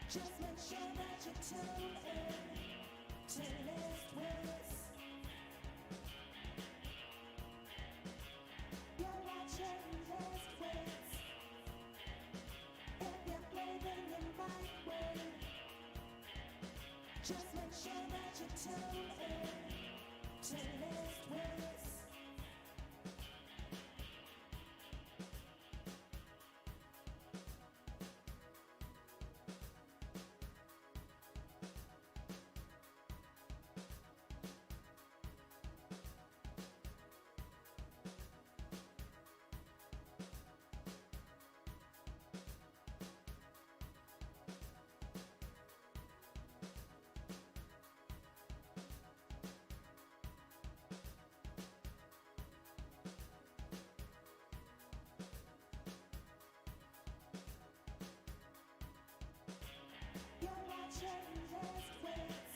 Just make sure that you tune in to List Wits. You're watching List Wits. If you're blaming your mic win, just make sure that you tune in to List Wits. You're watching List Wits.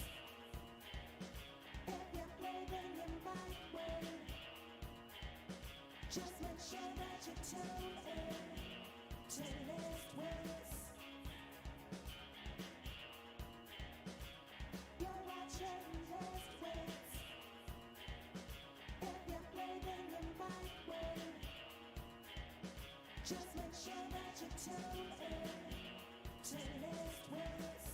If you're blaming your mic win, just make sure that you tune in to List Wits. You're watching List Wits. If you're blaming your mic win, just make sure that you tune in to List Wits.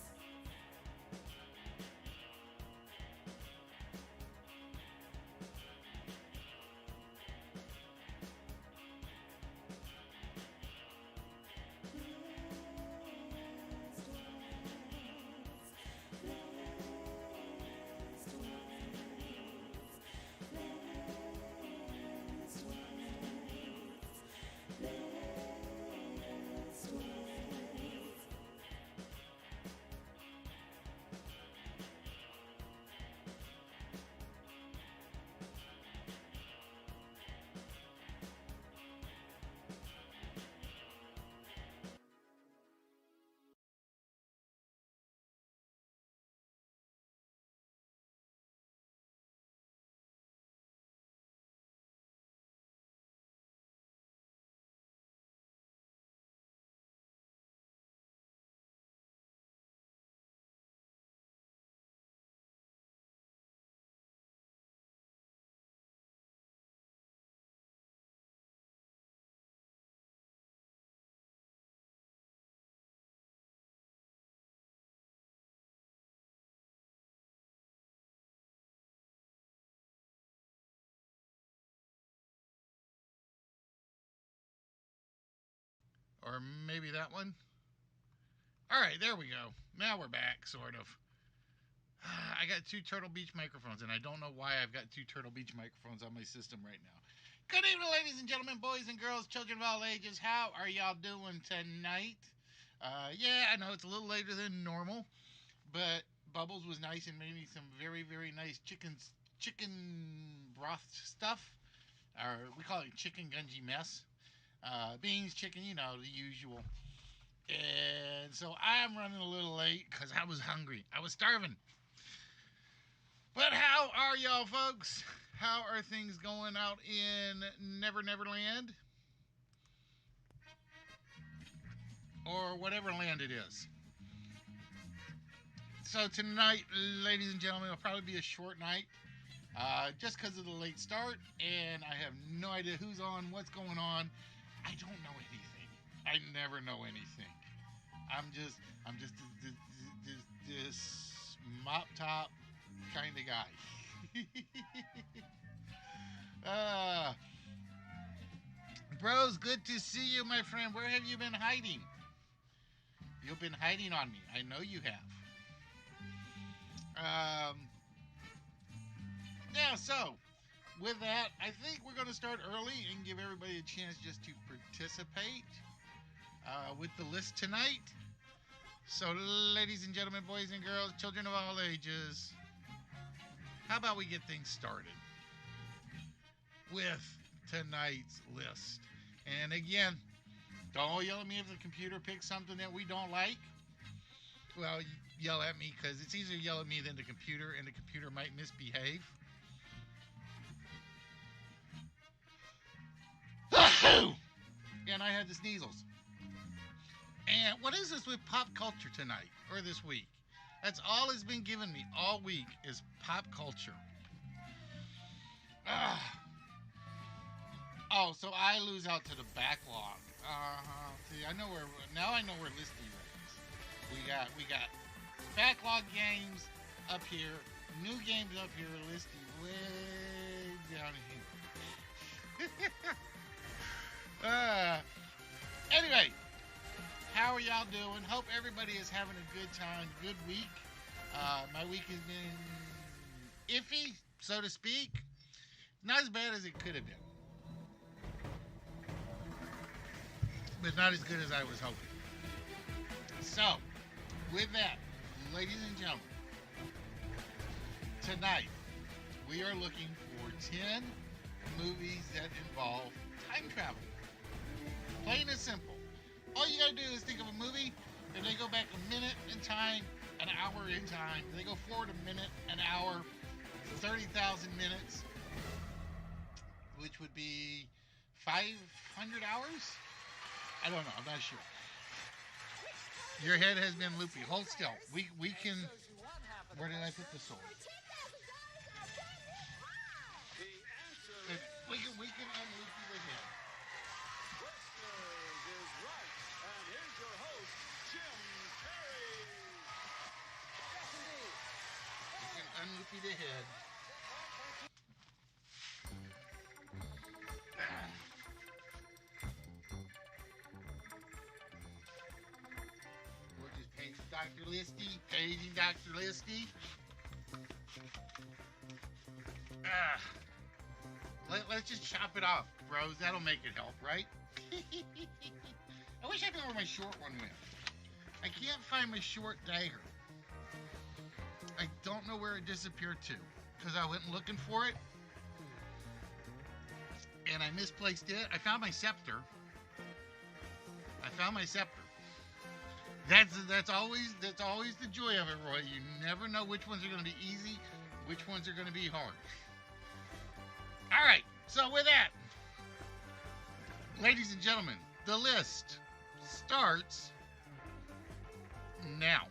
Or maybe that one. All right, there we go. Now we're back, sort of. I got two Turtle Beach microphones, and I don't know why I've got two Turtle Beach microphones on my system right now. Good evening, ladies and gentlemen, boys and girls, children of all ages. How are y'all doing tonight? Yeah, I know it's a little later than normal, but Bubbles was nice and made me some very, very nice chicken broth stuff. Or we call it chicken gunji mess. Beans, chicken, the usual. And so I'm running a little late because I was hungry. I was starving. But how are y'all, folks? How are things going out in Never Never Land? Or whatever land it is. So tonight, ladies and gentlemen, will probably be a short night. Just because of the late start, and I have no idea who's on, what's going on. I don't know anything. I never know anything. I'm just this mop top kind of guy. Bros, good to see you, my friend. Where have you been hiding? You've been hiding on me. I know you have. Yeah, so with that, I think we're going to start early and give everybody a chance just to participate with the list tonight. So, ladies and gentlemen, boys and girls, children of all ages, how about we get things started with tonight's list? And again, don't yell at me if the computer picks something that we don't like. Well, yell at me because it's easier to yell at me than the computer, and the computer might misbehave. And I had the sneezels. And what is this with pop culture tonight or this week? That's all it's been given me all week is pop culture. Ugh. Oh, so I lose out to the backlog. See, I know where now. I know where listing is. We got backlog games up here, new games up here, listing way down here. Anyway, how are y'all doing? Hope everybody is having a good time, good week. My week has been iffy, so to speak. Not as bad as it could have been, but not as good as I was hoping. So, with that, ladies and gentlemen, tonight we are looking for 10 movies that involve time travel. Plain and simple. All you gotta do is think of a movie, and they go back a minute in time, an hour in time. They go forward a minute, an hour, 30,000 minutes, which would be 500 hours? I don't know. I'm not sure. Your head has been loopy. Hold still. We can... Where did I put the sword? We can unloop the head. Is right. And here's your host, Jim Carrey. Yes, indeed. We can unloop the head. We'll just page Dr. Listy, paging Dr. Listy. Let's just chop it off, bros. That'll make it help, right? I wish I knew where my short one went. I can't find my short dagger. I don't know where it disappeared to because I went looking for it and I misplaced it. I found my scepter. That's always the joy of it, Roy. You never know which ones are going to be easy, which ones are going to be hard. All right, so with that, ladies and gentlemen, the list starts now.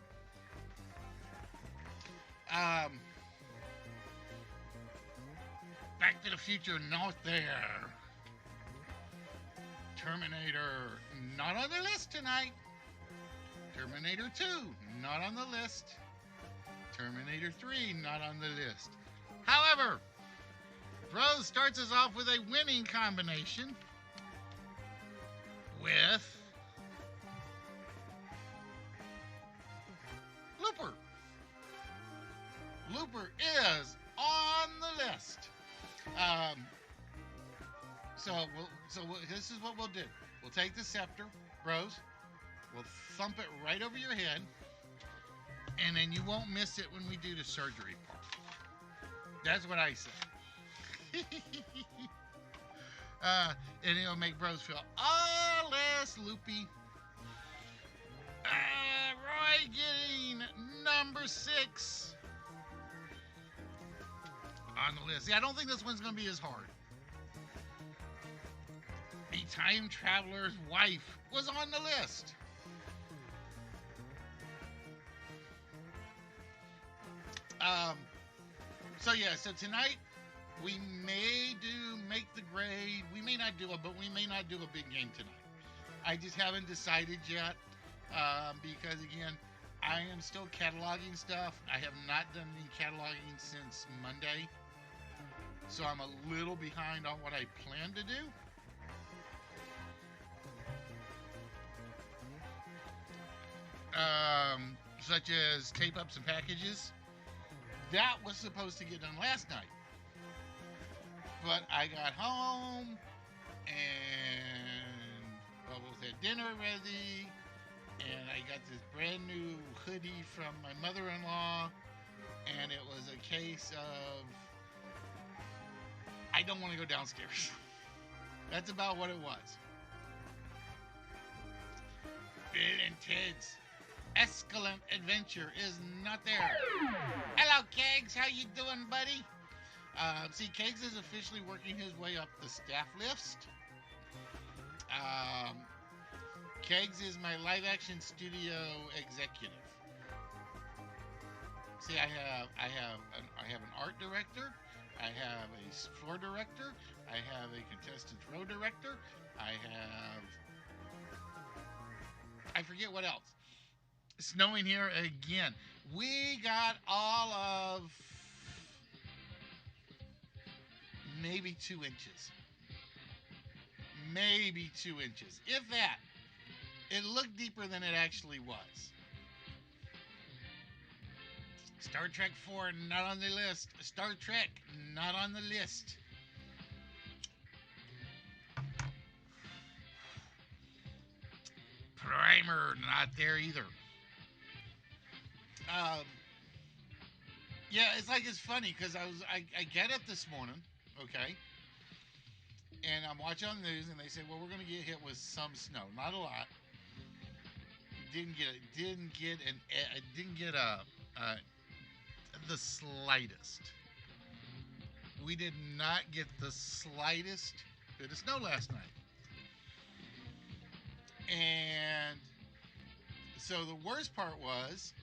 Back to the Future, not there. Terminator, not on the list tonight. Terminator 2, not on the list. Terminator 3, not on the list. However, Rose starts us off with a winning combination with Looper. Looper is on the list. So this is what we'll do. We'll take the scepter, Rose. We'll thump it right over your head, and then you won't miss it when we do the surgery part. That's what I say. And it'll make bros feel all less loopy. Roy getting number 6 on the list. See, I don't think this one's going to be as hard. The time traveler's wife was on the list. So tonight we may make the grade. We may not do it, but we may not do a big game tonight. I just haven't decided yet because again, I am still cataloging stuff. I have not done any cataloging since Monday, so I'm a little behind on what I plan to do. Such as tape up some packages. That was supposed to get done last night, but I got home and had dinner ready, and I got this brand new hoodie from my mother-in-law, and it was a case of I don't want to go downstairs. That's about what it was. Bill and Ted's Escalante Adventure is not there. Hello, Kegs. How you doing, buddy? See, Kegs is officially working his way up the staff list. Kegs is my live action studio executive. See, I have an art director, I have a floor director, I have a contestants row director, I forget what else. Snowing here again. We got all of maybe 2 inches. Maybe 2 inches, if that. It looked deeper than it actually was. Star Trek 4, not on the list. Star Trek, not on the list. Primer, not there either. Yeah, it's funny because I get up this morning, okay, and I'm watching on the news and they say, well, we're gonna get hit with some snow, not a lot. Didn't get the slightest. We did not get the slightest bit of snow last night. And so the worst part was,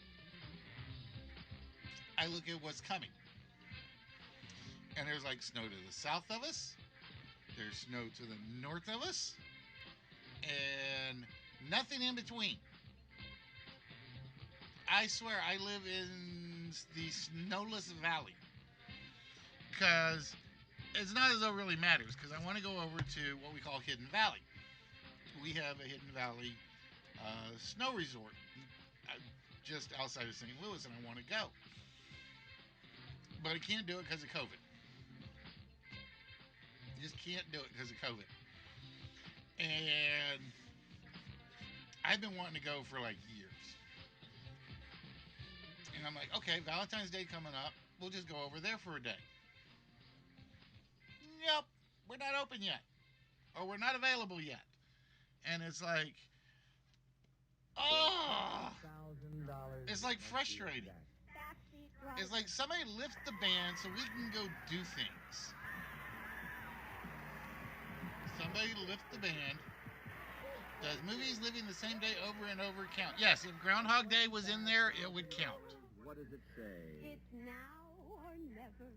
I look at what's coming. And there's like snow to the south of us. There's snow to the north of us. And nothing in between. I swear I live in the snowless valley. Because it's not as though it really matters. Because I want to go over to what we call Hidden Valley. We have a Hidden Valley snow resort just outside of St. Louis, and I want to go. But I can't do it because of COVID. Just can't do it because of COVID. And I've been wanting to go for like years. And I'm like, okay, Valentine's Day coming up. We'll just go over there for a day. Nope, we're not open yet. Or we're not available yet. And it's like, oh, it's like frustrating. It's like somebody lift the band so we can go do things. Somebody lift the band. Does movies living the same day over and over count? Yes, if Groundhog Day was in there, it would count. What does it say? It's now or never.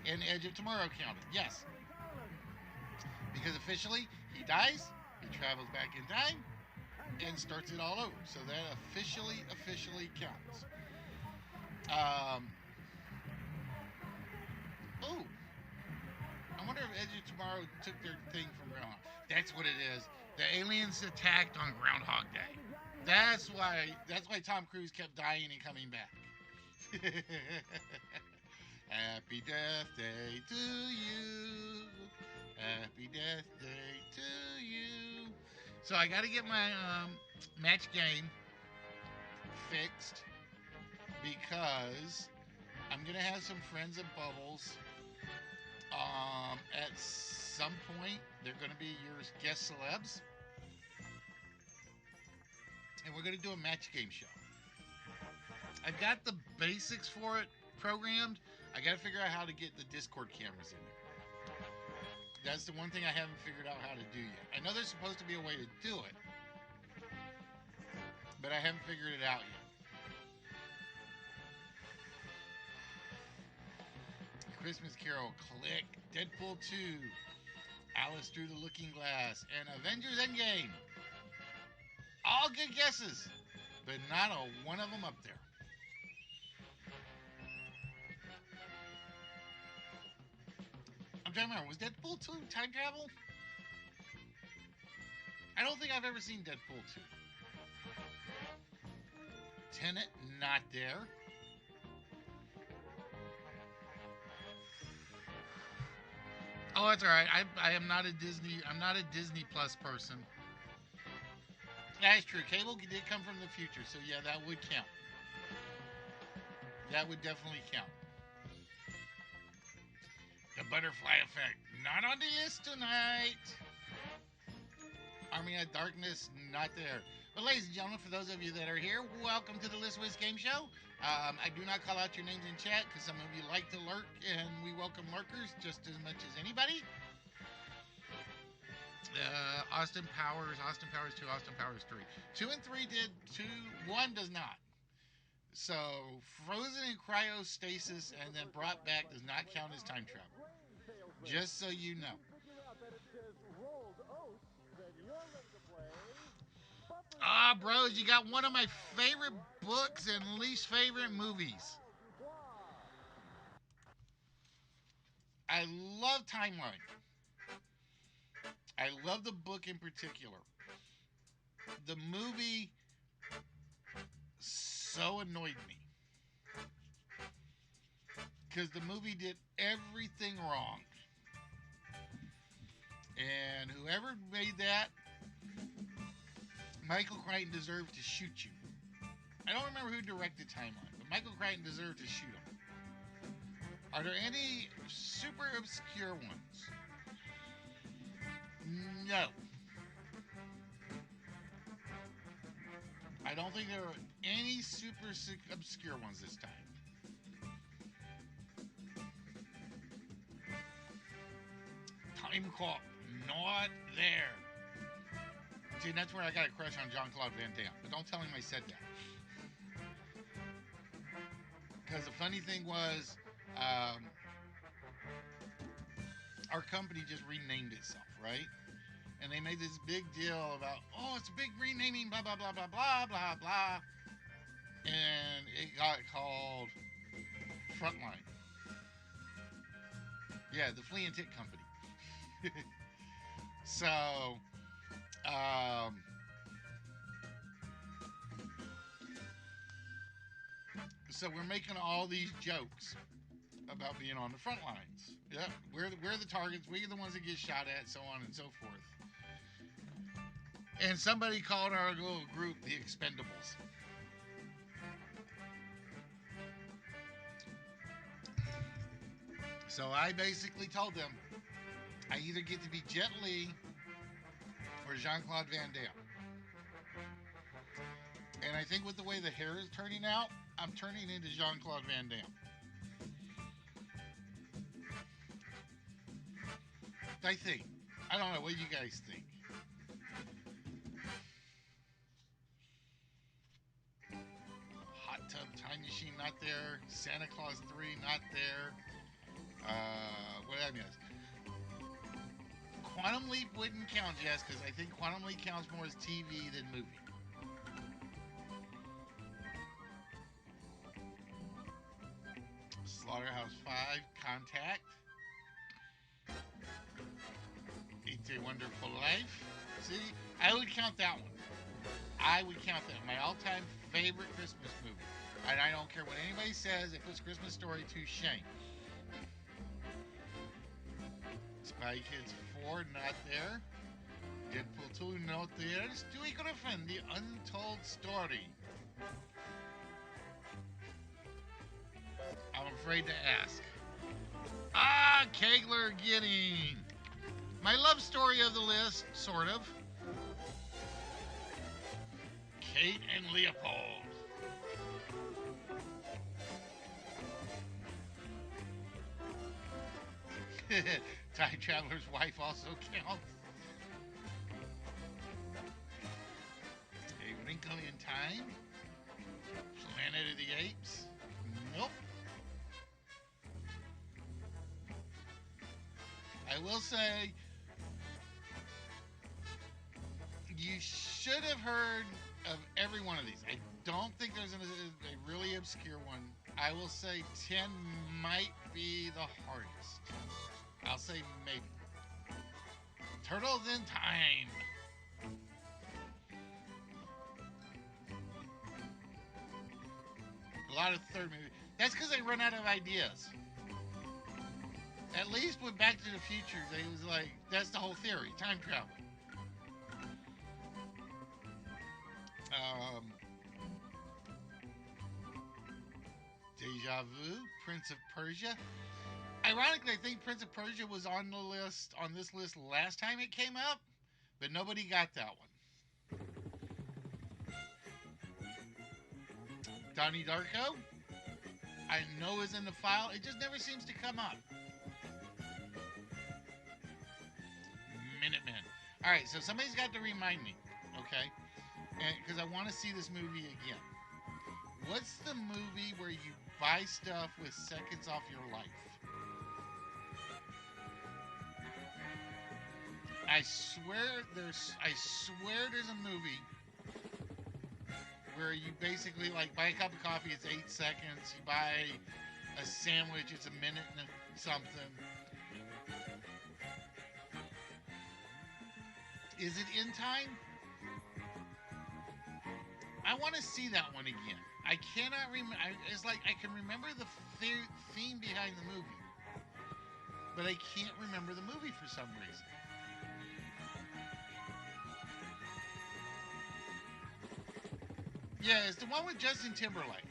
And Edge of Tomorrow counted, yes. Because officially, he dies, he travels back in time, and starts it all over. So that officially counts. Oh, I wonder if Edge of Tomorrow took their thing from Groundhog. That's what it is. The aliens attacked on Groundhog Day. That's why Tom Cruise kept dying and coming back. Happy Death Day to you. Happy Death Day to you. So I got to get my match game fixed because I'm going to have some friends at Bubbles. At some point, they're going to be your guest celebs. And we're going to do a match game show. I've got the basics for it programmed. I got to figure out how to get the Discord cameras in there. That's the one thing I haven't figured out how to do yet. I know there's supposed to be a way to do it, but I haven't figured it out yet. Christmas Carol, click. Deadpool 2, Alice Through the Looking Glass, and Avengers Endgame. All good guesses, but not a one of them up there. I'm trying to remember, was Deadpool 2 time travel? I don't think I've ever seen Deadpool 2. Tenet, not there. Oh, that's all right. I am not a Disney. I'm not a Disney Plus person. That is true. Cable did come from the future, so yeah, that would count. That would definitely count. The Butterfly Effect, not on the list tonight. Army of Darkness, not there. But ladies and gentlemen, for those of you that are here, welcome to the List Wiz Game Show. I do not call out your names in chat because some of you like to lurk, and we welcome lurkers just as much as anybody. Austin Powers 2, Austin Powers 3. 2 and 3 did, 1 does not. So, frozen in cryostasis and then brought back does not count as time travel. Just so you know. Ah, bros, you got one of my favorite books and least favorite movies. I love Timeline. I love the book in particular. The movie so annoyed me. Because the movie did everything wrong. And whoever made that, Michael Crichton deserved to shoot you. I don't remember who directed Timeline, but Michael Crichton deserved to shoot him. Are there any super obscure ones? No. I don't think there are any super obscure ones this time. Time Cop, not there. See, that's where I got a crush on Jean-Claude Van Damme. But don't tell him I said that. Because the funny thing was, our company just renamed itself, right? And they made this big deal about, oh, it's a big renaming, blah, blah, blah, blah, blah, blah, blah. And it got called Frontline. Yeah, the flea and tick company. So, so we're making all these jokes about being on the front lines. Yeah, we're the targets. We're the ones that get shot at, so on and so forth. And somebody called our little group the Expendables. So I basically told them, I either get to be Jet Li or Jean-Claude Van Damme. And I think with the way the hair is turning out, I'm turning into Jean-Claude Van Damme. I think. I don't know. What do you guys think? Hot Tub Time Machine, not there. Santa Claus 3, not there. What did I miss? Quantum Leap wouldn't count, Jess, because I think Quantum Leap counts more as TV than movie. Slaughterhouse 5, Contact. It's a Wonderful Life. See, I would count that one. I would count that. My all-time favorite Christmas movie. And I don't care what anybody says, it puts Christmas Story to shame. Spy Kids 4, not there. Deadpool 2, not there. Stewie Griffin, The Untold Story. I'm afraid to ask. Ah, Kegler getting my love story of the list, sort of. Kate and Leopold. Time Traveler's Wife also counts. A Wrinkle in Time. Planet of the Apes. Nope. I will say, you should have heard of every one of these. I don't think there's a really obscure one. I will say 10 might be the hardest. I'll say maybe. Turtles in Time. A lot of third movie. That's because they run out of ideas. At least with Back to the Future, they was like, that's the whole theory, time travel. Deja Vu, Prince of Persia. Ironically, I think Prince of Persia was on the list, on this list last time it came up, but nobody got that one. Donnie Darko, I know is in the file. It just never seems to come up. Minutemen. All right, so somebody's got to remind me, okay? Because I want to see this movie again. What's the movie where you buy stuff with seconds off your life? I swear there's a movie where you basically like buy a cup of coffee, it's 8 seconds. You buy a sandwich, it's a minute and something. Is it In Time? I want to see that one again. I cannot remember. It's like I can remember the theme behind the movie, but I can't remember the movie for some reason. Yeah, it's the one with Justin Timberlake.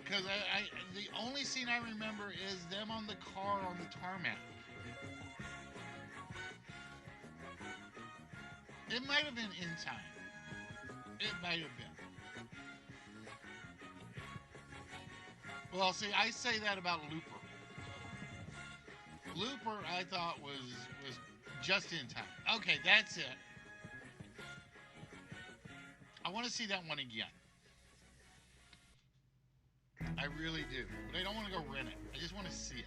Because the only scene I remember is them on the car on the tarmac. It might have been In Time. It might have been. Well, see, I say that about Looper. Looper, I thought was just in time. Okay, that's it. I want to see that one again. I really do. But I don't want to go rent it. I just want to see it.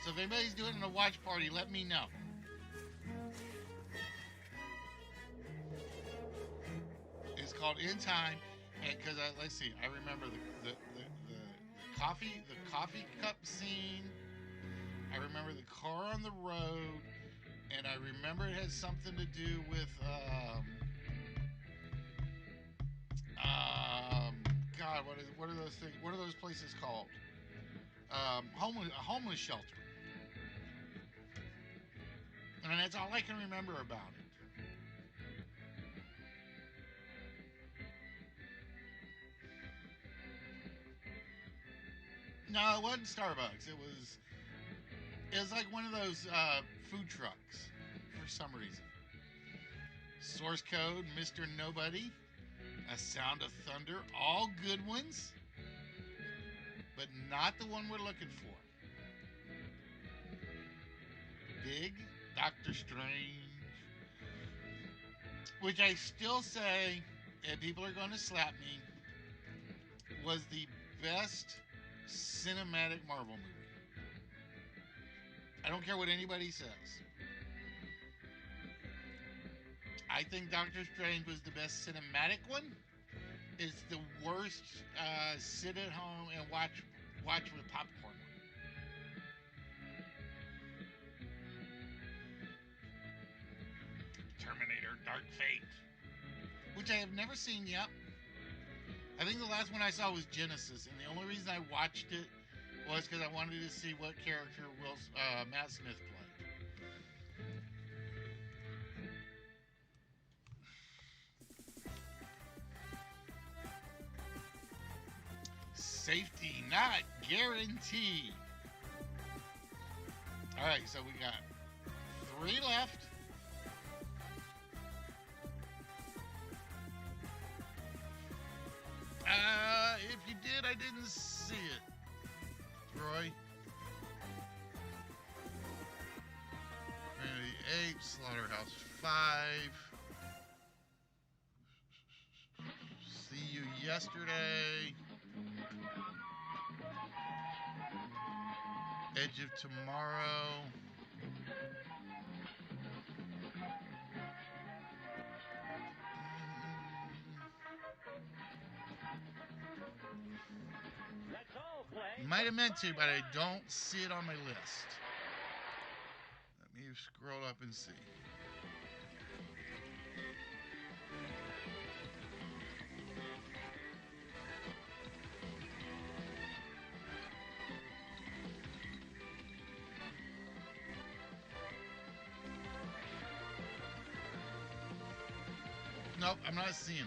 So if anybody's doing it in a watch party, let me know. It's called In Time, because let's see. I remember the coffee cup scene. I remember the car on the road, and I remember it had something to do with God, what are those things? What are those places called? A homeless shelter. And that's all I can remember about it. No, it wasn't Starbucks. It was like one of those food trucks for some reason. Source code, Mr. Nobody, A Sound of Thunder, all good ones, but not the one we're looking for. Big, Doctor Strange, which I still say, and people are going to slap me, was the best cinematic Marvel movie. I don't care what anybody says. I think Doctor Strange was the best cinematic one. It's the worst sit at home and watch with popcorn. Terminator Dark Fate, which I have never seen yet. I think the last one I saw was Genesis, and the only reason I watched it was because I wanted to see what character Matt Smith played. Safety not guaranteed. All right, so we got 3 left. If you did, I didn't see it. Troy. Vanity 8, Slaughterhouse 5. See You Yesterday. Edge of Tomorrow. Might have meant to, but I don't see it on my list. Let me scroll up and see. Nope, I'm not seeing it.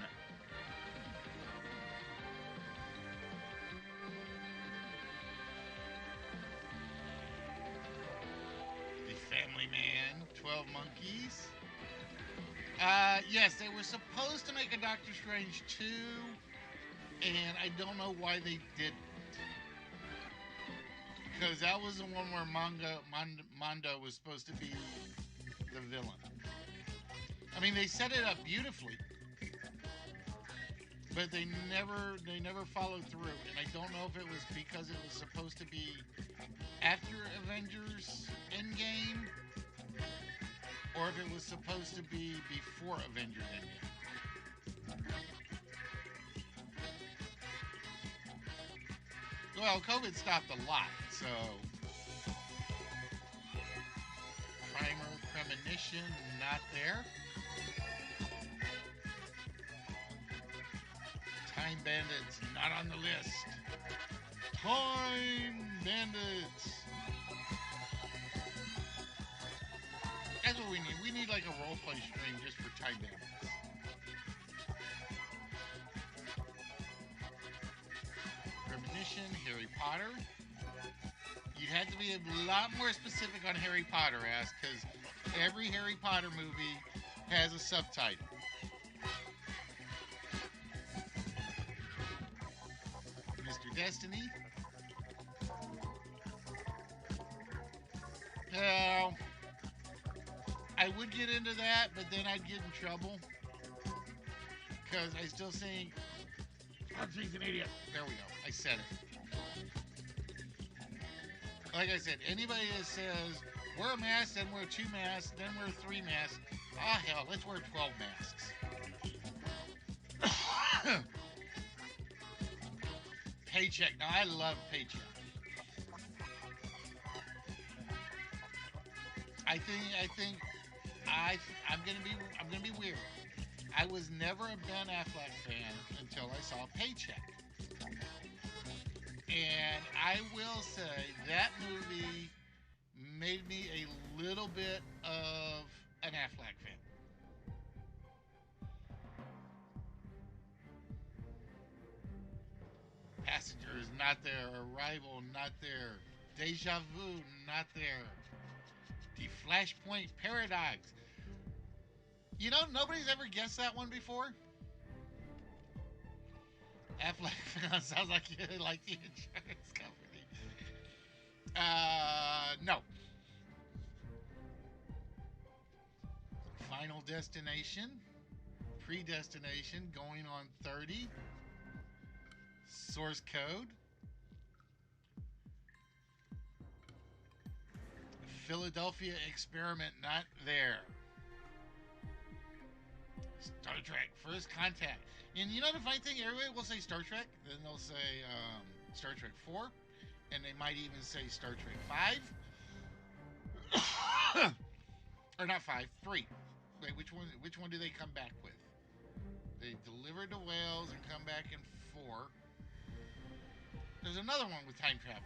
The Family Man, 12 Monkeys, Yes, they were supposed to make a Doctor Strange 2, and I don't know why they didn't. Because that was the one where Mondo was supposed to be the villain. I mean, they set it up beautifully, but they never followed through. And I don't know if it was because it was supposed to be after Avengers Endgame, or if it was supposed to be before Avengers Endgame. Well, COVID stopped a lot, so Primer, Premonition, not there. Time Bandits, not on the list. Time Bandits. That's what we need. We need like a roleplay stream just for Time Bandits. Premonition, Harry Potter. You'd have to be a lot more specific on Harry Potter, ass, because every Harry Potter movie has a subtitle. Mr. Destiny. Now, I would get into that, but then I'd get in trouble because I still think, oh, he's an idiot. There we go. I said it. Like I said, anybody that says wear a mask, then wear 2 masks, then wear 3 masks, hell, let's wear 12 masks. Paycheck. Now I love Paycheck. I'm gonna be weird. I was never a Ben Affleck fan until I saw Paycheck. And I will say that movie made me a little bit of an Affleck fan. Passengers, not there. Arrival, not there. Deja Vu, not there. The Flashpoint Paradox. You know, nobody's ever guessed that one before. Affleck sounds like you like the insurance company. No. Final Destination, Predestination, Going on 30, Source Code, Philadelphia Experiment, not there. Star Trek, First Contact. And you know the funny thing? Everybody will say Star Trek, then they'll say Star Trek 4, and they might even say Star Trek 5. Or not 5, 3. Wait, which one do they come back with? They deliver to Wales and come back in 4. There's another one with time travel.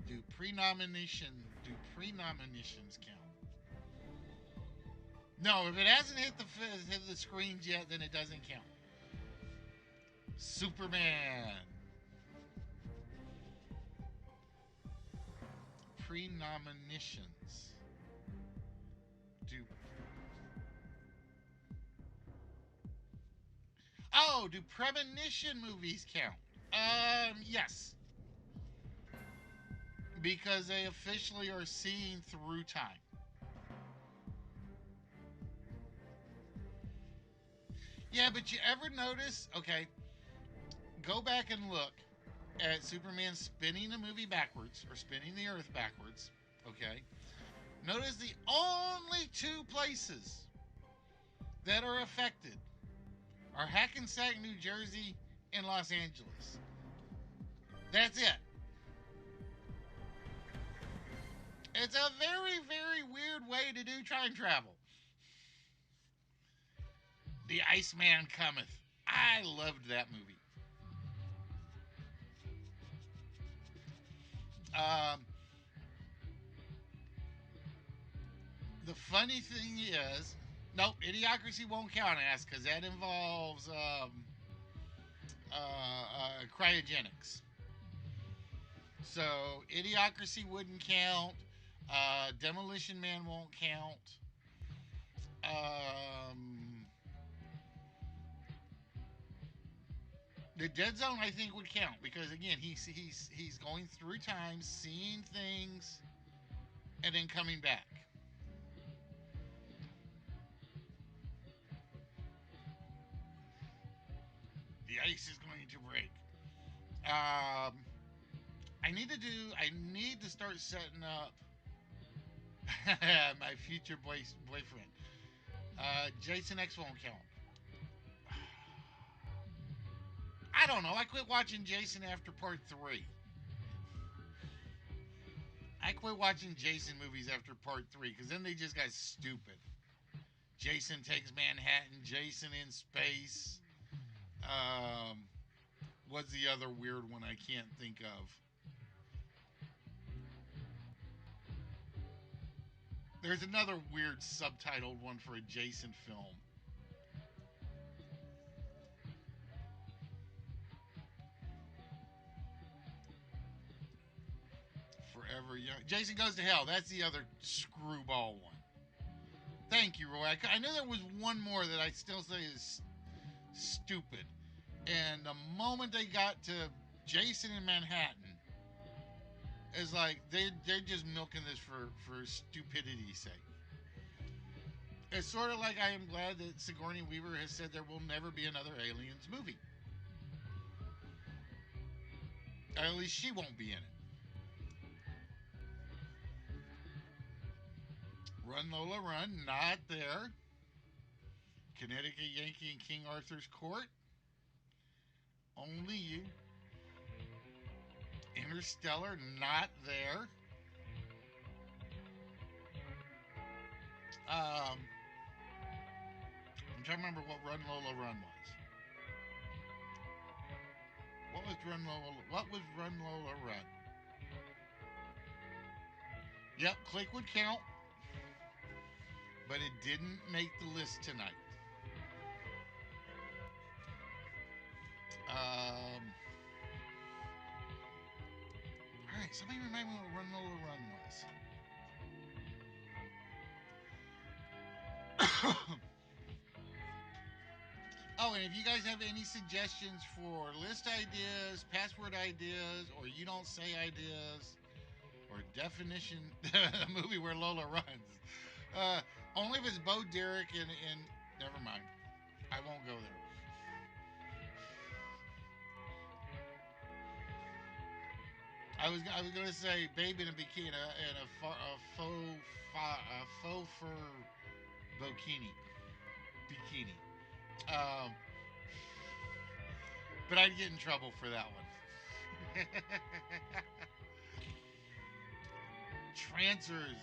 Do pre-nominations count? No, if it hasn't hit the screens yet, then it doesn't count. Superman. Pre-nominations. Do premonition movies count? Yes. Because they officially are seeing through time. Yeah, but you ever notice, okay, go back and look at Superman spinning the movie backwards, or spinning the earth backwards, okay? Notice the only 2 places that are affected are Hackensack, New Jersey, and Los Angeles. That's it. It's a very, very weird way to do time travel. The Iceman Cometh. I loved that movie. The funny thing is, nope, Idiocracy won't count, ass, because that involves cryogenics. So Idiocracy wouldn't count. Demolition Man won't count. Um, the dead zone, I think, would count because again, he's going through time, seeing things, and then coming back. The ice is going to break. Um, I need to start setting up my future boyfriend. Jason X won't count. I don't know. I quit watching Jason after part three. I quit watching Jason movies after part three because then they just got stupid. Jason takes Manhattan. Jason in space. Um, what's the other weird one I can't think of? There's another weird subtitled one for a Jason film. Forever Young. Jason Goes to Hell. That's the other screwball one. Thank you, Roy. I know there was one more that I still say is stupid. And the moment they got to Jason in Manhattan, it's like they're just milking this for stupidity's sake. It's sort of like I am glad that Sigourney Weaver has said there will never be another Aliens movie. Or at least she won't be in it. Run Lola Run, not there. Connecticut Yankee in King Arthur's Court, Only You. Interstellar, not there. Um, I'm trying to remember what Run Lola Run was. What was Run Lola Run? Yep, Click would count, but it didn't make the list tonight. All right, somebody remind me what Run Lola Run was. Oh, and if you guys have any suggestions for list ideas, password ideas, or you don't say ideas, or definition, a movie where Lola runs, only if it's Bo Derek and never mind. I won't go there. I was gonna say babe in a bikini and a faux fur bikini. Um, but I'd get in trouble for that one. Trancers.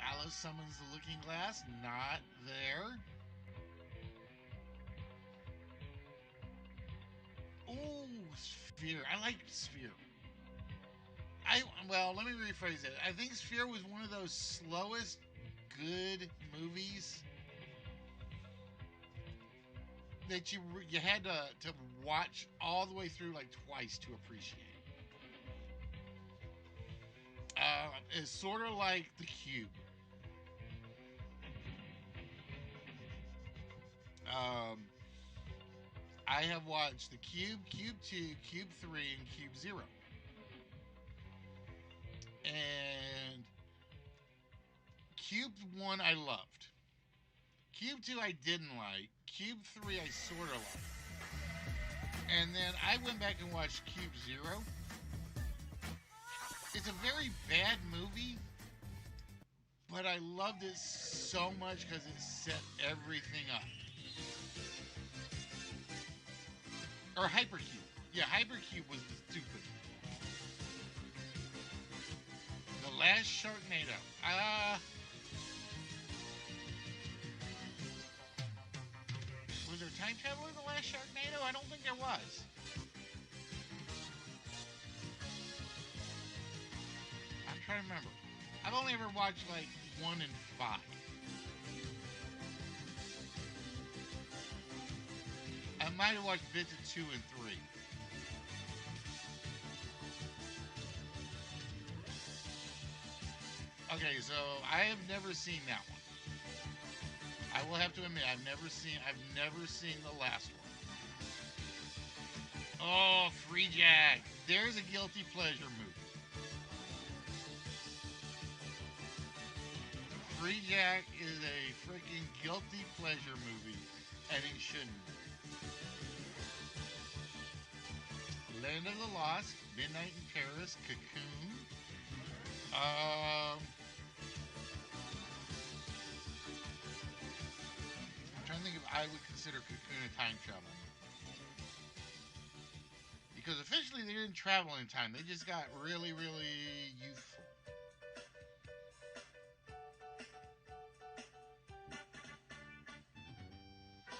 Alice Summons the Looking Glass. Not there. Ooh, Sphere. I like Sphere. Let me rephrase it. I think Sphere was one of those slowest good movies that you had to watch all the way through like twice to appreciate. It's sort of like The Cube. Um, I have watched The Cube, Cube 2, Cube 3, and Cube 0. And Cube 1 I loved. Cube 2 I didn't like. Cube 3 I sort of liked. And then I went back and watched Cube 0. It's a very bad movie, but I loved it so much because it set everything up. Or Hypercube. Yeah, Hypercube was stupid. The Last Sharknado. Was there time travel in The Last Sharknado? I don't think there was. I'm trying to remember. I've only ever watched like 1 and 5. I might have watched bits of 2 and 3. Okay, so I have never seen that one. I will have to admit, I've never seen the last one. Oh, Free Jack. There's a guilty pleasure movie. Free Jack is a freaking guilty pleasure movie, and it shouldn't be. Land of the Lost, Midnight in Paris, Cocoon. I'm trying to think if I would consider Cocoon a time travel movie. Because officially they didn't travel in time, they just got really, really youthful.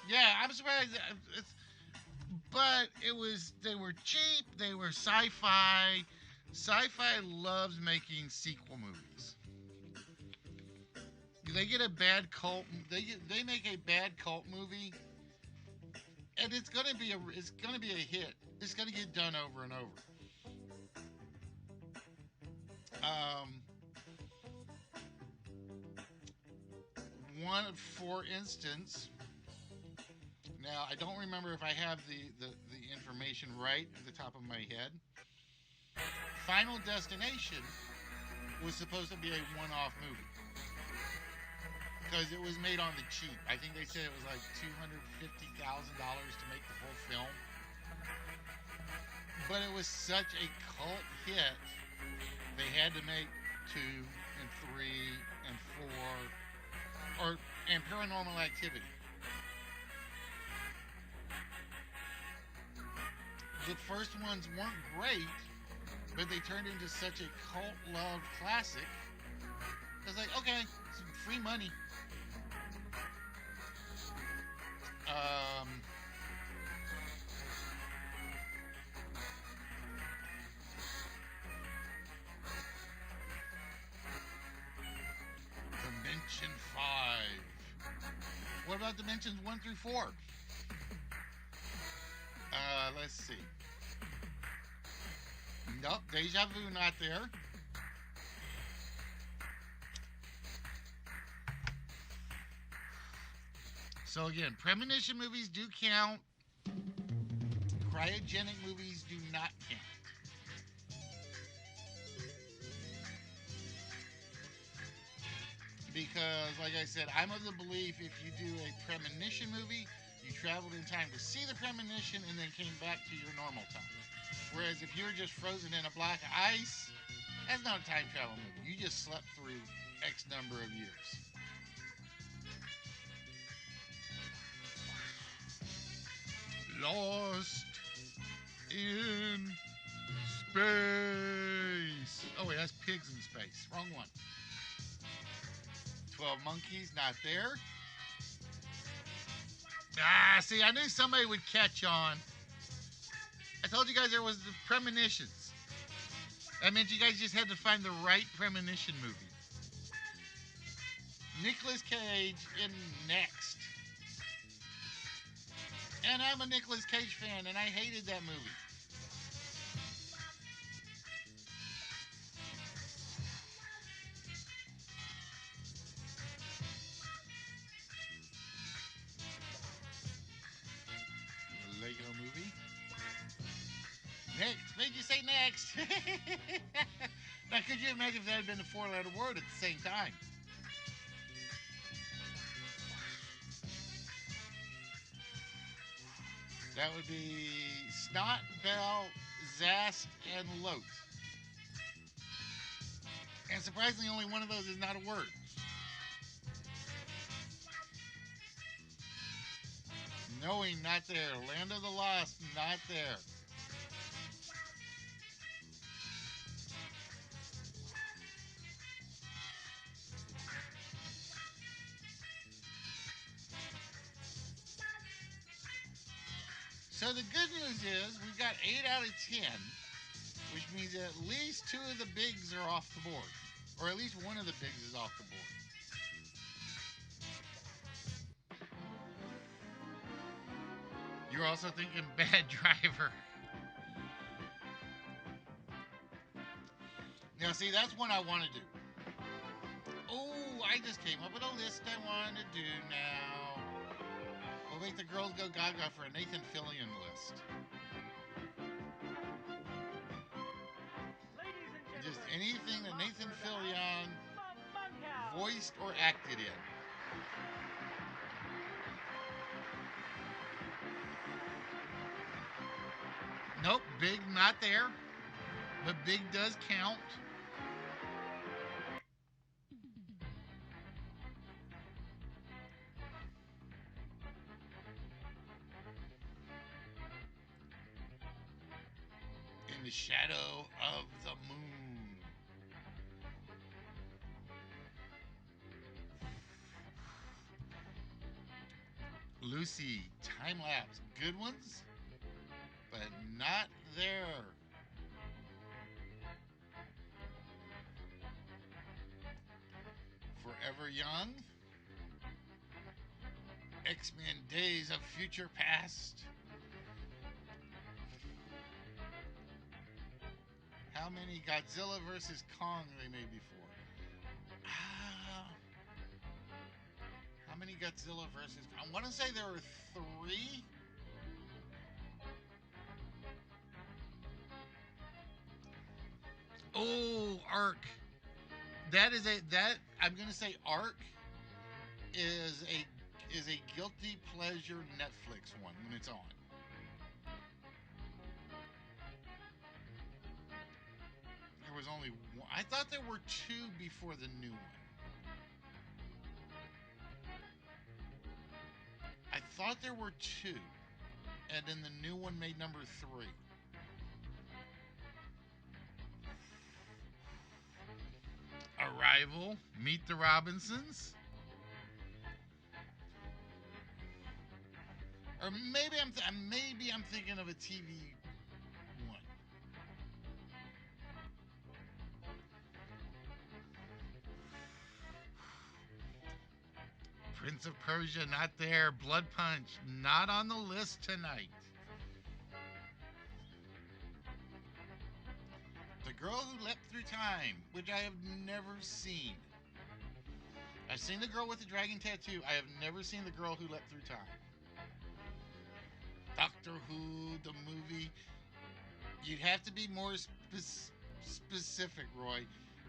Yeah, I'm surprised. But they were cheap. They were sci-fi. Sci-fi loves making sequel movies. They get a bad cult. They make a bad cult movie, and it's gonna be a hit. It's gonna get done over and over. Um, One, for instance, now I don't remember if I have the information right at the top of my head. Final Destination was supposed to be a one-off movie because it was made on the cheap. I think they said it was like $250,000 to make the whole film, but it was such a cult hit they had to make 2 and 3 and 4 and Paranormal Activity. The first ones weren't great, but they turned into such a cult-loved classic. It's like, okay, it's free money. Dimension 5. What about Dimensions 1 through 4? Let's see. Nope, Deja Vu not there. So again, premonition movies do count. Cryogenic movies do not count. Because, like I said, I'm of the belief if you do a premonition movie, you traveled in time to see the premonition and then came back to your normal time. Whereas if you're just frozen in a block of ice, that's not a time travel movie. You just slept through X number of years. Lost in space. Oh wait, that's Pigs in Space. Wrong one. 12 Monkeys, not there. Ah, see, I knew somebody would catch on. I told you guys there was the premonitions. That meant you guys just had to find the right premonition movie. Nicolas Cage in Next. And I'm a Nicolas Cage fan, and I hated that movie. The Lego movie. Next. Made you say next. Now, could you imagine if that had been a 4-letter word at the same time? That would be Snot, Bell, Zast, and Loat. And surprisingly, only one of those is not a word. Knowing, not there. Land of the Lost, not there. So the good news is we've got 8 out of 10, which means at least 2 of the bigs are off the board. Or at least one of the bigs is off the board. You're also thinking Bad Driver. Now, see, that's one I want to do. Oh, I just came up with a list I want to do now. We'll make the girls go gaga for a Nathan Fillion list. Ladies and gentlemen, Just anything that Nathan Fillion Bunkhouse. voiced or acted in. Nope, Big not there, but Big does count. In the shadow of the moon. Lucy, time lapse, good ones, but not there. Forever Young, X-Men Days of Future Past. How many Godzilla vs. Kong they made before? How many Godzilla versus? I want to say there were 3. Oh, Ark. That is that I'm gonna say Ark is a guilty pleasure Netflix one when it's on. There was only one. I thought there were 2 before the new one. I thought there were 2, and then the new one made number 3. Arrival, Meet the Robinsons, or maybe I'm thinking of a TV one. Prince of Persia, not there. Blood Punch, not on the list tonight. The Girl Who Leapt Through Time, which I have never seen. I've seen The Girl with the Dragon Tattoo. I have never seen The Girl Who Leapt Through Time. Doctor Who, the movie. You'd have to be more specific, Roy,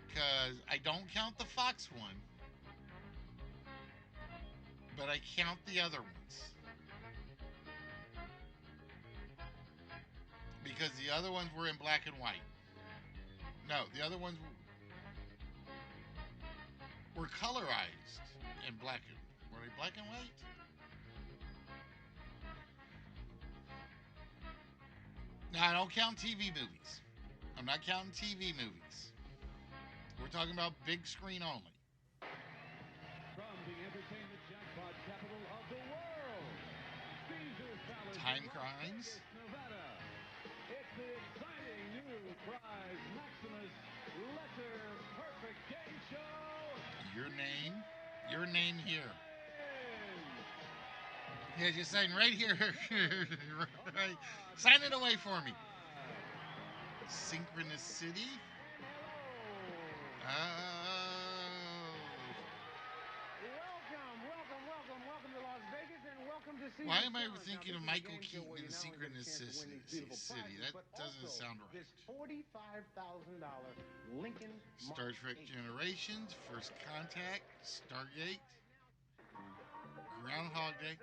because I don't count the Fox one, but I count the other ones. Because the other ones were in black and white. No, the other ones were colorized in black and... Were they black and white? No, I don't count TV movies. I'm not counting TV movies. We're talking about big screen only. From the entertainment jackpot capital of the world, Caesar's Palace, Time in Las Crimes. Vegas, Nevada. It's the exciting new prize Maximus Letter Perfect Game Show. Your name here. Yeah, just sign right here. Right. Sign it away for me. Synchronicity. Welcome to Las Vegas and welcome to Caesar's Why am I Palace. thinking Now, of this is a Michael game show where Keaton in you not only get a chance to win these beautiful Synchronicity? prizes, That but doesn't also sound right. This $45,000 Lincoln Star Trek Generations, First Contact, Stargate, Groundhog Day.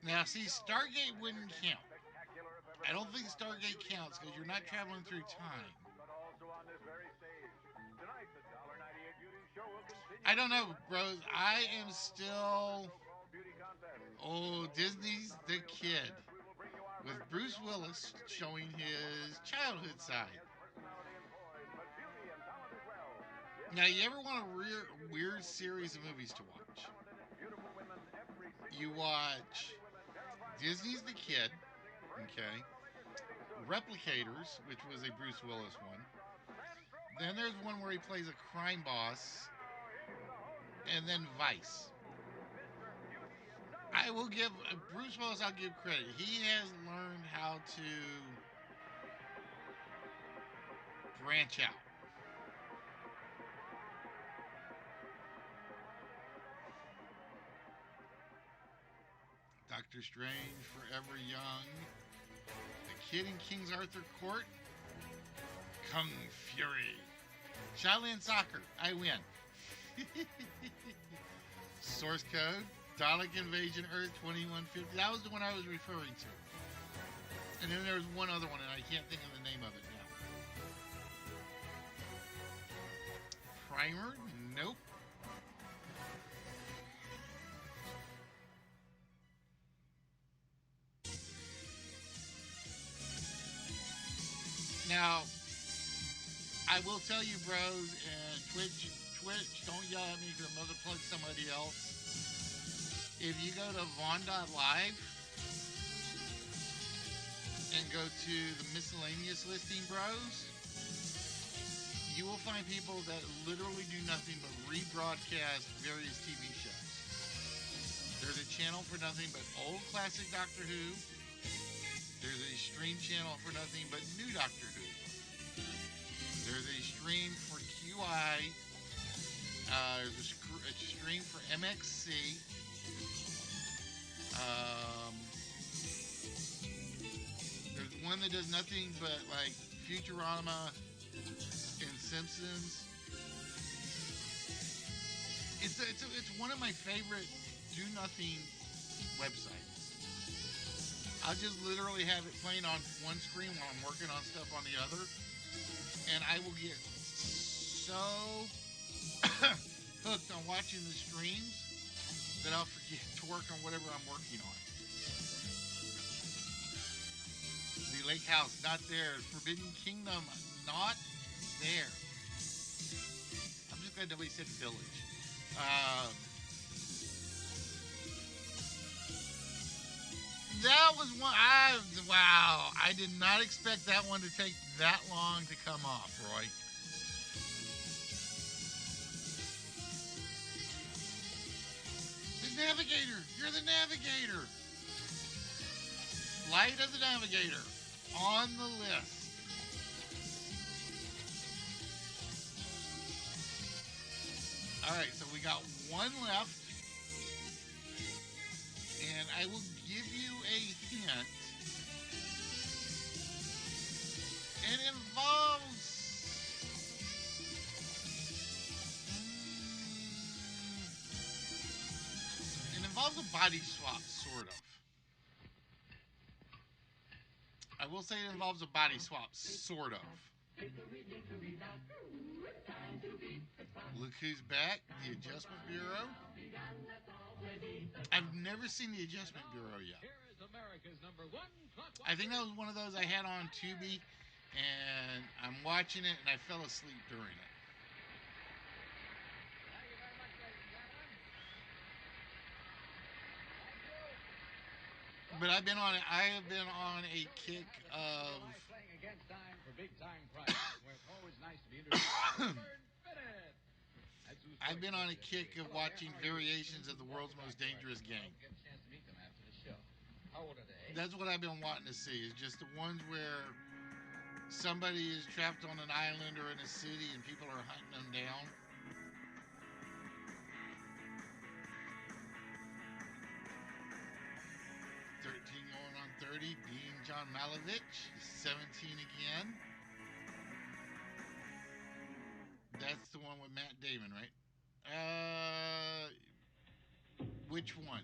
Now, see, Stargate wouldn't count. I don't think Stargate counts because you're not traveling through time. I don't know, bros. I am still... Oh, Disney's The Kid. With Bruce Willis showing his childhood side. Now, you ever want a weird series of movies to watch? You watch Disney's The Kid, okay? Replicators, which was a Bruce Willis one. Then there's one where he plays a crime boss. And then Vice. I will give Bruce Willis, I'll give credit. He has learned how to branch out. Doctor Strange, Forever Young, The Kid in King's Arthur Court, Kung Fury, Shaolin Soccer, I win. Source Code, Dalek Invasion Earth 2150. That was the one I was referring to. And then there was one other one, and I can't think of the name of it now. Primer? Nope. Now, I will tell you, bros, and Twitch, don't yell at me because I'm going to plug somebody else. If you go to Vaughn.live and go to the miscellaneous listing, bros, you will find people that literally do nothing but rebroadcast various TV shows. There's a channel for nothing but old classic Doctor Who. There's a stream channel for nothing but new Doctor Who. There's a stream for QI. There's a stream for MXC. There's one that does nothing but like Futurama and Simpsons. It's one of my favorite do nothing websites. I'll just literally have it playing on one screen while I'm working on stuff on the other, and I will get so hooked on watching the streams that I'll forget to work on whatever I'm working on. The Lake House, not there. Forbidden Kingdom, not there. I'm just glad nobody said Village. That was one. Wow. I did not expect that one to take that long to come off, Roy. The Navigator. You're the Navigator. Light of the Navigator. On the list. Alright, so we got one left. And I will give you a hint. It involves a body swap, sort of. I will say it involves a body swap, sort of. Look who's back, the Adjustment Bureau. I've never seen the Adjustment Bureau yet. I think that was one of those I had on Tubi, and I'm watching it, and I fell asleep during it. But I have been on a kick of I've been on a kick of watching variations of the world's most dangerous game. That's what I've been wanting to see, is just the ones where somebody is trapped on an island or in a city and people are hunting them down. Going on 30, being John Malkovich, 17 again. That's the one with Matt Damon, right? Which one?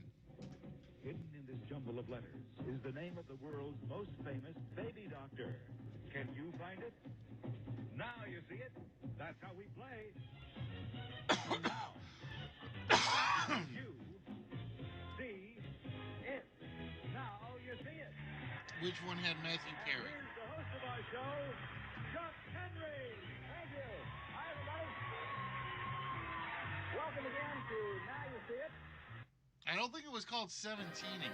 Hidden in this jumble of letters is the name of the world's most famous baby doctor. Can you find it? Now you see it. That's how we play. Now, you see it. Now you see it. Which one had Matthew Perry? Here's the host of our show, Chuck Henry. Thank you. Hi, everybody. Welcome again to Now You See It. I don't think it was called 17 again.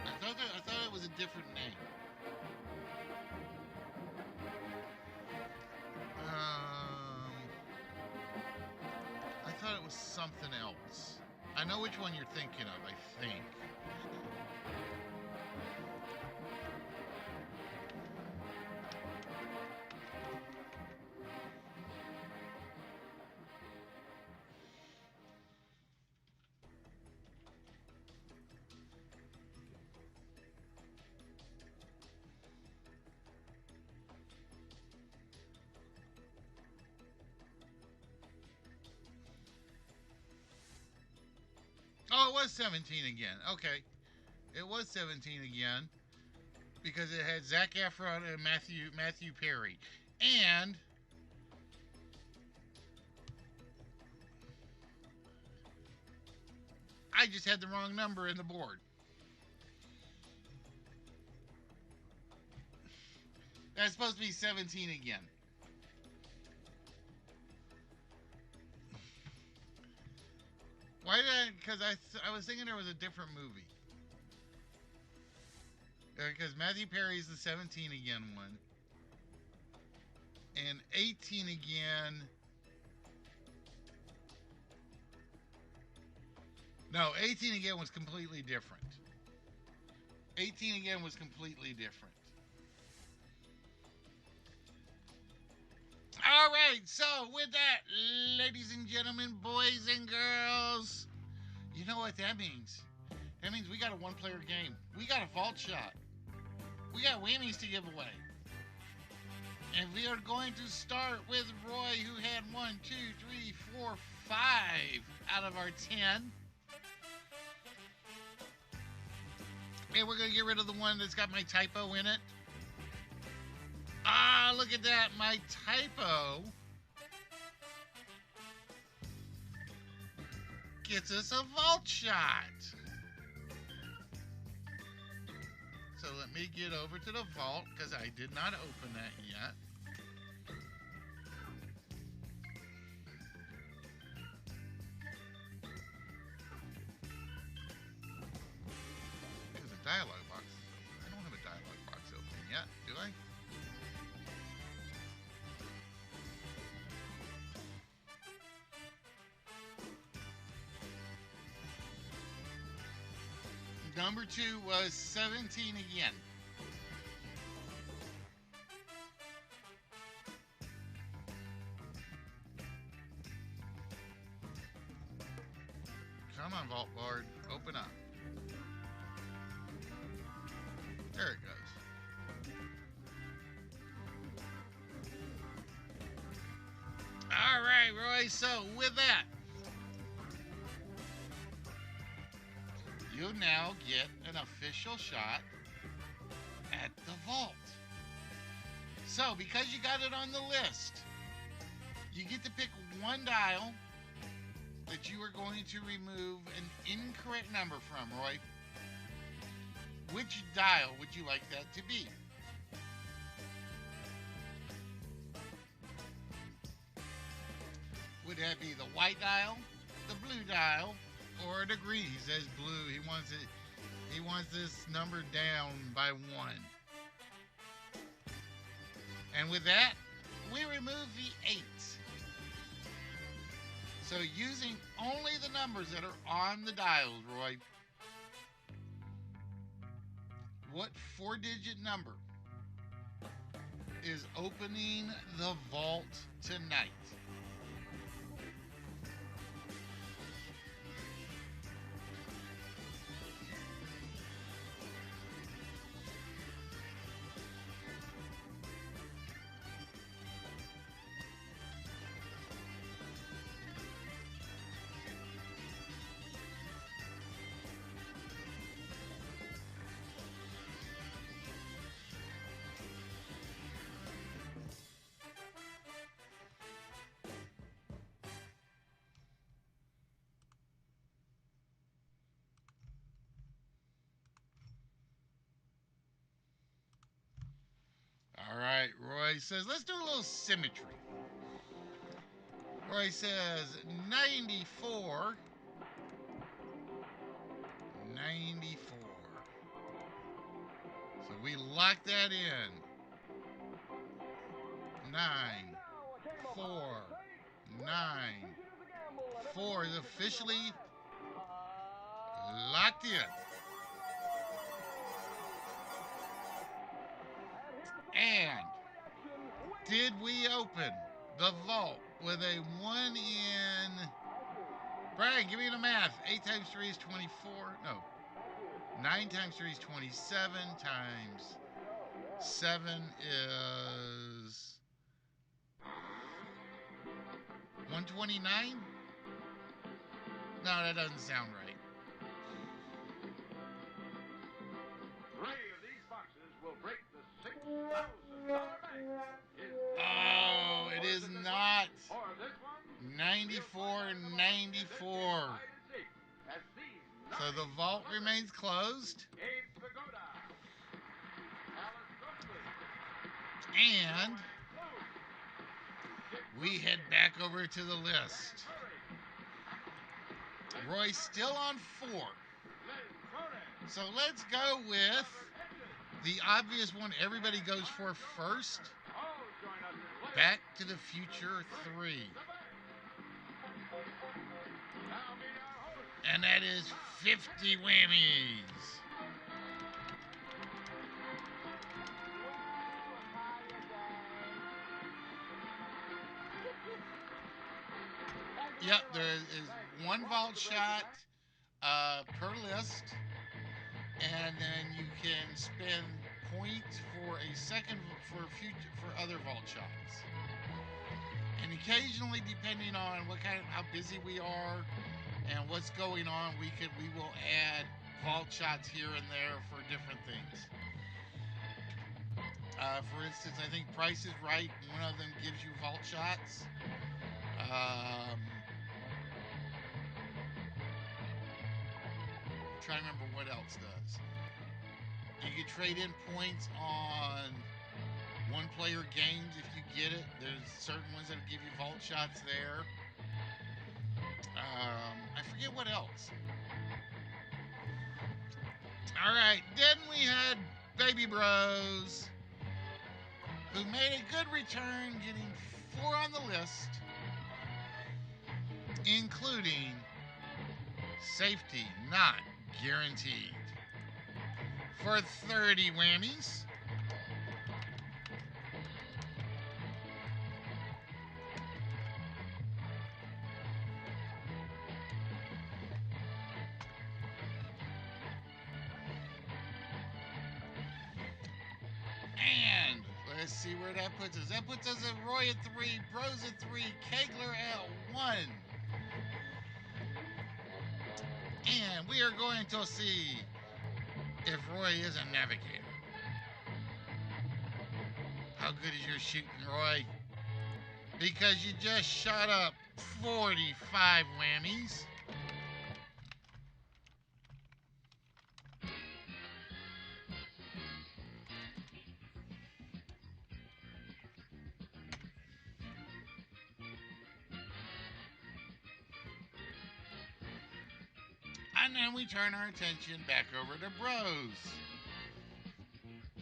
I thought it was a different name. I thought it was something else. I know which one you're thinking of, I think. was 17 again. Okay. It was 17 again. Because it had Zac Efron and Matthew Perry. And I just had the wrong number in the board. That's supposed to be 17 again. Why did I? Because I was thinking there was a different movie. Because Matthew Perry's the 17 again one. And 18 again. No, 18 again was completely different. 18 again was completely different. All right, so with that, ladies and gentlemen, boys and girls, you know what that means? That means we got a one-player game. We got a vault shot. We got whammies to give away. And we are going to start with Roy, who had 1, 2, 3, 4, 5 out of our 10. And we're going to get rid of the one that's got my typo in it. Ah, look at that. My typo gets us a vault shot. So let me get over to the vault because I did not open that yet. There's a dialogue box. I don't have a dialogue box open yet, do I? Number 2 was 17 again. Come on, vault board. Open up. There it goes. All right, Roy. So with that, you now get an official shot at the vault. So, because you got it on the list, you get to pick one dial that you are going to remove an incorrect number from, Roy. Which dial would you like that to be? Would that be the white dial, the blue dial, or the green? He says blue. He wants it. He wants this number down by 1. And with that, we remove the 8. So using only the numbers that are on the dials, Roy, what 4-digit number is opening the vault tonight? All right, Roy says, let's do a little symmetry. Roy says 94. 94. So we lock that in. 9, 4, 9, 4 is officially locked in. And did we open the vault with a 1 in... Brian, give me the math. 8 times 3 is 24. No. 9 times 3 is 27 times 7 is 129? No, that doesn't sound right. 94.94. So the vault remains closed. And we head back over to the list. Roy's still on 4. So let's go with the obvious one everybody goes for first. Back to the Future 3. And that is 50 whammies. Yep, there is one vault shot per list, and then you can spend points for a second for other vault shots. And occasionally, depending on how busy we are and what's going on, we will add vault shots here and there for different things. For instance, I think Price is Right. One of them gives you vault shots. I'm trying to remember what else does. You can trade in points on one-player games if you get it. There's certain ones that give you vault shots there. I forget what else. All right, then we had Baby Bros, who made a good return, getting 4 on the list, including Safety Not Guaranteed for 30 whammies. And let's see where that puts us. That puts us at Roy at 3, Bros at 3, Kegler at 1. And we are going to see if Roy is a navigator. How good is your shooting, Roy? Because you just shot up 45 whammies. And then we turn our attention back over to Bros,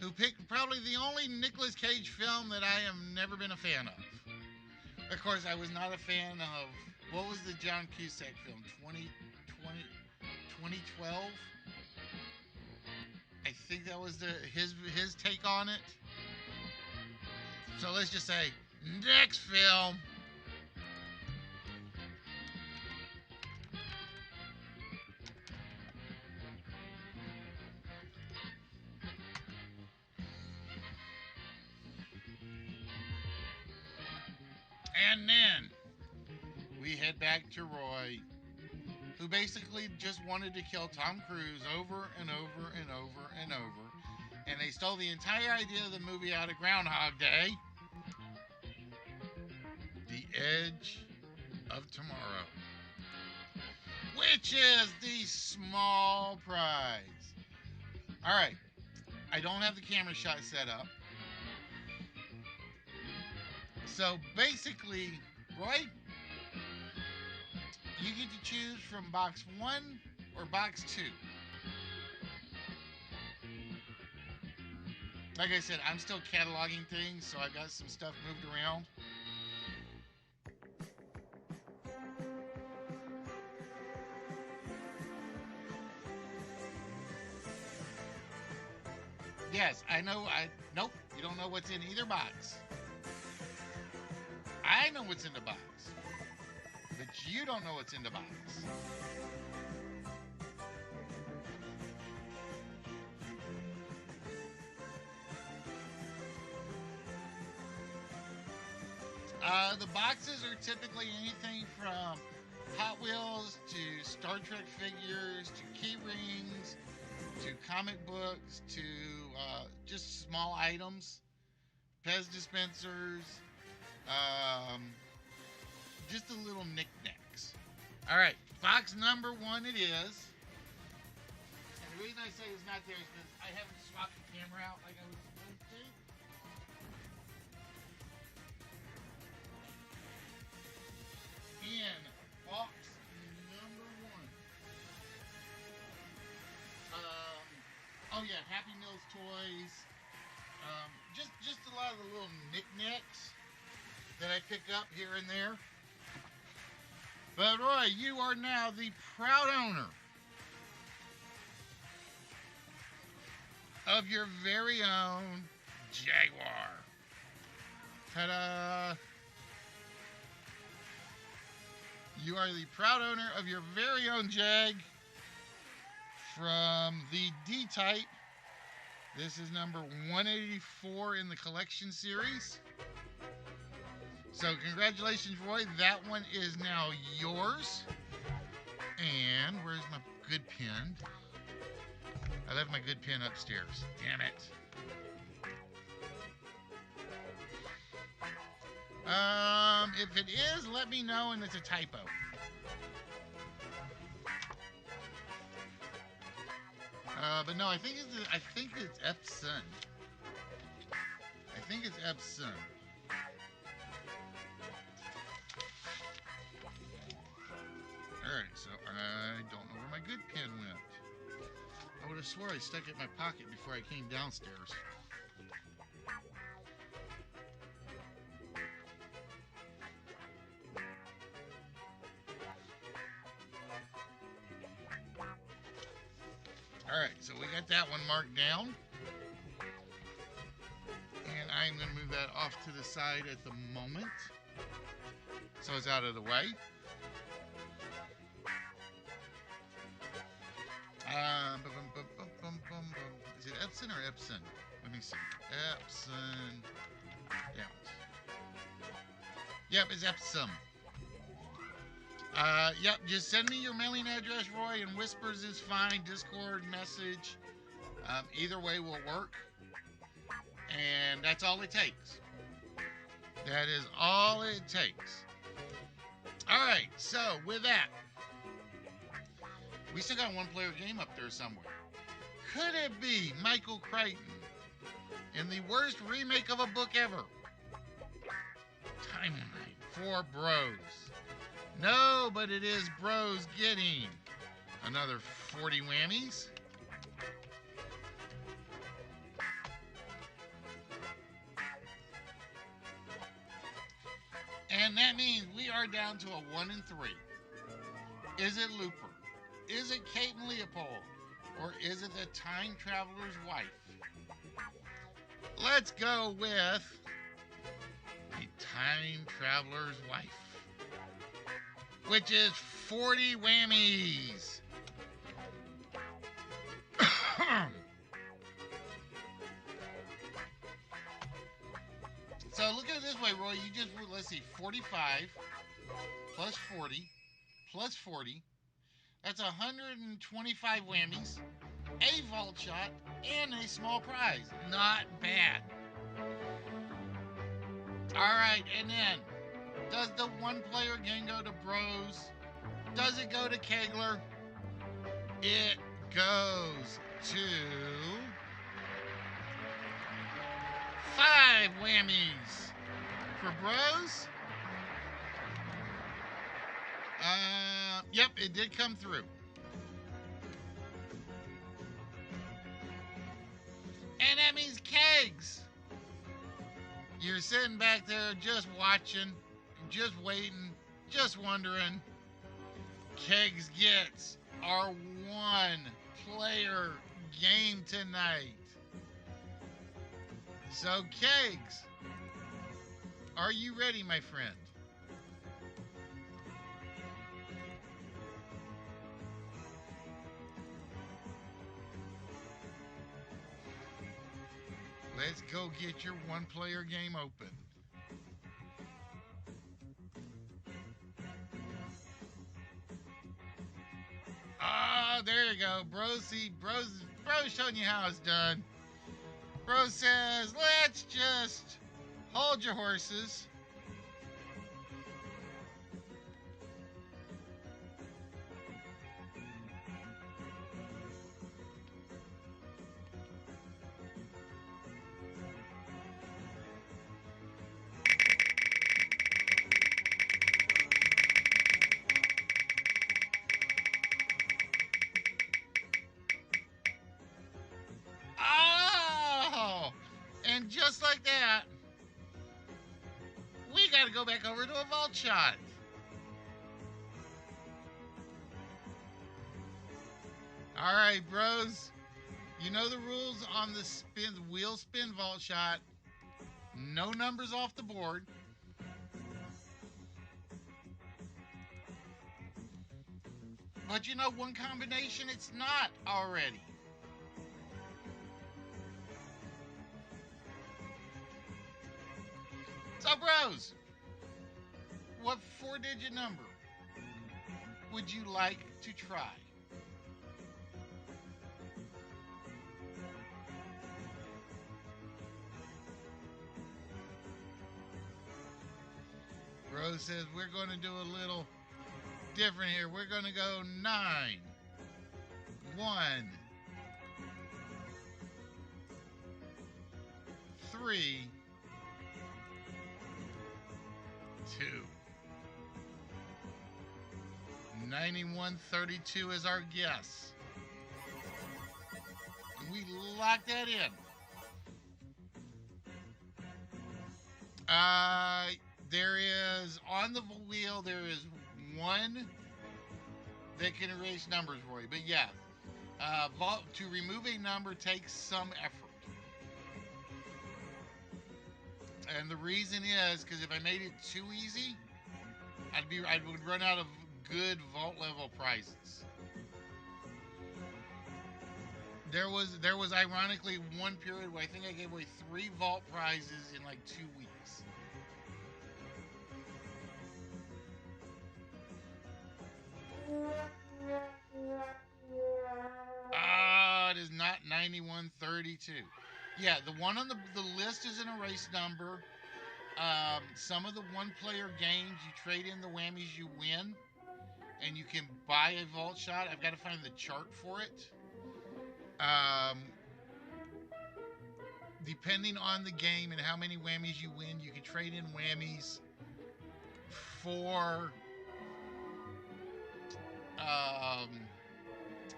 who picked probably the only Nicolas Cage film that I have never been a fan of. Of course, I was not a fan of, what was the John Cusack film, 2012? I think that was his take on it. So let's just say, next film. And then we head back to Roy, who basically just wanted to kill Tom Cruise over and over and over and over. And they stole the entire idea of the movie out of Groundhog Day. The Edge of Tomorrow, which is the small prize. All right, I don't have the camera shot set up. So basically, Roy, you get to choose from box 1 or box 2. Like I said, I'm still cataloging things, so I've got some stuff moved around. Yes, I know. Nope, you don't know what's in either box. I know what's in the box, but you don't know what's in the box. The boxes are typically anything from Hot Wheels to Star Trek figures to key rings to comic books to just small items, Pez dispensers, just a little knickknacks. All right, box number 1 it is. And the reason I say it's not there is because I haven't swapped the camera out like I was supposed to. In box number 1. Oh yeah, Happy Meals toys. Just a lot of the little knickknacks that I pick up here and there. But Roy, you are now the proud owner of your very own Jaguar. Ta-da! You are the proud owner of your very own Jag from the D-Type. This is number 184 in the collection series. So congratulations, Roy. That one is now yours. And where's my good pen? I left my good pen upstairs. Damn it. If it is, let me know and it's a typo. But no, I think it's Epson. I think it's Epson. Alright, so I don't know where my good pen went. I would have swore I stuck it in my pocket before I came downstairs. Alright, so we got that one marked down. And I'm going to move that off to the side at the moment, so it's out of the way. Is it Epson or Epson? Let me see. Epson. Yeah. Yep, it's Epson. Yep, just send me your mailing address, Roy, and Whispers is fine. Discord, message. Either way will work. And that's all it takes. That is all it takes. All right, so with that, we still got a one-player game up there somewhere. Could it be Michael Crichton in the worst remake of a book ever? Timeline for Bros. No, but it is Bros getting another 40 whammies. And that means we are down to a 1 and 3. Is it Looper? Is it Kate and Leopold? Or is it the Time Traveler's Wife? Let's go with the Time Traveler's Wife, which is 40 whammies. So look at it this way, Roy. You just, let's see, 45 plus 40 plus 40. That's 125 whammies, a vault shot, and a small prize. Not bad. All right, and then, does the one-player game go to Bros? Does it go to Kegler? It goes to 5 whammies for Bros. Yep, it did come through. And that means Kegs. You're sitting back there just watching, just waiting, just wondering. Kegs gets our one-player game tonight. So, Kegs, are you ready, my friend? Let's go get your one-player game open. Ah, there you go. Bros showing you how it's done. Bro says, let's just hold your horses. just like that, we got to go back over to a vault shot. All right, bros. You know the rules on the wheel spin vault shot. No numbers off the board. But you know one combination it's not already. So, bros, what 4-digit number would you like to try? Rose says we're going to do a little different here. We're going to go 9, 1, 3, 2. 9132 is our guess. We lock that in. There is, on the wheel, there is one that can erase numbers for you. But yeah, to remove a number takes some effort. And the reason is because if I made it too easy, I would run out of good vault level prizes. There was ironically one period where I think I gave away 3 vault prizes in like 2 weeks. It is not 9132. Yeah, the one on the list is an erase number. Some of the one-player games, you trade in the whammies you win, and you can buy a vault shot. I've got to find the chart for it. Depending on the game and how many whammies you win, you can trade in whammies for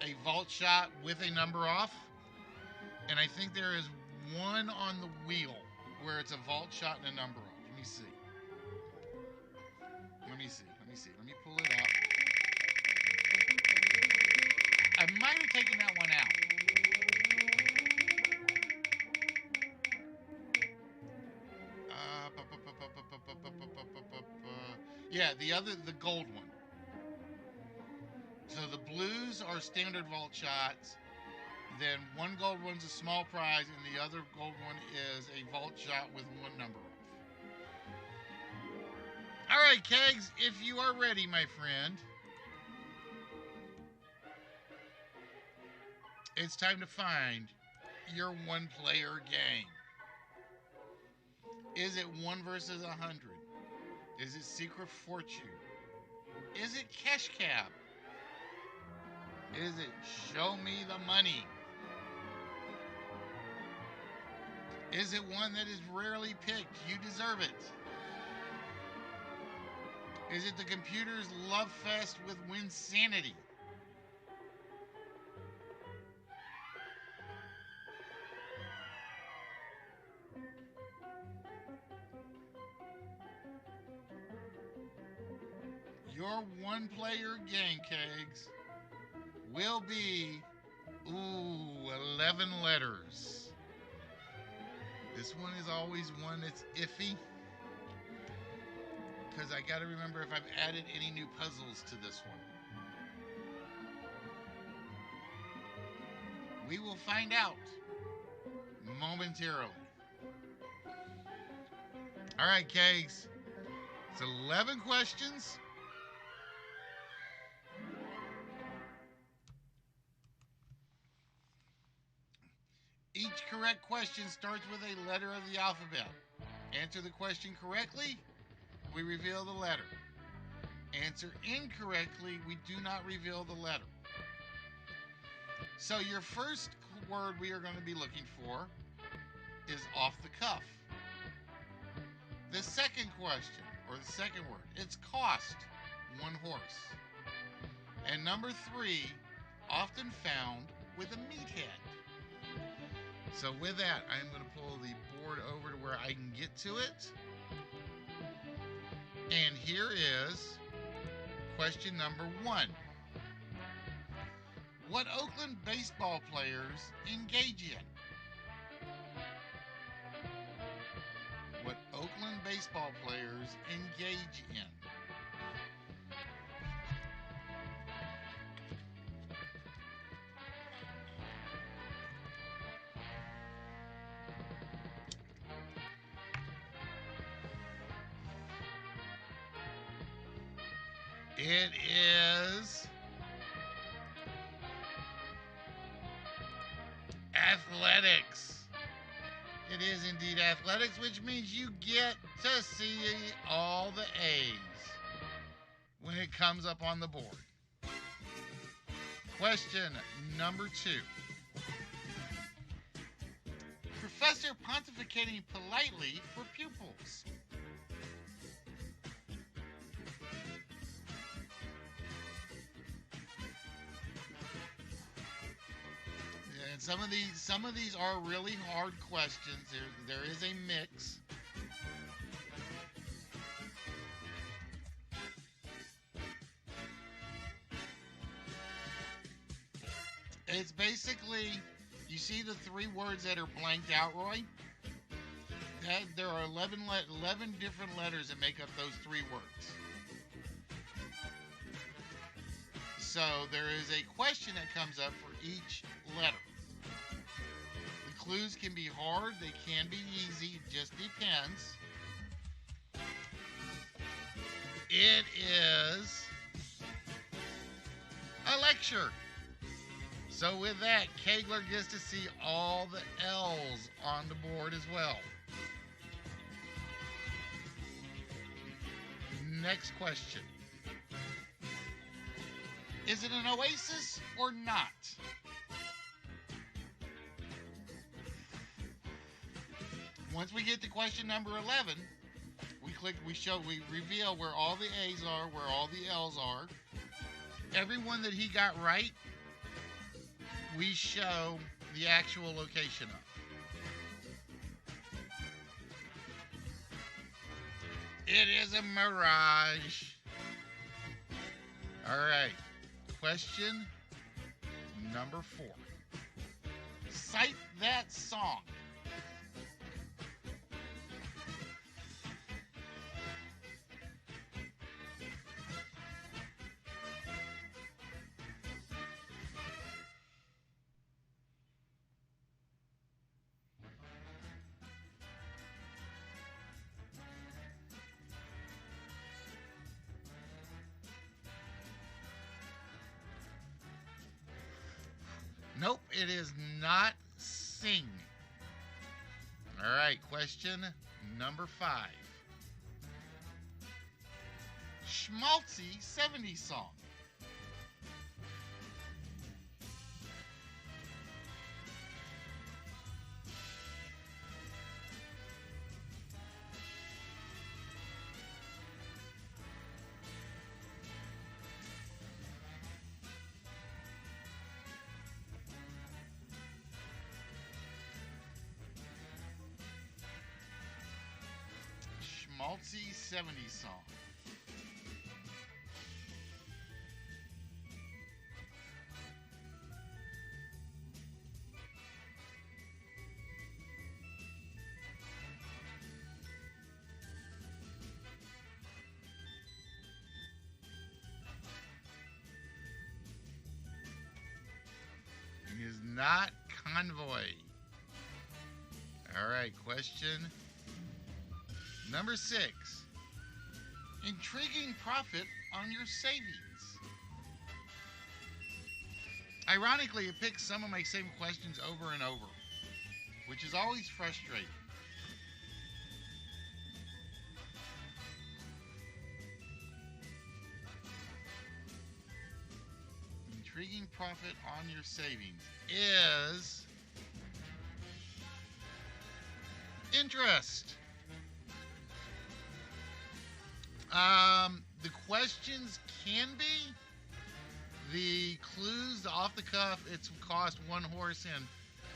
a vault shot with a number off. And I think there is one on the wheel where it's a vault shot and a number off. Let me see. Let me pull it up. I might have taken that one out. Yeah, the gold one. So the blues are standard vault shots. Then one gold one's a small prize, and the other gold one is a vault shot with one number off. All right, Kegs, if you are ready, my friend, it's time to find your one-player game. Is it 1 versus 100? Is it Secret Fortune? Is it Cash Cab? Is it Show Me the Money? Is it one that is rarely picked? You deserve it. Is it the computer's love fest with Winsanity? Your one-player game, Kegs, will be, 11 letters. This one is always one that's iffy, because I got to remember if I've added any new puzzles to this one. We will find out momentarily. All right, Kegs. It's 11 questions. Each correct question starts with a letter of the alphabet. Answer the question correctly, we reveal the letter. Answer incorrectly, we do not reveal the letter. So your first word we are going to be looking for is off the cuff. The second question, or the second word, it's cost, 1 horse. And number 3, often found with a meathead. So with that, I am going to pull the board over to where I can get to it. And here is question number 1. What Oakland baseball players engage in? What Oakland baseball players engage in? It is athletics. It is indeed athletics, which means you get to see all the A's when it comes up on the board. Question number 2. Professor pontificating politely for pupils. And some of these are really hard questions. There is a mix. It's basically, you see the 3 words that are blanked out, Roy? There are 11 different letters that make up those 3 words. So there is a question that comes up for each letter. The clues can be hard, they can be easy, it just depends. It is a lecture. So with that, Kegler gets to see all the L's on the board as well. Next question. Is it an oasis or not? Once we get to question number 11, we reveal where all the A's are, where all the L's are. Everyone that he got right, we show the actual location of. It is a mirage. All right. Question number 4. Cite that song. Nope, it is not sing. All right, question number 5. Schmaltzy 70s song. Schmaltzy 70s song. It is not Convoy. All right, question number 6. Intriguing profit on your savings. Ironically, it picks some of my same questions over and over, which is always frustrating. Intriguing profit on your savings is interest. The questions can be. The clues, the off the cuff, it's cost 1 horse and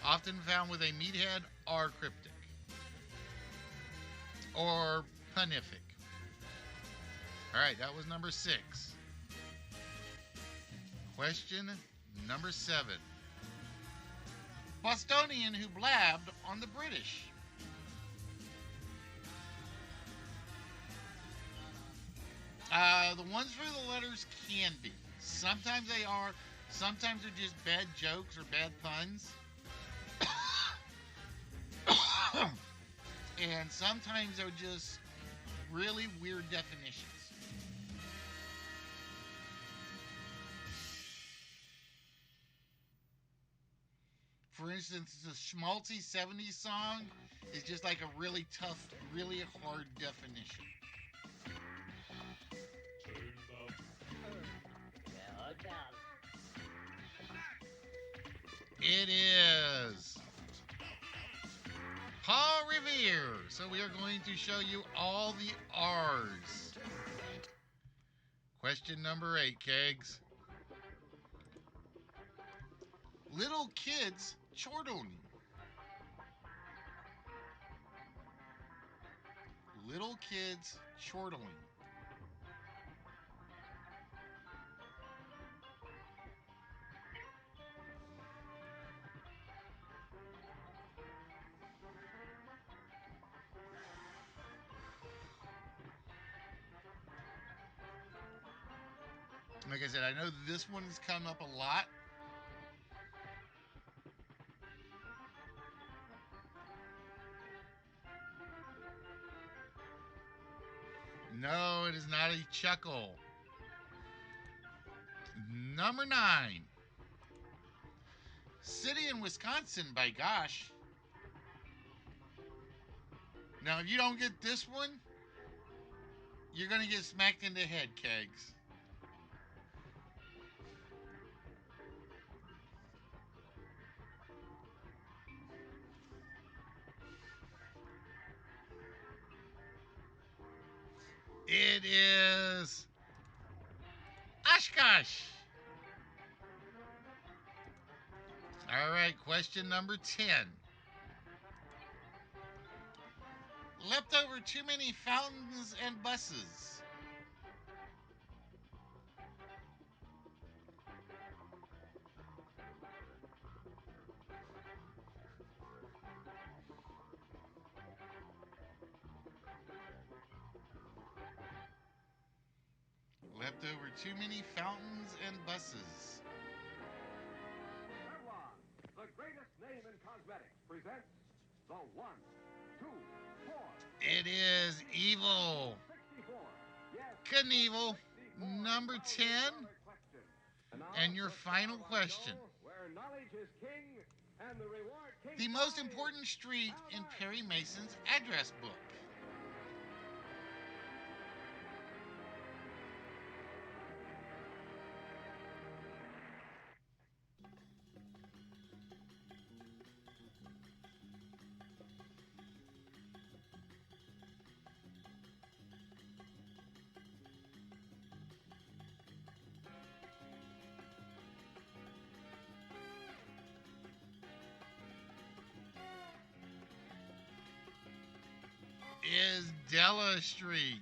often found with a meathead, are cryptic. or Panific? All right, that was number 6. Question number 7. Bostonian who blabbed on the British. The ones for the letters can be. Sometimes they are. Sometimes they're just bad jokes or bad puns. And sometimes they're just really weird definitions. For instance, the schmaltzy 70s song is just like a really tough, really hard definition. It is Paul Revere. So we are going to show you all the R's. Question number 8, Kegs. Little kids chortling. Little kids chortling. Like I said, I know this one has come up a lot. No, it is not a chuckle. Number 9. City in Wisconsin, by gosh. Now, if you don't get this one, you're going to get smacked in the head, Kegs. It is Oshkosh. All right, question number 10. Leftover too many fountains and buses. Leftover too many fountains and buses. Revlon, the greatest name in cosmetics, presents the 1, 2, 4. It is Evil. 64. Yes. Knievel. 64. Number 10. And your final question. Where knowledge is king and the reward king. The most important street in Perry Mason's address book. Is Della Street.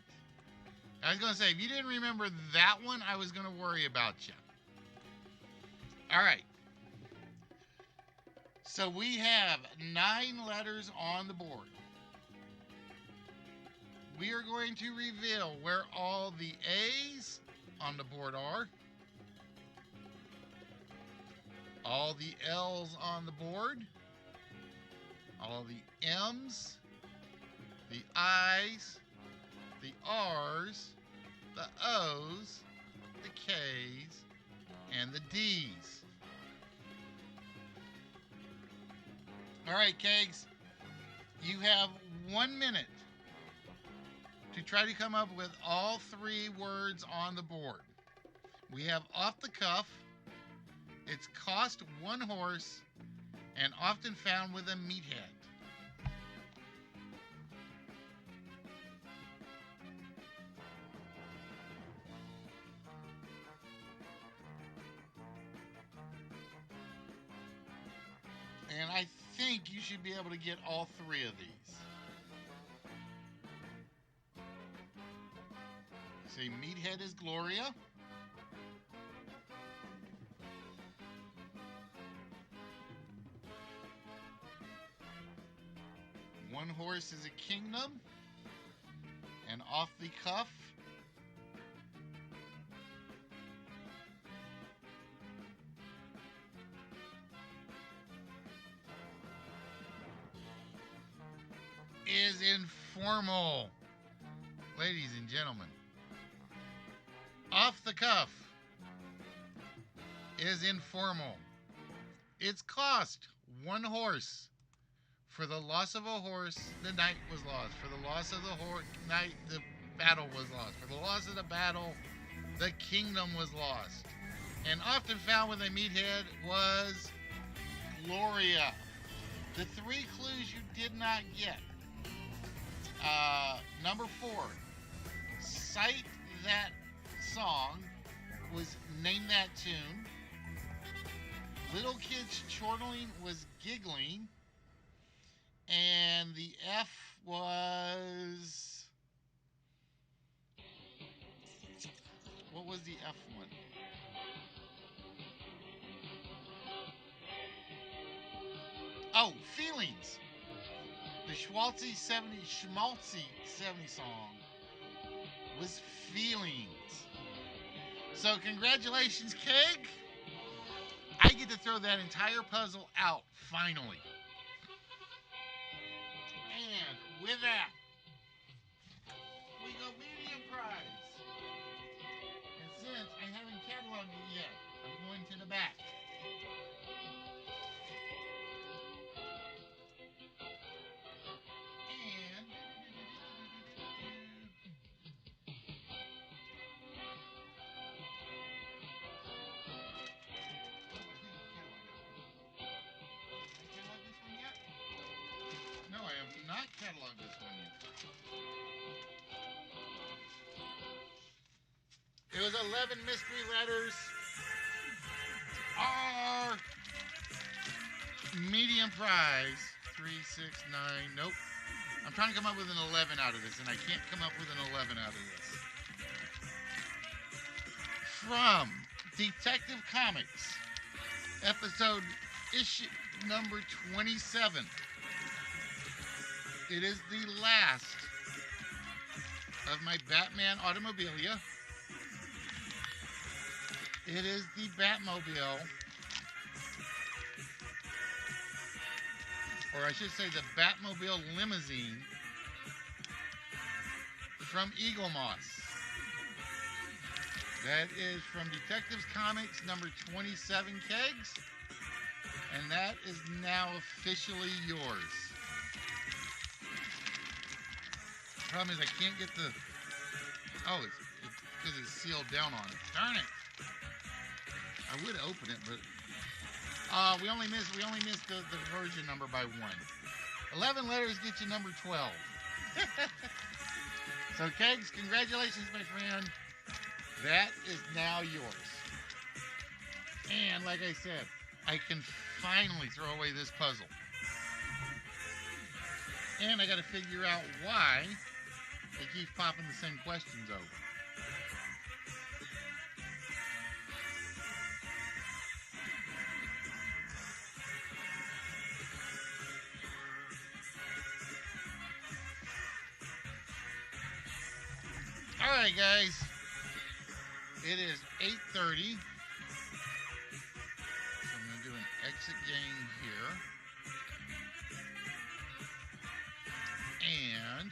I was going to say, if you didn't remember that one, I was going to worry about you. All right. So we have 9 letters on the board. We are going to reveal where all the A's on the board are, all the L's on the board, all the M's, the I's, the R's, the O's, the K's, and the D's. All right, Kegs, you have 1 minute to try to come up with all 3 words on the board. We have off the cuff, it's cost 1 horse, and often found with a meathead. And I think you should be able to get all 3 of these. Say meathead is Gloria. One horse is a kingdom. And off the cuff. Is informal. Ladies and gentlemen. Off the cuff is informal. Its cost, one horse. For the loss of a horse, the knight was lost. For the loss of the knight, the battle was lost. For the loss of the battle, the kingdom was lost. And often found with a meathead was Gloria. The three clues you did not get. Number 4, cite that song was name that tune. Little kids chortling was giggling. And the F was... What was the F one? Oh, Feelings. The Schmaltzy 70 song was Feelings. So congratulations, Keg. I get to throw that entire puzzle out, finally. And with that, we go medium prize. And since I haven't cataloged it yet, I'm going to the back. And no, I have not cataloged this one yet. It was 11 mystery letters. Our medium prize. 3, 6, 9. Nope. I'm trying to come up with an 11 out of this, and I can't come up with an 11 out of this. From Detective Comics, issue number 27. It is the last of my Batman automobilia. It is the Batmobile, or I should say the Batmobile limousine from Eagle Moss. That is from Detectives Comics number 27, Kegs, and that is now officially yours. Problem is I can't get the... Oh, it's because it's sealed down on it. Darn it! I would open it, but we only missed the version number by 1. 11 letters get you number 12. So, Kegs, congratulations, my friend. That is now yours. And like I said, I can finally throw away this puzzle. And I got to figure out why they keep popping the same questions over. All right, guys. It is 8:30. So I'm going to do an exit game here. And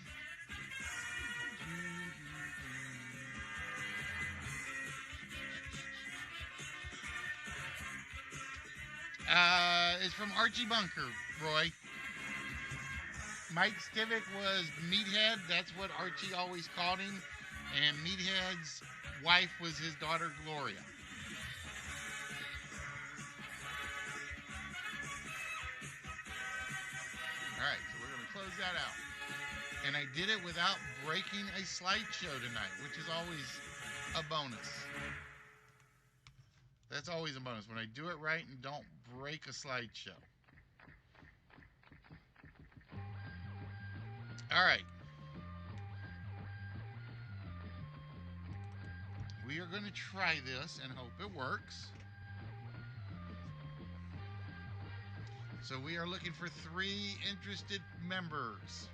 it's from Archie Bunker, Roy. Mike Stivic was Meathead. That's what Archie always called him. And Meathead's wife was his daughter, Gloria. All right, so we're going to close that out. And I did it without breaking a slideshow tonight, which is always a bonus. That's always a bonus, when I do it right and don't break a slideshow. All right. we are going to try this and hope it works. So we are looking for 3 interested members.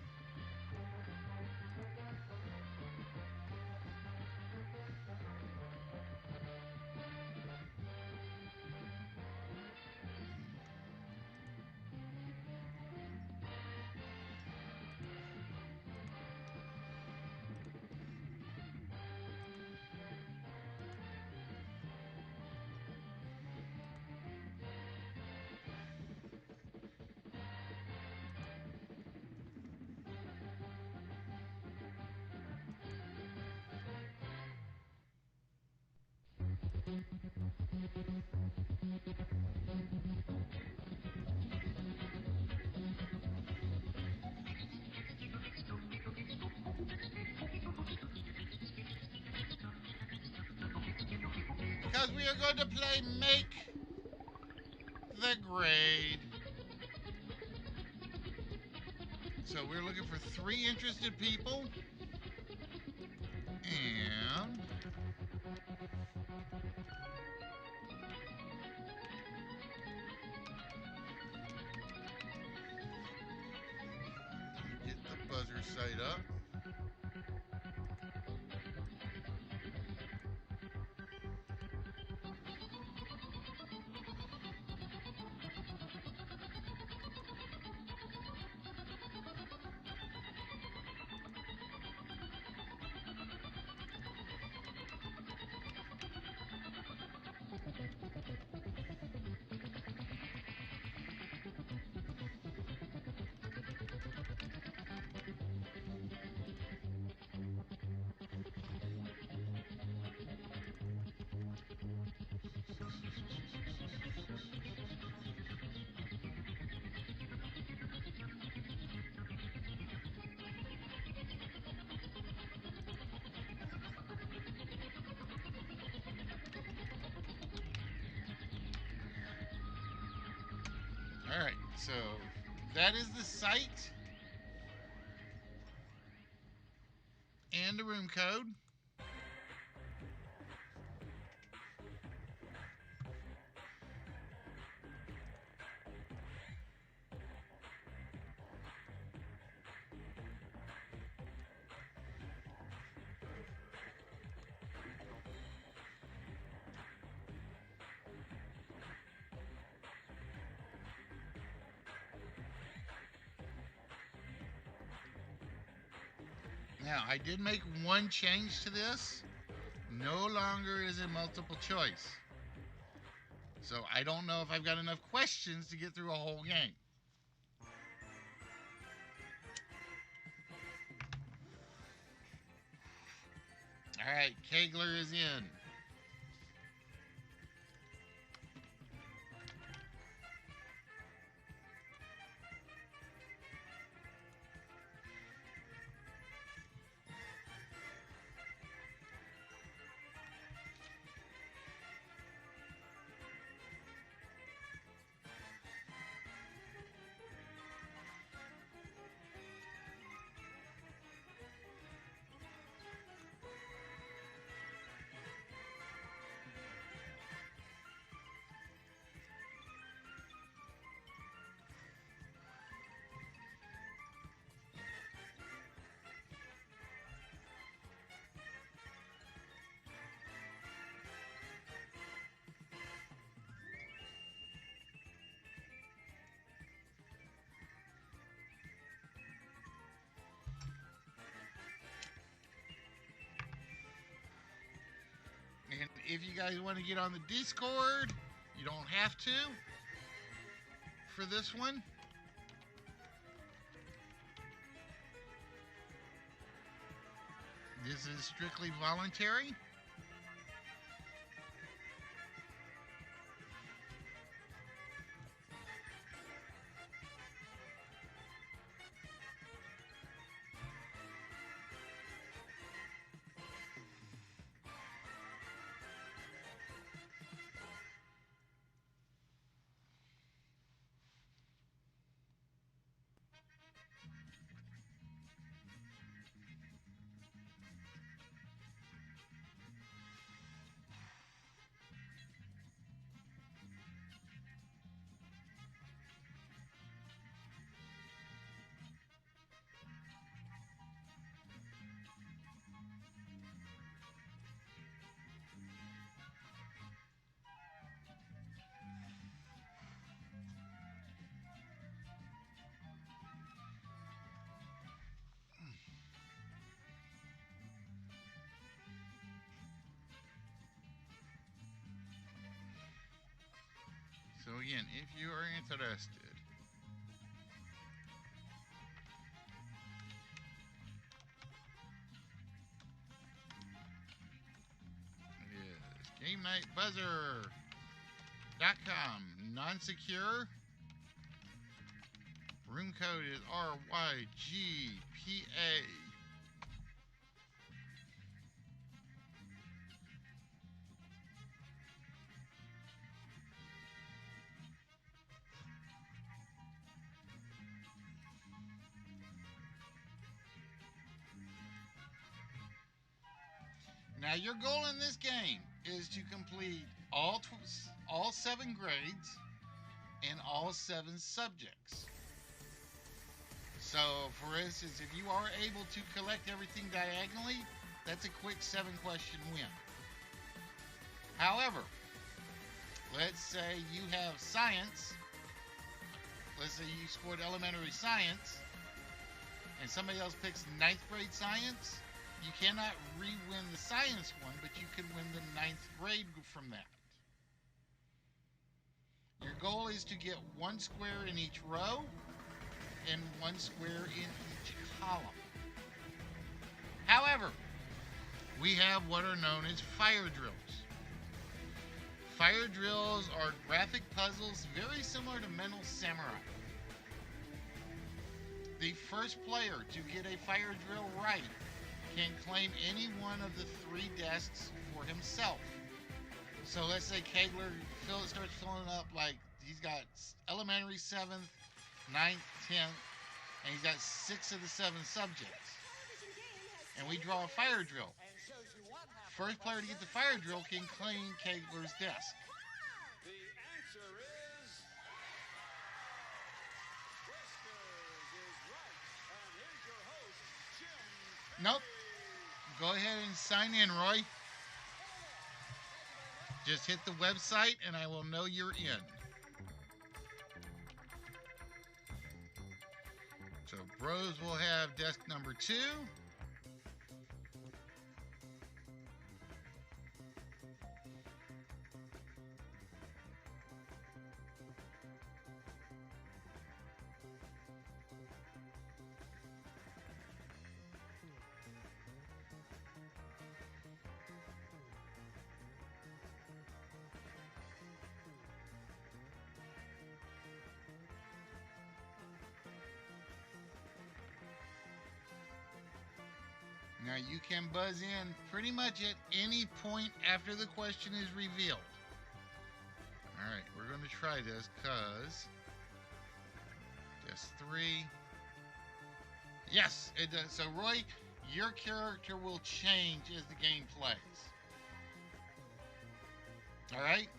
Because we are going to play Make the Grade. So we're looking for 3 interested people. And get the buzzer site up. All right, so that is the site and the room code. Now, I did make one change to this. No longer is it multiple choice. So I don't know if I've got enough questions to get through a whole game. All right, Kegler is in. And if you guys want to get on the Discord, you don't have to for this one. This is strictly voluntary. again, if you are interested, it is GameNightBuzzer.com. Non-secure. Room code is RYGPA. Now, your goal in this game is to complete all 7 grades in all 7 subjects. So, for instance, if you are able to collect everything diagonally, that's a quick 7-question win. However, let's say you have science. Let's say you scored elementary science, and somebody else picks 9th grade science. You cannot re-win the science one, but you can win the 9th grade from that. Your goal is to get 1 square in each row and 1 square in each column. However, we have what are known as fire drills. Fire drills are graphic puzzles very similar to Mental Samurai. The first player to get a fire drill right can claim any one of the 3 desks for himself. So let's say Kegler starts filling up, like he's got elementary 7th, 9th, 10th, and he's got 6 of the 7 subjects. And we draw a fire drill. First player to get the fire drill can claim Kegler's desk. The answer is Whiskers is right. And here's your host, Jim. Nope. Go ahead and sign in, Roy. Just hit the website and I will know you're in. So Bros will have desk number 2. Now you can buzz in pretty much at any point after the question is revealed. Alright, we're going to try this because desk 3. Yes, it does. So Roy, your character will change as the game plays. Alright?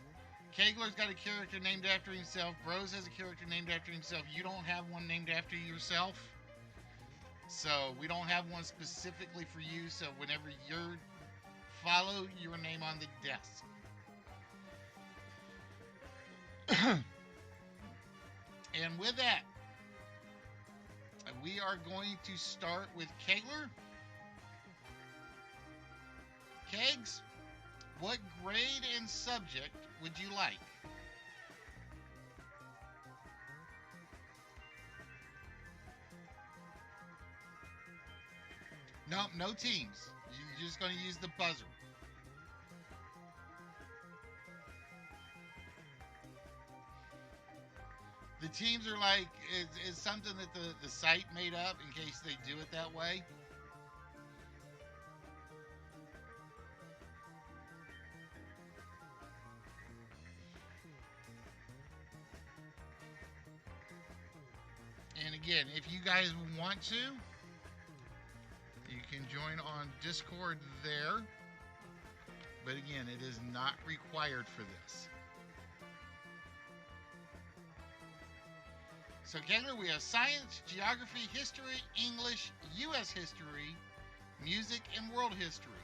Kegler's got a character named after himself. Bros has a character named after himself. You don't have one named after yourself. So we don't have one specifically for you. So whenever you're follow your name on the desk. And with that, we are going to start with Kegler. Kegs, what grade and subject would you like? No, no teams. You're just going to use the buzzer. The teams are like, it's something that the site made up in case they do it that way. And again, if you guys want to, you can join on Discord there. But again, it is not required for this. So Kegler, we have science, geography, history, English, U.S. history, music, and world history.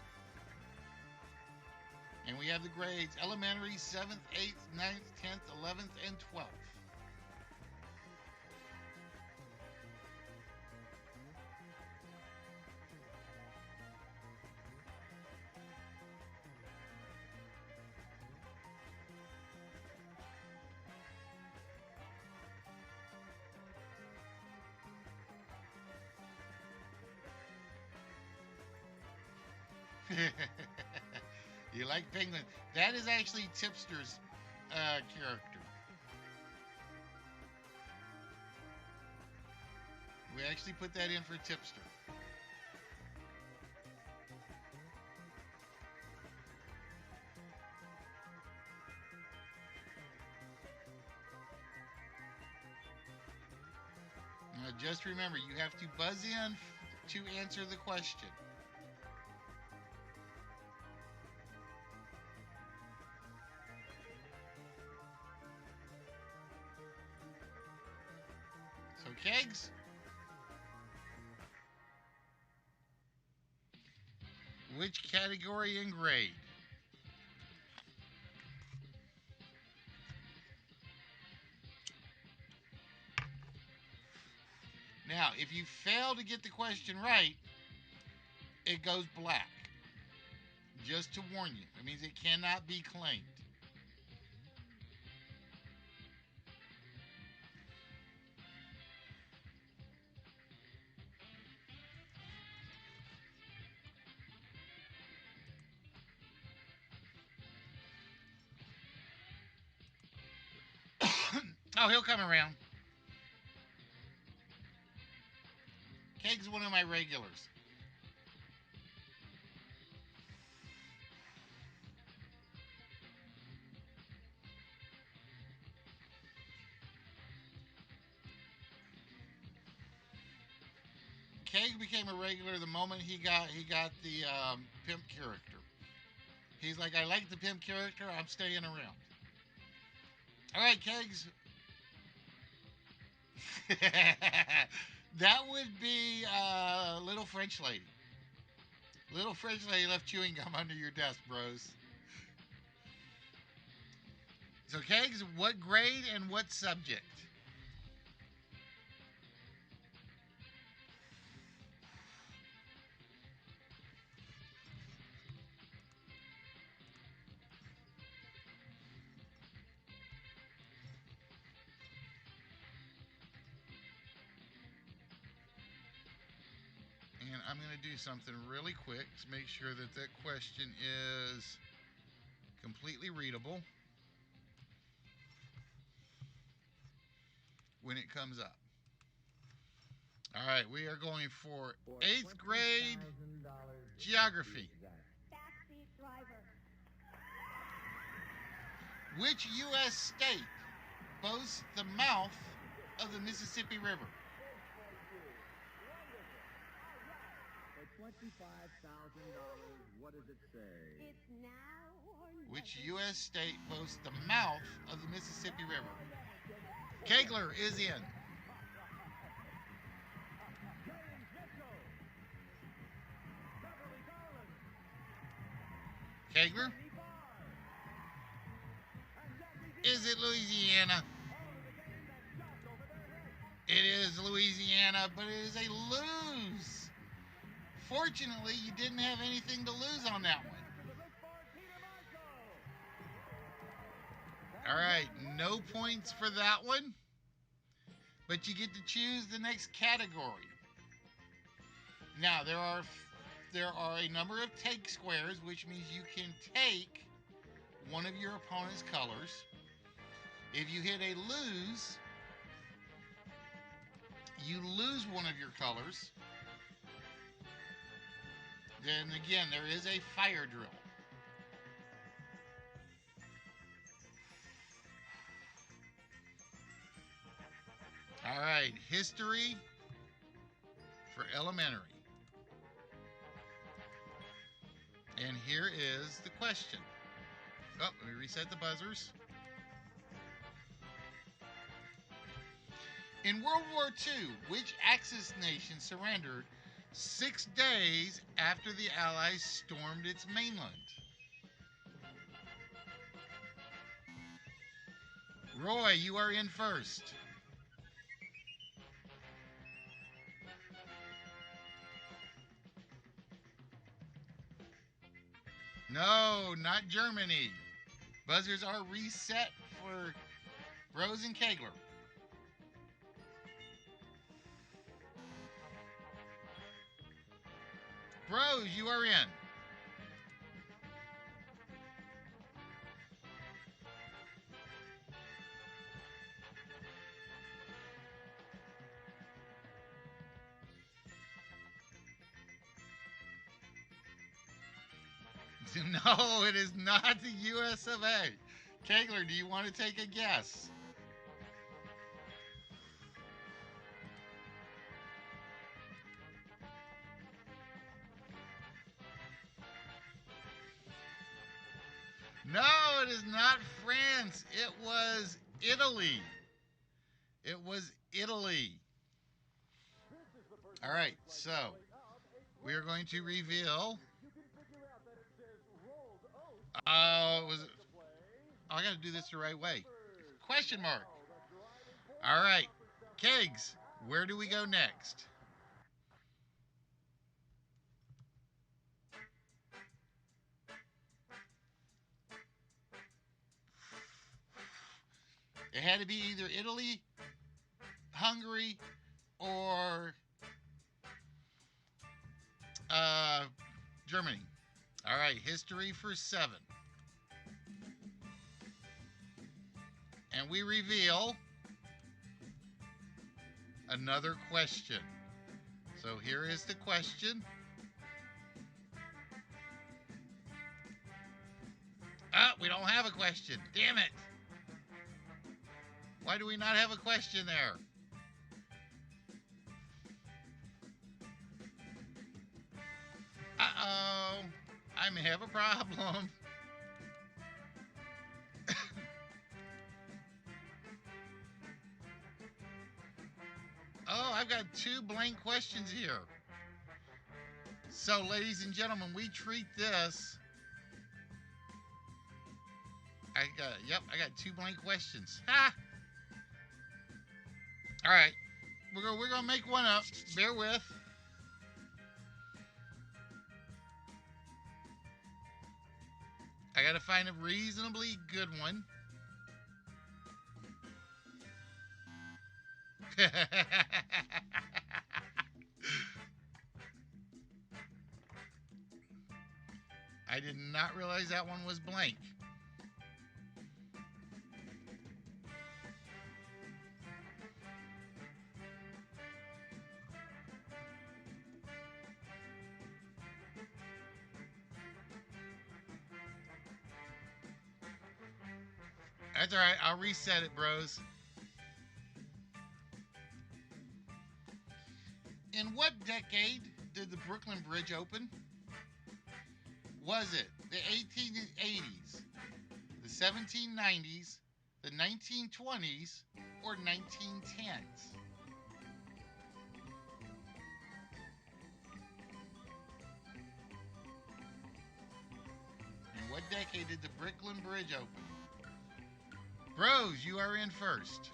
And we have the grades elementary, 7th, 8th, 9th, 10th, 11th, and 12th. You like penguins? That is actually Tipster's character. We actually put that in for Tipster. Now just remember, you have to buzz in to answer the question. So, Kegs? Which category and grade? Now, if you fail to get the question right, it goes black. Just to warn you. It means it cannot be claimed. Oh, he'll come around. Keg's one of my regulars. Keg became a regular the moment he got the pimp character. He's like, I like the pimp character. I'm staying around. All right, Kegs. That would be Little French Lady. Little French Lady left chewing gum under your desk, bros. So, Kegs, what grade and what subject? And I'm going to do something really quick to make sure that that question is completely readable when it comes up. All right, we are going for 8th grade geography. Backseat driver. Which U.S. state boasts the mouth of the Mississippi River? For $25,000, what does it say? It's now or never. Which U.S. state boasts the mouth of the Mississippi River? Kegler is in. Kegler? Is it Louisiana? It is Louisiana, but it is a lose. Fortunately, you didn't have anything to lose on that one. All right, no points for that one, but you get to choose the next category. Now, there are a number of take squares, which means you can take one of your opponent's colors. If you hit a lose, you lose one of your colors. Then again, there is a fire drill. All right, history for elementary. And here is the question. Oh, let me reset the buzzers. In World War II, which Axis nation surrendered 6 days after the Allies stormed its mainland? Roy, you are in first. No, not Germany. Buzzers are reset for Rose and Kegler. Bros, you are in. No, it is not the US of A. Kegler, do you want to take a guess? No, it is not France. It was Italy. It was Italy. All right, so we are going to reveal. Oh, it was. Oh, I got to do this the right way. Question mark. All right, Kegs, where do we go next? It had to be either Italy, Hungary, or Germany. All right, history for 7. And we reveal another question. So here is the question. Ah, we don't have a question. Damn it. Why do we not have a question there? Uh-oh. I may have a problem. Oh, I've got 2 blank questions here. So, ladies and gentlemen, we treat this. I got 2 blank questions. Ha! All right, we're gonna make one up. Bear with. I gotta find a reasonably good one. I did not realize that one was blank. That's all right. I'll reset it, bros. In what decade did the Brooklyn Bridge open? Was it the 1880s, the 1790s, the 1920s, or 1910s? In what decade did the Brooklyn Bridge open? Bros, you are in first.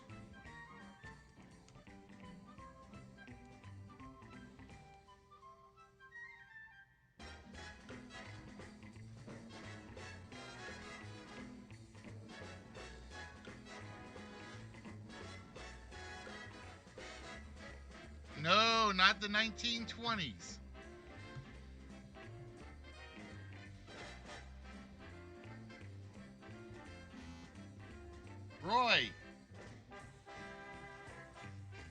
No, not the 1920s. Roy,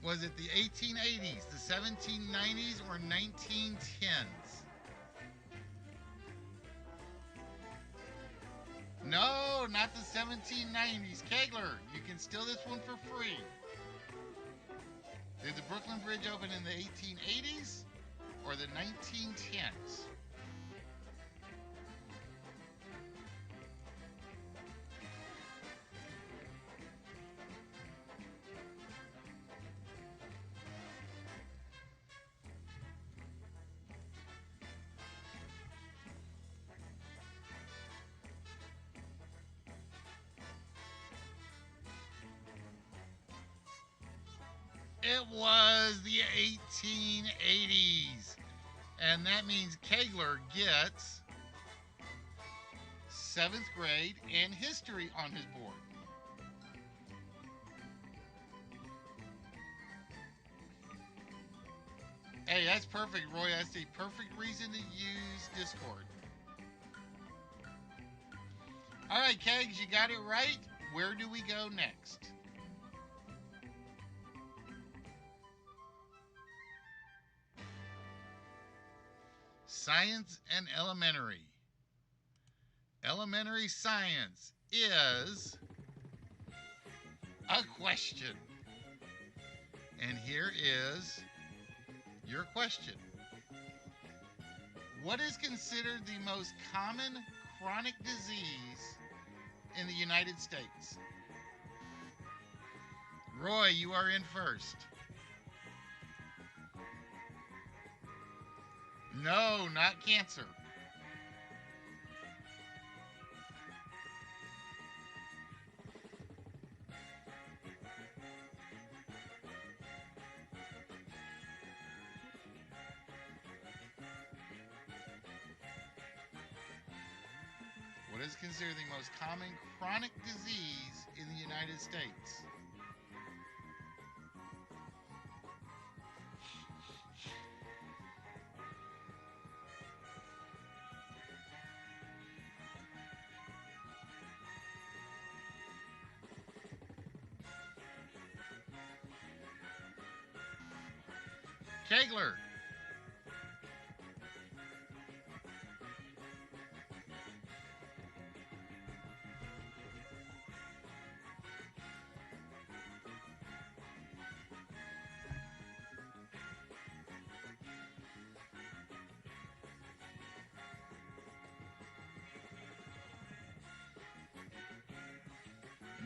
was it the 1880s, the 1790s, or 1910s? No, not the 1790s. Kegler, you can steal this one for free. Did the Brooklyn Bridge open in the 1880s or the 1910s? It was the 1880s. And that means Kegler gets 7th grade and history on his board. Hey, that's perfect, Roy. That's a perfect reason to use Discord. All right, Kegs, you got it right. Where do we go next? Science and elementary. Elementary science is a question. And here is your question. What is considered the most common chronic disease in the United States? Roy, you are in first. No, not cancer. What is considered the most common chronic disease in the United States? Kegler.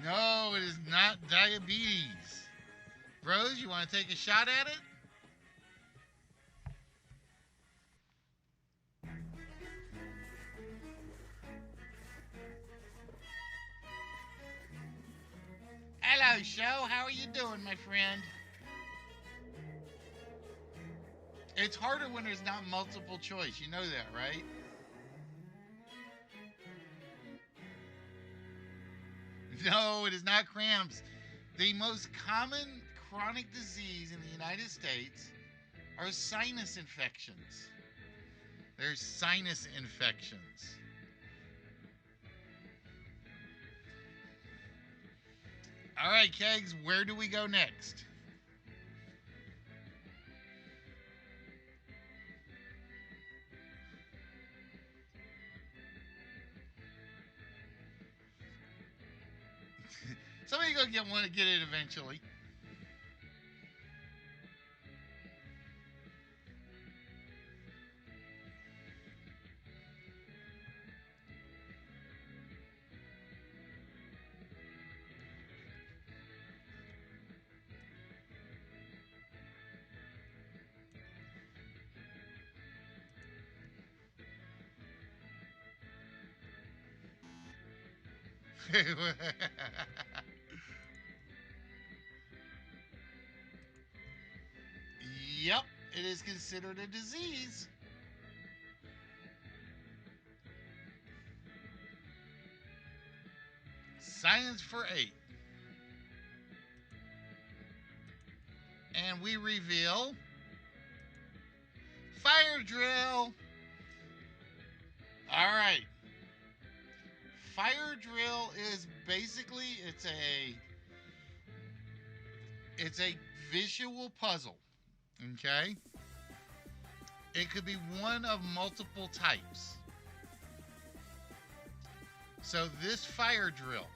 No, it is not diabetes. Rose, you want to take a shot at it? Hello, show. How are you doing, my friend? It's harder when there's not multiple choice. You know that, right? No, it is not cramps. The most common chronic disease in the United States are sinus infections. There's sinus infections. All right, Kegs, where do we go next? Somebody go want to get it eventually. Yep, it is considered a disease. Science for 8. And we reveal fire drill. All right. Fire drill is basically it's a visual puzzle. Okay? It could be one of multiple types. So this fire drill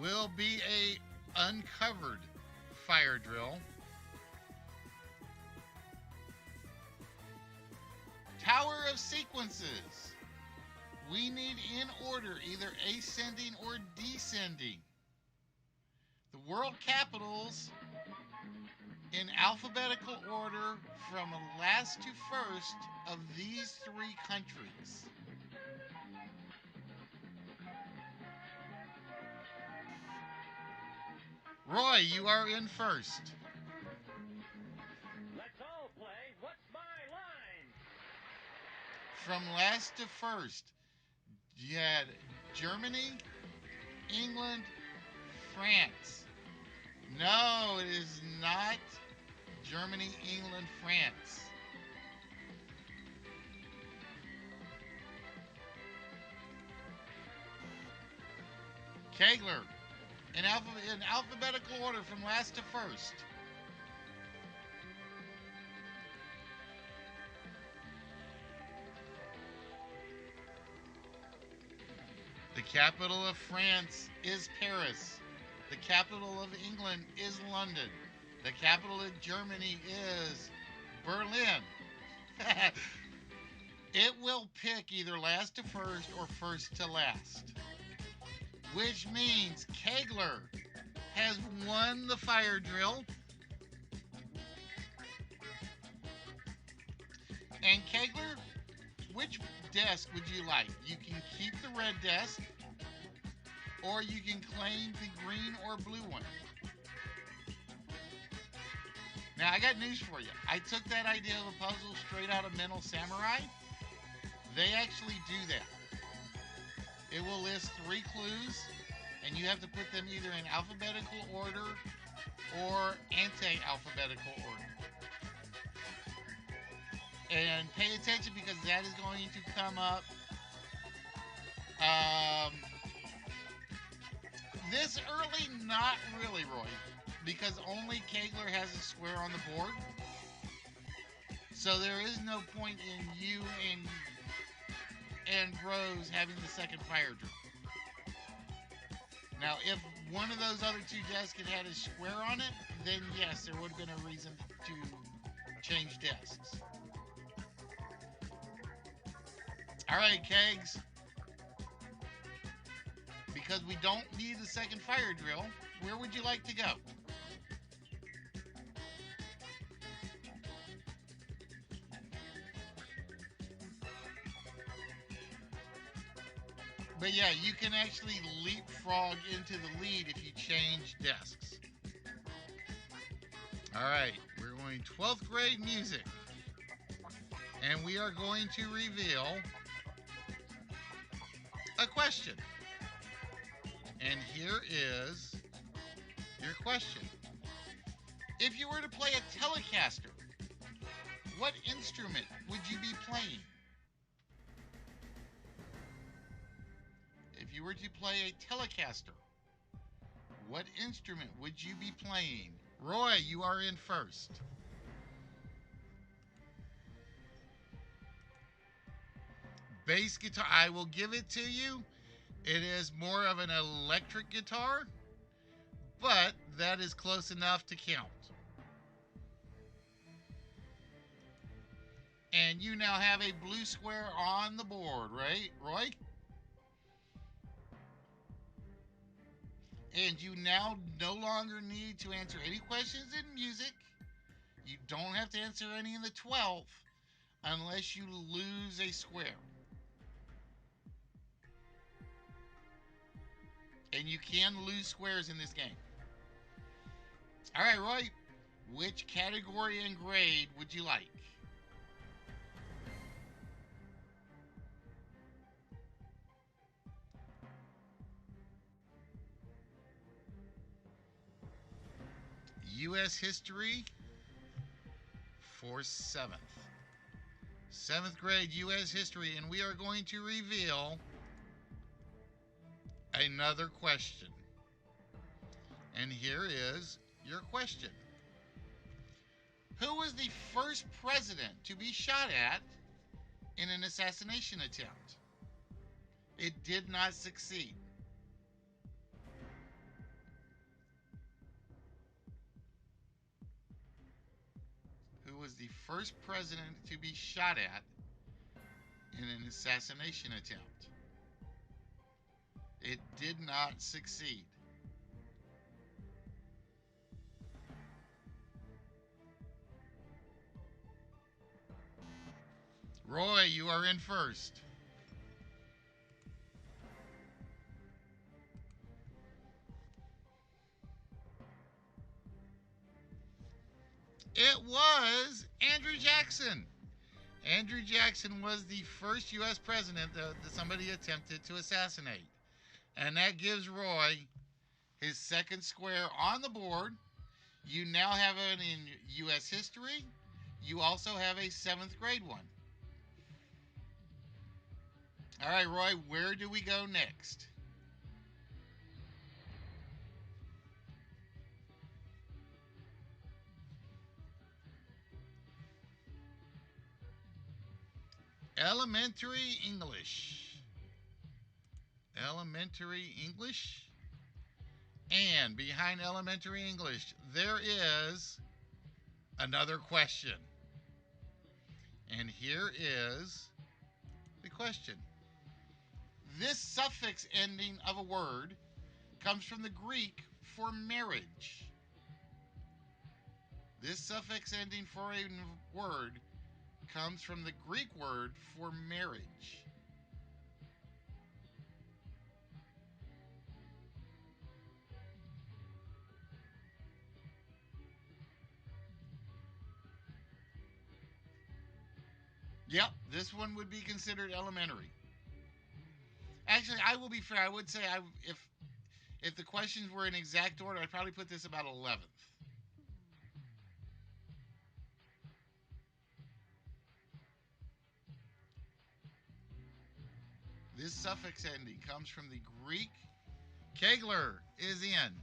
will be a uncovered fire drill. Tower of sequences. We need in order, either ascending or descending. The world capitals in alphabetical order from last to first of these 3 countries. Roy, you are in first. Let's all play What's My Line? From last to first, you had Germany, England, France. No, it is not Germany, England, France. Kegler, in alphabetical order from last to first. capital of France is Paris. The capital of England is London. The capital of Germany is Berlin. It will pick either last to first or first to last, which means Kegler has won the fire drill. And Kegler, which desk would you like? You can keep the red desk, or you can claim the green or blue one. Now, I got news for you. I took that idea of a puzzle straight out of Mental Samurai. They actually do that. It will list 3 clues, and you have to put them either in alphabetical order or anti-alphabetical order. And pay attention because that is going to come up. This early, not really, Roy, because only Kegler has a square on the board. So there is no point in you and Rose having the second fire drill. Now, if one of those other 2 desks had a square on it, then yes, there would have been a reason to change desks. All right, Kegs. Because we don't need the second fire drill, where would you like to go? But yeah, you can actually leapfrog into the lead if you change desks. All right, we're going 12th grade music. And we are going to reveal a question. And here is your question. If you were to play a Telecaster, what instrument would you be playing? If you were to play a Telecaster, what instrument would you be playing? Roy, you are in first. Bass guitar, I will give it to you. It is more of an electric guitar, but that is close enough to count. And you now have a blue square on the board, right, Roy? And you now no longer need to answer any questions in music. You don't have to answer any in the 12th unless you lose a square. And you can lose squares in this game. All right, Roy, which category and grade would you like? U.S. History for 7th. 7th grade U.S. History, and we are going to reveal another question. And here is your question. Who was the first president to be shot at in an assassination attempt? It did not succeed. Who was the first president to be shot at in an assassination attempt? It did not succeed. Roy, you are in first. It was Andrew Jackson. Andrew Jackson was the first U.S. president that somebody attempted to assassinate. And that gives Roy his second square on the board. You now have it in U.S. history. You also have a 7th grade one. All right, Roy, where do we go next? Elementary English. Elementary English. And behind elementary English, there is another question. And here is the question. This suffix ending of a word comes from the Greek for marriage. This suffix ending for a word comes from the Greek word for marriage. Yep, this one would be considered elementary. Actually, I will be fair. I would say if the questions were in exact order, I'd probably put this about 11th. This suffix ending comes from the Greek. Kegler is in.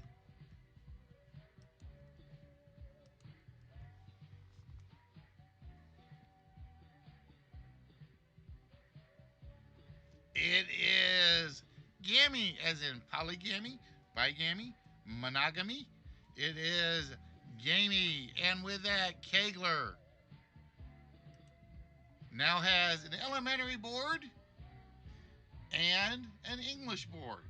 It is gammy, as in polygamy, bigamy, monogamy. It is gamey. And with that, Kegler now has an elementary board and an English board.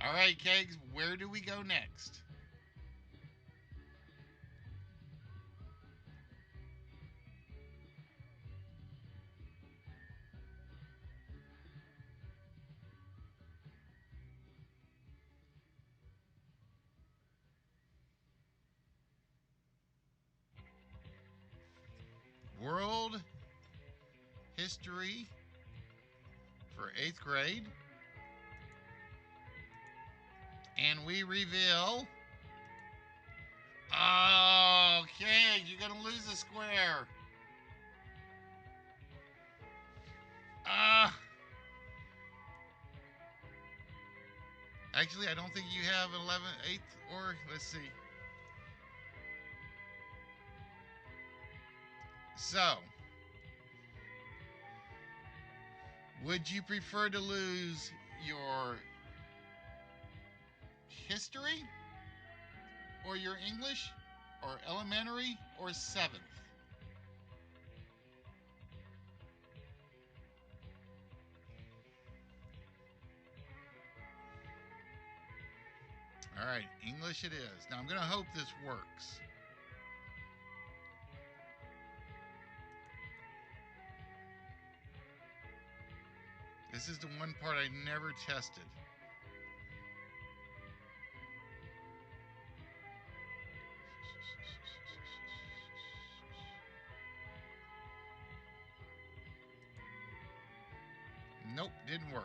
All right, Kegs, where do we go next? World history for 8th grade. And we reveal. Okay, you're going to lose a square. Actually, I don't think you have 11th, 8th, or let's see. So, would you prefer to lose your history or your English or elementary or 7th? All right, English it is. Now I'm going to hope this works. This is the one part I never tested. Nope, didn't work.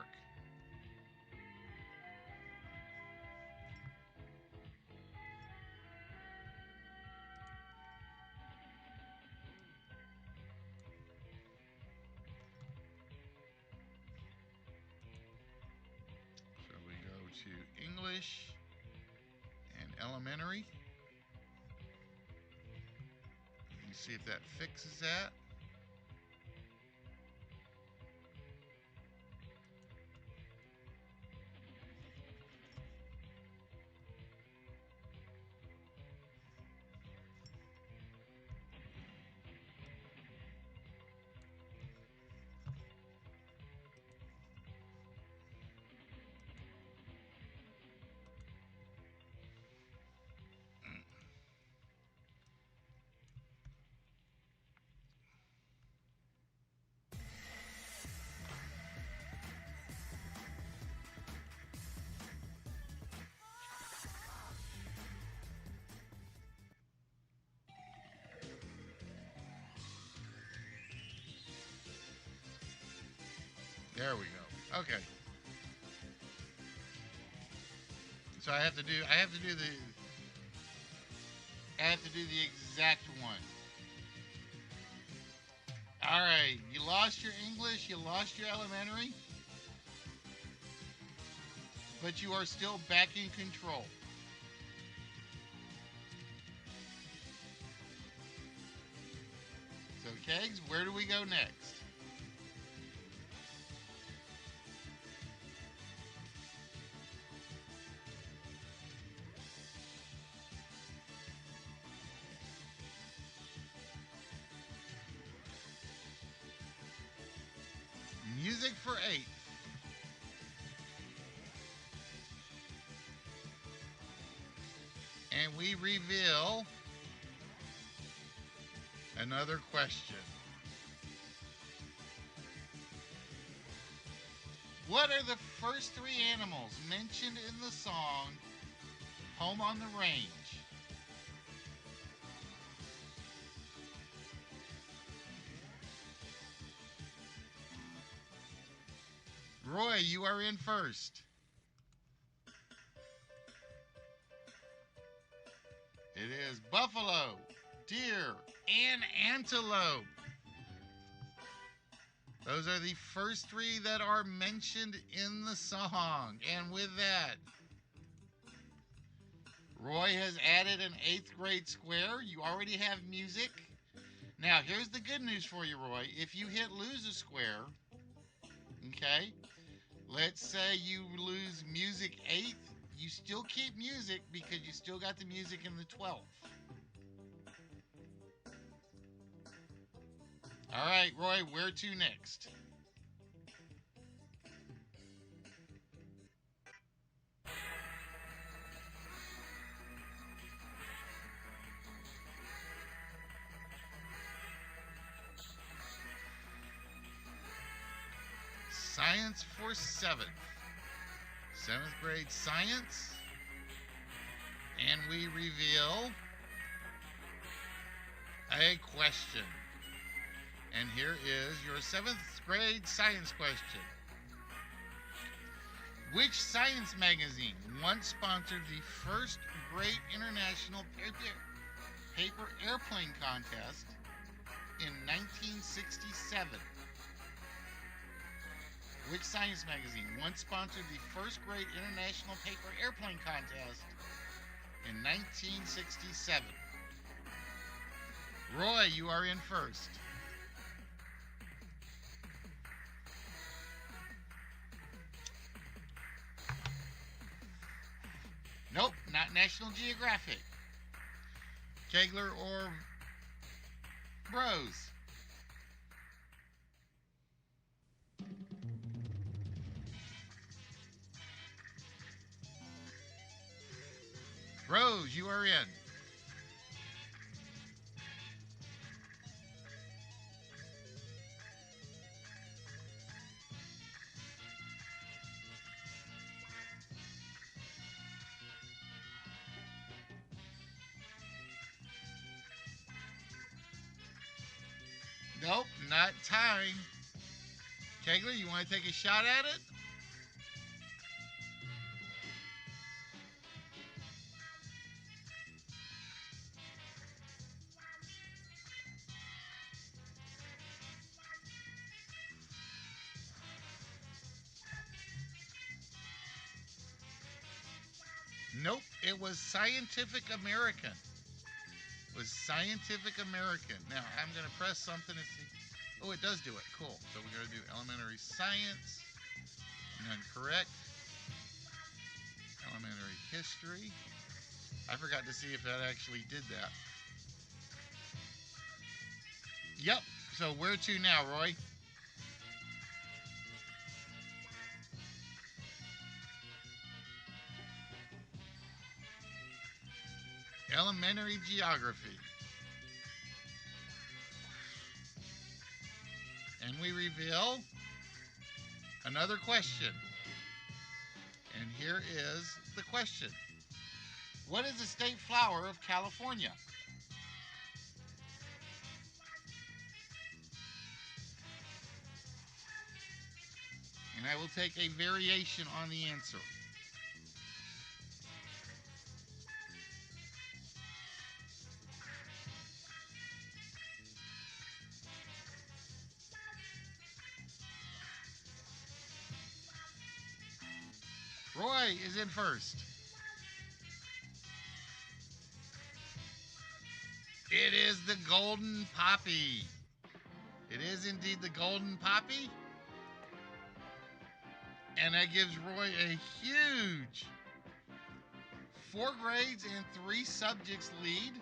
So we go to English and elementary. You can see if that fixes that. There we go. Okay. So I have to do the exact one. All right, you lost your English, you lost your elementary, but you are still back in control. So Kegs, where do we go next? music for 8. And we reveal another question. What are the first 3 animals mentioned in the song Home on the Range? Roy, you are in first. It is buffalo, deer, and antelope. Those are the first 3 that are mentioned in the song. And with that, Roy has added an 8th grade square. You already have music. Now, here's the good news for you, Roy. If you hit lose a square, okay, let's say you lose music 8th, you still keep music because you still got the music in the 12th. All right, Roy, where to next? Science for 7th. 7th grade science. And we reveal a question. And here is your 7th grade science question. Which science magazine once sponsored the first great international paper airplane contest in 1967? Which science magazine once sponsored the first great international paper airplane contest in 1967? Roy, you are in first. Nope, not National Geographic. Kegler or Rose? Rose, you are in. Nope, not time. Kegler, you want to take a shot at it? Nope, it was Scientific American. It was Scientific American. Now, I'm going to press something and see. Oh, it does do it. Cool. So we're going to do elementary science. None correct. Elementary history. I forgot to see if that actually did that. Yep. So where to now, Roy? Elementary geography. And we reveal another question. And here is the question. What is the state flower of California? And I will take a variation on the answer. Roy is in first. It is the golden poppy. It is indeed the golden poppy. And that gives Roy a huge 4 grades and 3 subjects lead.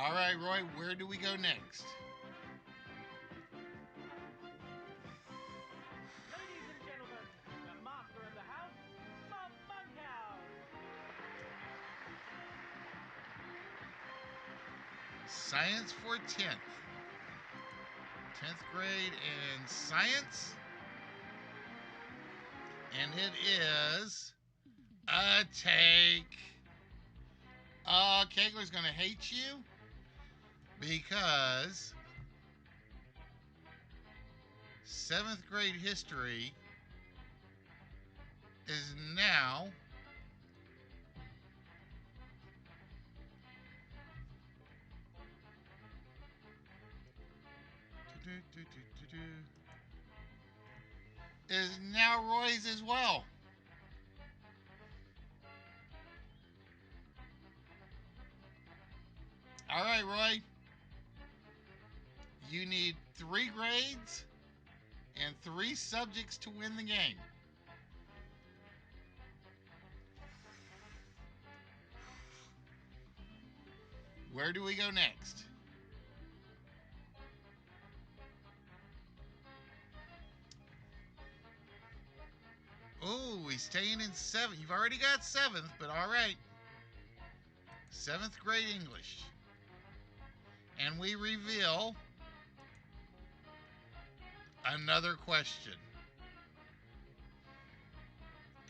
All right, Roy, where do we go next? Ladies and gentlemen, the master of the house, Bob Bunkhouse. Science for 10th. 10th grade in science. And it is a take. Kegler's going to hate you because 7th grade history is now Roy's as well. All right, Roy. You need 3 grades and 3 subjects to win the game. Where do we go next? Oh, he's staying in 7th. You've already got 7th, but all right. 7th grade English. And we reveal another question.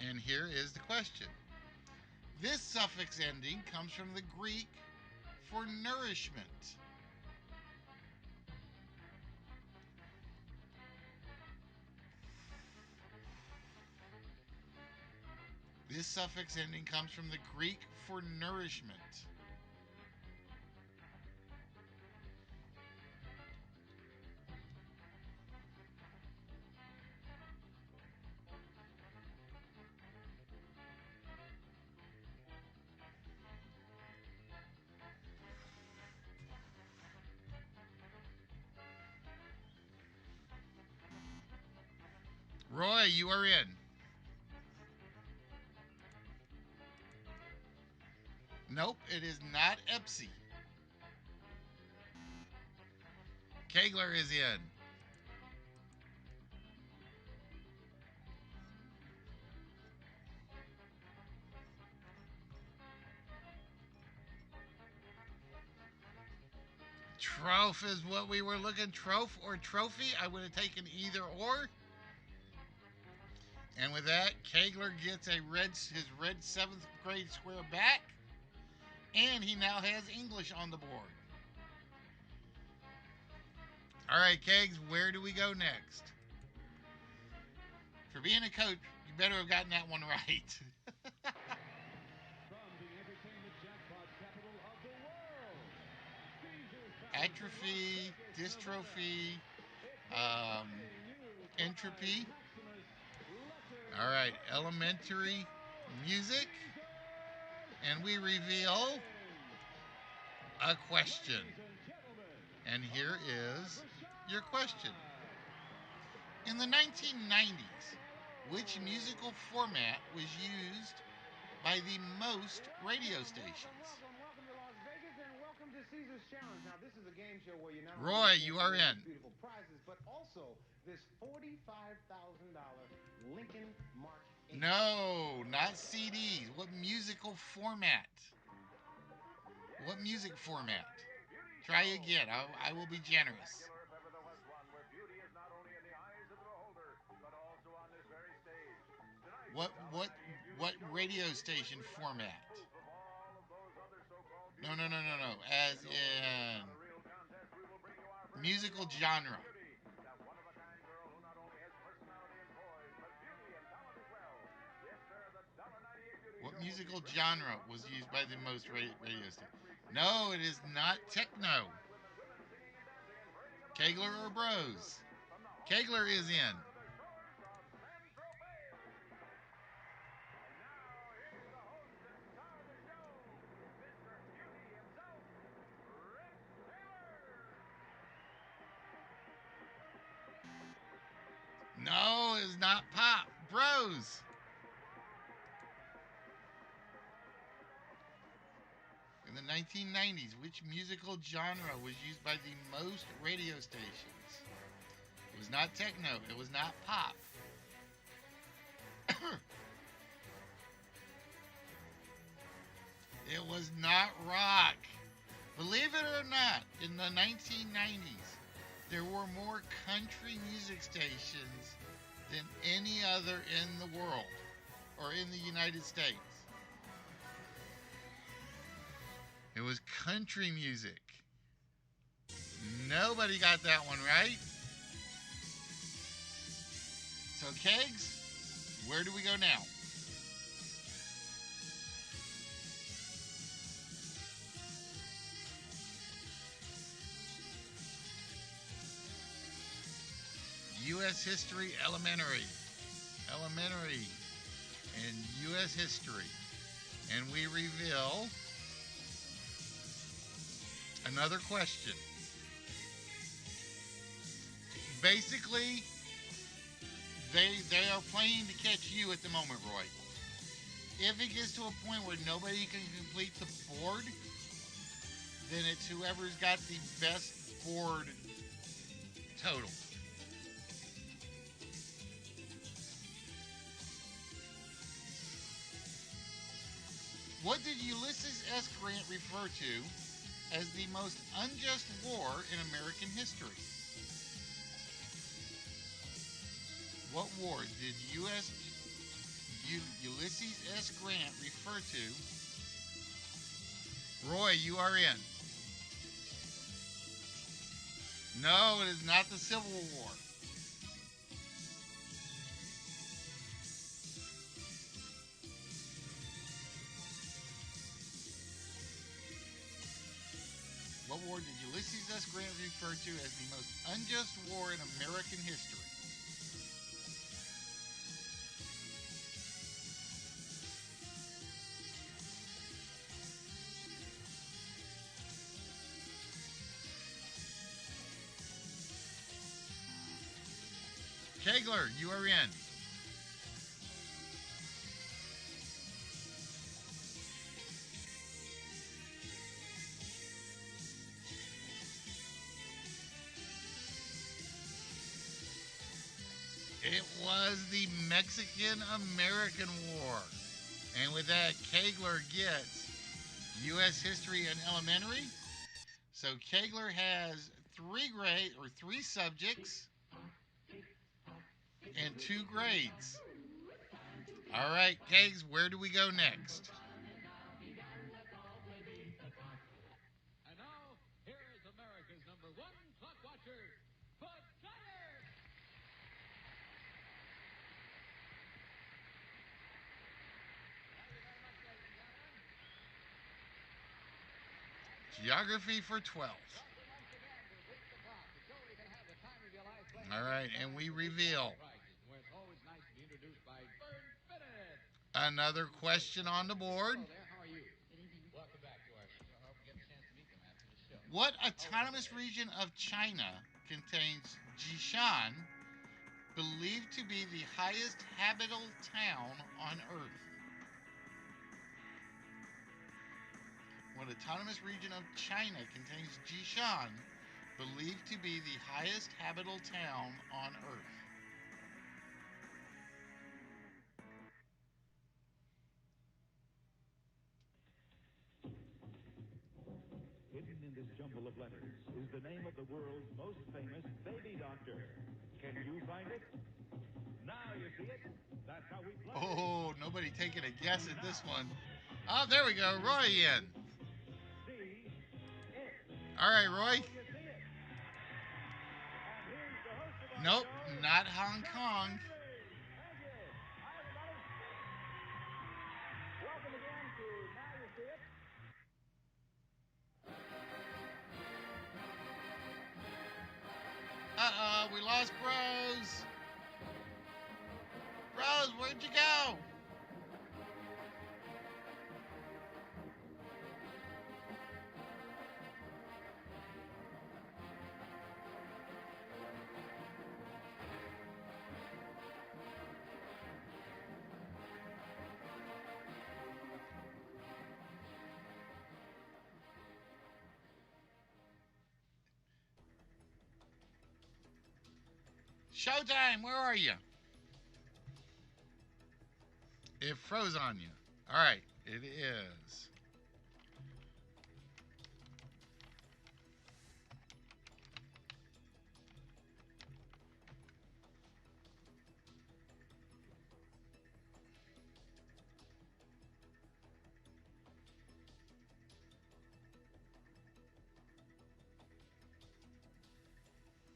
And here is the question. This suffix ending comes from the Greek for nourishment. This suffix ending comes from the Greek for nourishment. Roy, you are in. Nope, it is not Epsi. Kegler is in. Troph is what we were looking. Troph or trophy. I would have taken either or. And with that, Kegler gets his red 7th grade square back. And he now has English on the board. All right, Kegs, where do we go next? For being a coach, you better have gotten that one right. From the entertainment jackpot capital of the world, Atrophy, dystrophy, entropy. All right, elementary music. And we reveal a question. And here is your question. In the 1990s, which musical format was used by the most radio stations? Welcome to Las Vegas and welcome to Caesar's Challenge. Now, this is a game show where you not Roy, only you are win in. beautiful prizes, but also this $45,000 Lincoln Mark 8. No, not CDs. What musical format? What music format? Try again. I will be generous. What radio station format? No. As in musical genre. What musical genre was used by the most radio stations? No, it is not techno. Kegler or Bros? Kegler is in. No, it's not pop. Bros. the 1990s, which musical genre was used by the most radio stations? It was not techno. It was not pop. It was not rock. Believe it or not, in the 1990s, there were more country music stations than any other in the world or in the United States. It was country music. Nobody got that one right. So, Kegs, where do we go now? U.S. History Elementary. Elementary in U.S. History. And we reveal another question. Basically, they are playing to catch you at the moment, Roy. If it gets to a point where nobody can complete the board, then it's whoever's got the best board total. What did Ulysses S. Grant refer to as the most unjust war in American history? What war did Ulysses S. Grant refer to? Roy, you are in. No, it is not the Civil War. What war did Ulysses S. Grant refer to as the most unjust war in American history? Kegler, you are in. It was the Mexican-American War. And with that, Kegler gets U.S. History and Elementary. So Kegler has three subjects and 2 grades. All right, Kegs, where do we go next? And now, here is America's #1 clock watcher, Bud Snyder. Geography for 12. All right, and we reveal another question on the board. What autonomous region of China contains Jishan, believed to be the highest habitable town on Earth? What autonomous region of China contains Jishan, believed to be the highest habitable town on Earth? Hidden in this jumble of letters is the name of the world's most famous baby doctor. Can you find it? Now you see it. That's how we play. Oh, nobody taking a guess at this one. Oh, there we go. Roy in. See it. All right, Roy. You see it. And here's the host of our Nope, show, not Hong Kong. Henry. Thank you. Hi, everybody. Welcome again to Now You See It. Uh-oh, we lost Bros. Bros, where'd you go? Showtime, where are you? It froze on you. All right, it is.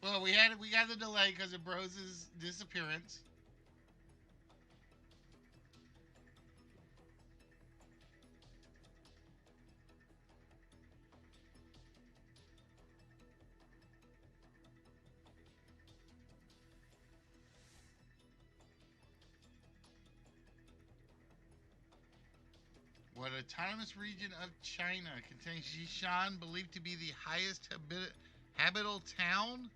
Well, we got the delay because of Brose's disappearance. What autonomous region of China contains Xishan, believed to be the highest habitable town?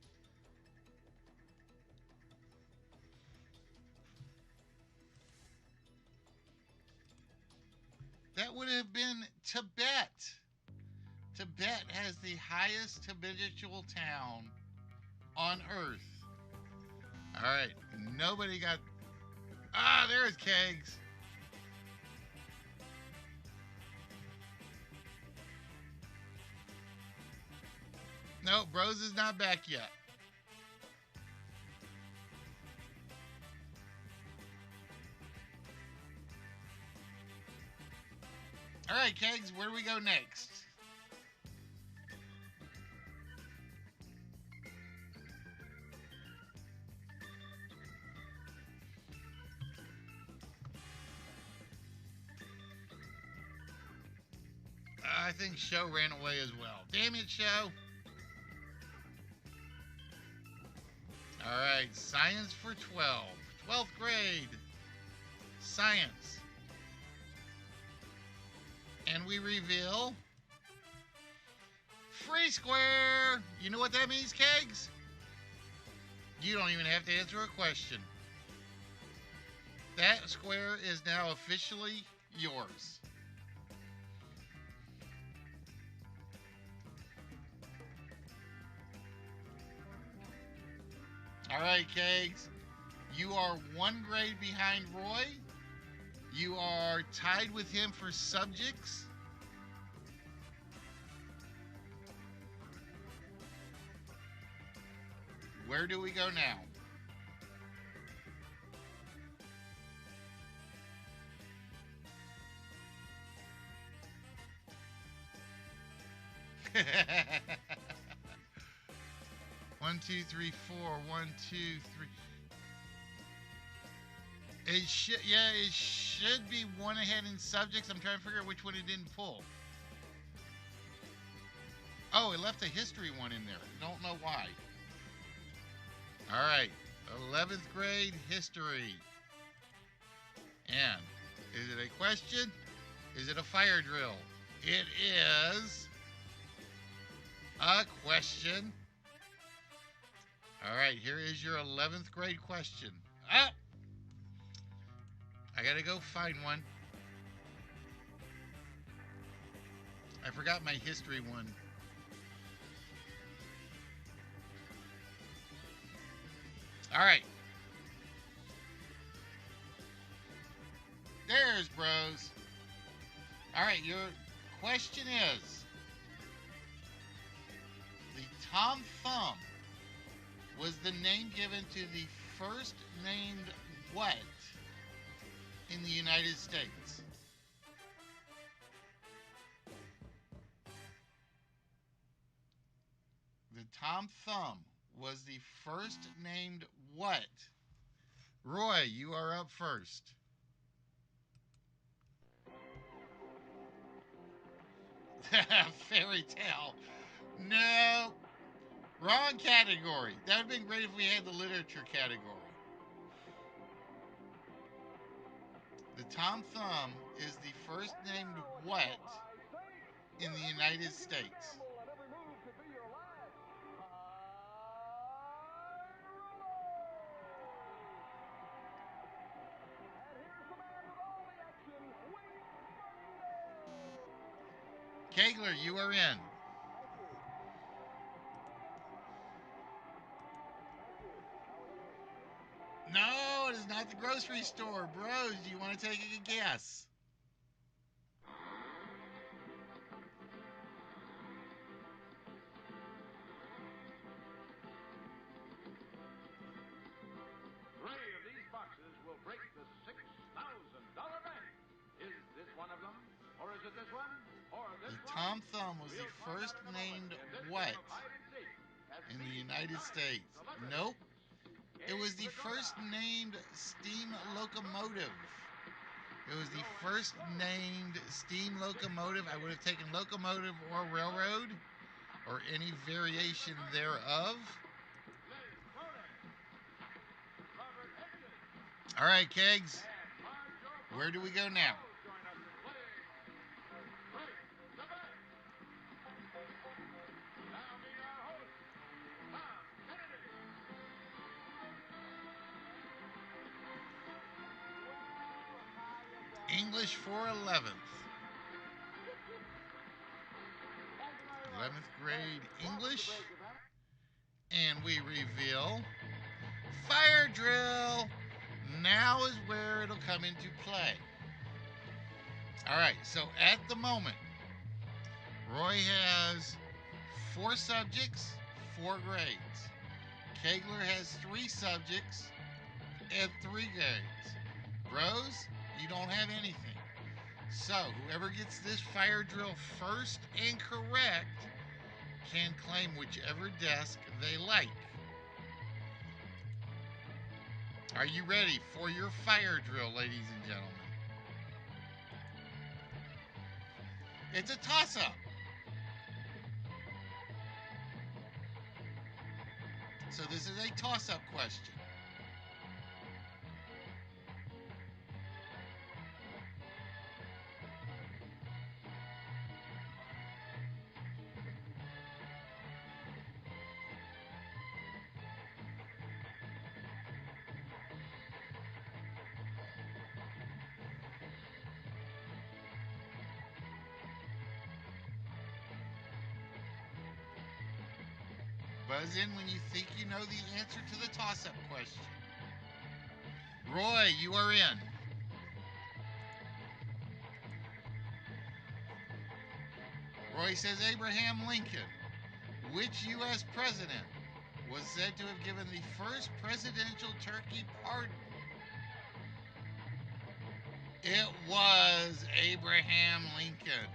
That would have been Tibet. Tibet has the highest habitable town on Earth. All right, nobody got. Ah, there's Kegs. No, Bros is not back yet. All right, Kegs, where do we go next? I think Show ran away as well. Damn it, Show. All right, science for 12. 12th grade. Science. And we reveal free square. You know what that means, Kegs? You don't even have to answer a question. That square is now officially yours. All right, Kegs. You are 1 grade behind Roy. You are tied with him for subjects. Where do we go now? One, two, three, four. 1, 2, 3. It should be one ahead in subjects. I'm trying to figure out which one it didn't pull. Oh, it left a history one in there. Don't know why. All right, 11th grade history. And is it a question? Is it a fire drill? It is a question. All right, here is your 11th grade question. Ah! I gotta go find one. I forgot my history one. All right. There's Bros. All right, your question is, the Tom Thumb was the name given to the first named what in the United States? The Tom Thumb was the first named what? Roy, you are up first. Fairy tale. No. Wrong category. That would have been great if we had the literature category. The Tom Thumb is the first named what in the United States? Kegler, you are in. is not the grocery store. Bros, do you want to take a guess? Three of these boxes will break the $6,000 bank. Is this one of them? Or is it this one? Or this The one? Tom Thumb was the We'll find first out in a moment named in this what game of hide and seek as in the these United nine States? celebrities Nope. It was the game first go-by. named steam locomotive. It was the first named steam locomotive. I would have taken locomotive or railroad or any variation thereof. Liz Cronin, Robert Hedges, All right, Kegs, and Marjo where do we go Butler. now? All join us in playing Break the Bank. Now meet our host, Tom Kennedy. English for 11th. 11th grade English. And we reveal fire drill. Now is where it'll come into play. All right, so at the moment, Roy has 4 subjects, 4 grades. Kegler has 3 subjects and 3 grades. Bros, you don't have anything. So whoever gets this fire drill first and correct can claim whichever desk they like. Are you ready for your fire drill, ladies and gentlemen? It's a toss-up. So this is a toss-up question. Buzz in when you think you know the answer to the toss-up question. Roy, you are in. Roy says Abraham Lincoln. Which U.S. president was said to have given the first presidential turkey pardon? It was Abraham Lincoln.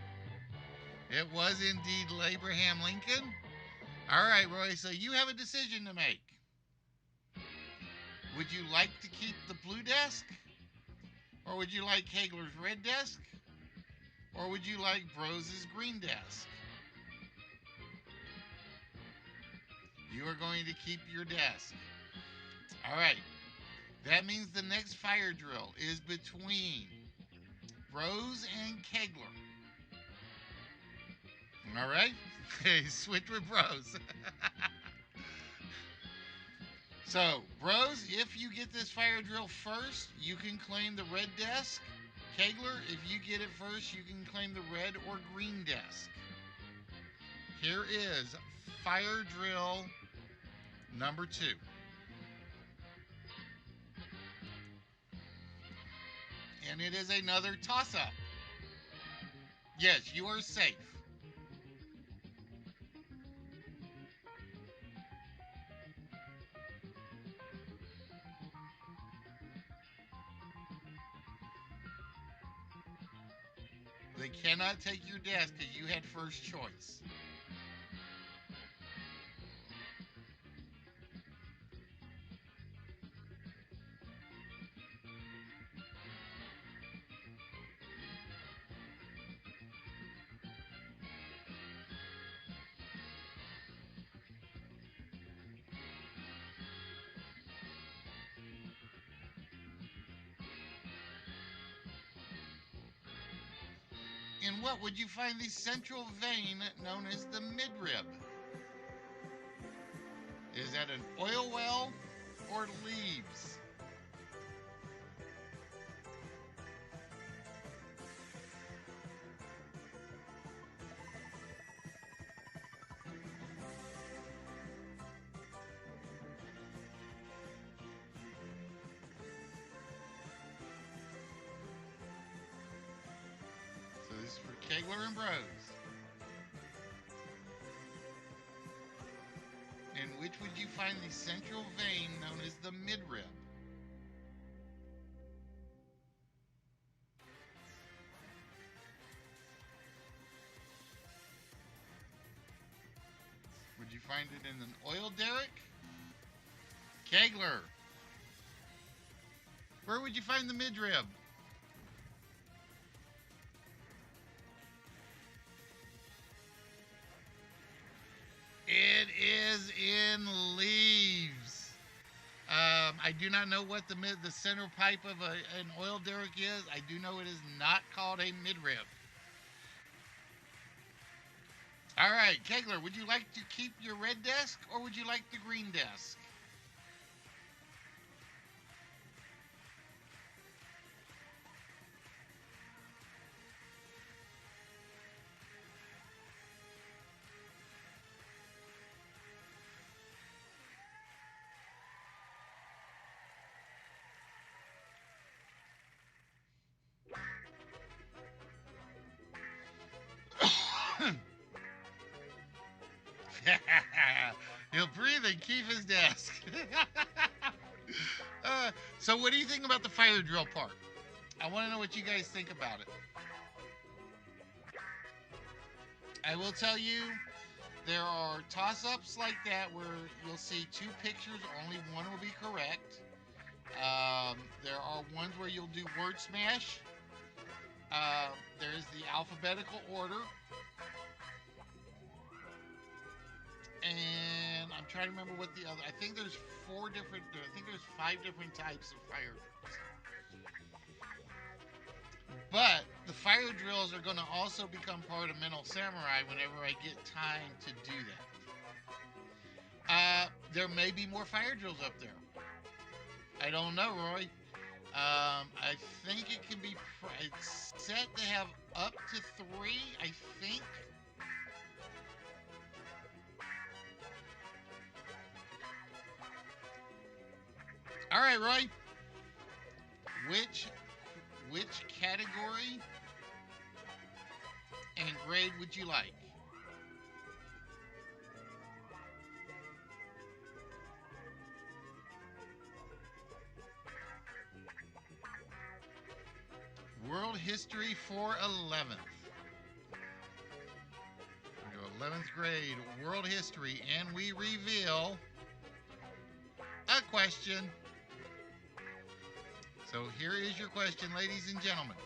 It was indeed Abraham Lincoln. All right, Roy, so you have a decision to make. Would you like to keep the blue desk? Or would you like Kegler's red desk? Or would you like Bros' green desk? You are going to keep your desk. All right. That means the next fire drill is between Bros and Kegler. All right? Switch with Bros. So, Bros, if you get this fire drill first, you can claim the red desk. Kegler, if you get it first, you can claim the red or green desk. Here is fire drill number 2. And it is another toss-up. Yes, you are safe. They cannot take your desk because you had first choice. In what would you find the central vein known as the midrib? Is that an oil well or leaves? Kegler and Bros. In which would you find the central vein known as the midrib? Would you find it in an oil derrick? Kegler. Where would you find the midrib? It is in leaves. I do not know what the center pipe of an oil derrick is. I do know it is not called a midrib. All right, Kegler, would you like to keep your red desk or would you like the green desk? He'll breathe and keep his desk. So what do you think about the fire drill part? I want to know what you guys think about it. I will tell you, there are toss-ups like that where you'll see two pictures, only one will be correct. There are ones where you'll do word smash. There's the alphabetical order. And I'm trying to remember what the other. I think there's five different types of fire drills. But the fire drills are going to also become part of Mental Samurai whenever I get time to do that. There may be more fire drills up there. I don't know, Roy. I think it can be. It's set to have up to 3, I think. All right, Roy. Which category and grade would you like? World History for 11th. We go 11th grade World History, and we reveal a question. So here is your question, ladies and gentlemen.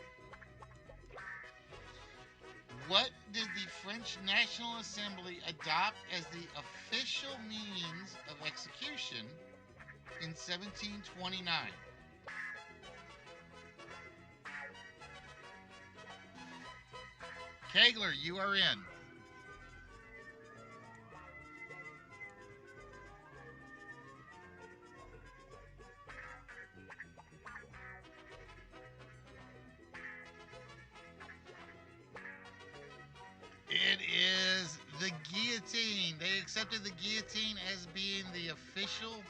What did the French National Assembly adopt as the official means of execution in 1729? Kegler, you are in. It is the guillotine. They accepted the guillotine as being the official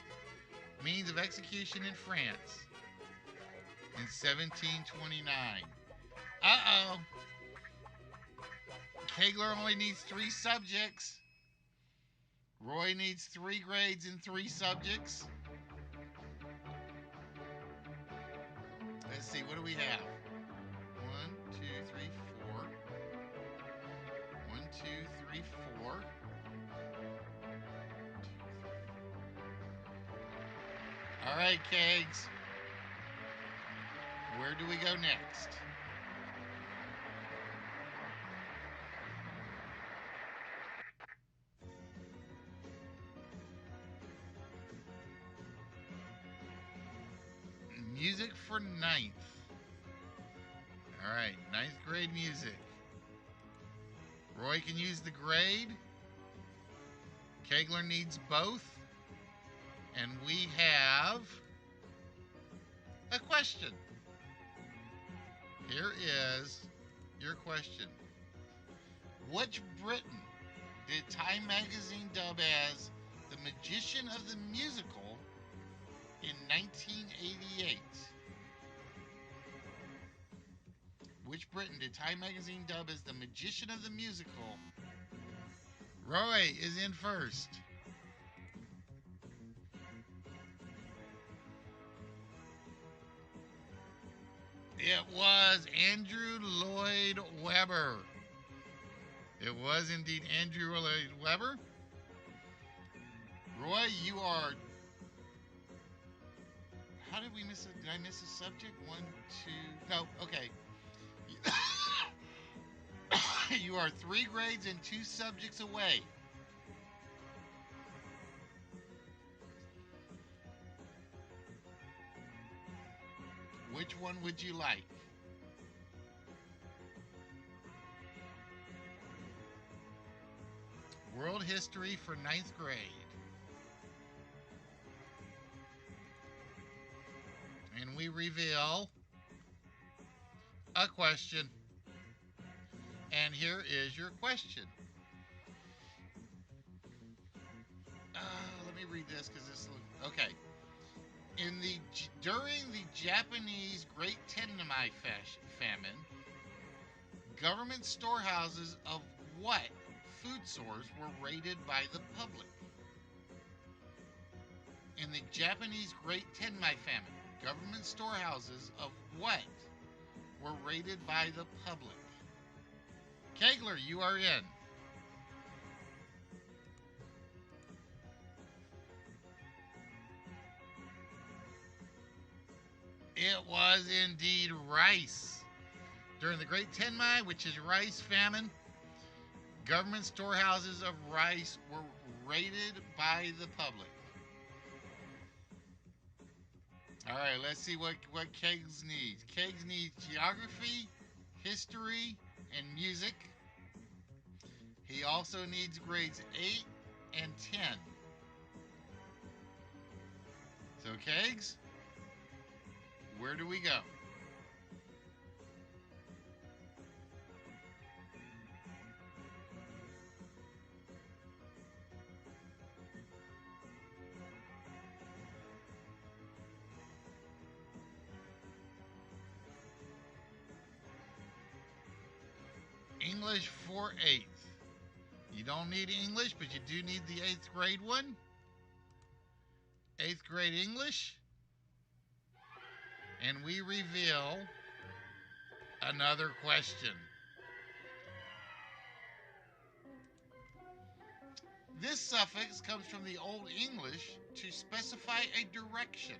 means of execution in France in 1729. Uh-oh. Kegler only needs 3 subjects. Roy needs 3 grades in 3 subjects. Let's see, what do we have? 1, 2, 3, 4. 1, 2, 3, 4. All right, Kegs. Where do we go next? Music for 9th. All right, 9th grade music. Roy can use the grade. Kegler needs both. And we have a question. Here is your question. Which Briton did Time Magazine dub as the Magician of the Musical in 1988? Which Briton did Time Magazine dub as the magician of the musical? Roy is in first. It was Andrew Lloyd Webber. It was indeed Andrew Lloyd Webber. Roy, you are. How did we miss it? Did I miss a subject? 1, 2. No, okay. You are 3 grades and 2 subjects away. Which one would you like? World history for 9th grade. And we reveal a question. And here is your question. Let me read this because this looks okay. During the Japanese Great Tenmai famine, government storehouses of what food source were raided by the public? In the Japanese Great Tenmai famine, government storehouses of what were raided by the public? Kegler, you are in. It was indeed rice. During the Great Tenmai, which is rice famine, government storehouses of rice were raided by the public. All right, let's see what Kegs needs. Kegs needs geography, history, and music. He also needs grades 8 and 10. So, Kegs, where do we go? English for 8th. You don't need English, but you do need the 8th grade one. 8th grade English. And we reveal another question. This suffix comes from the Old English to specify a direction.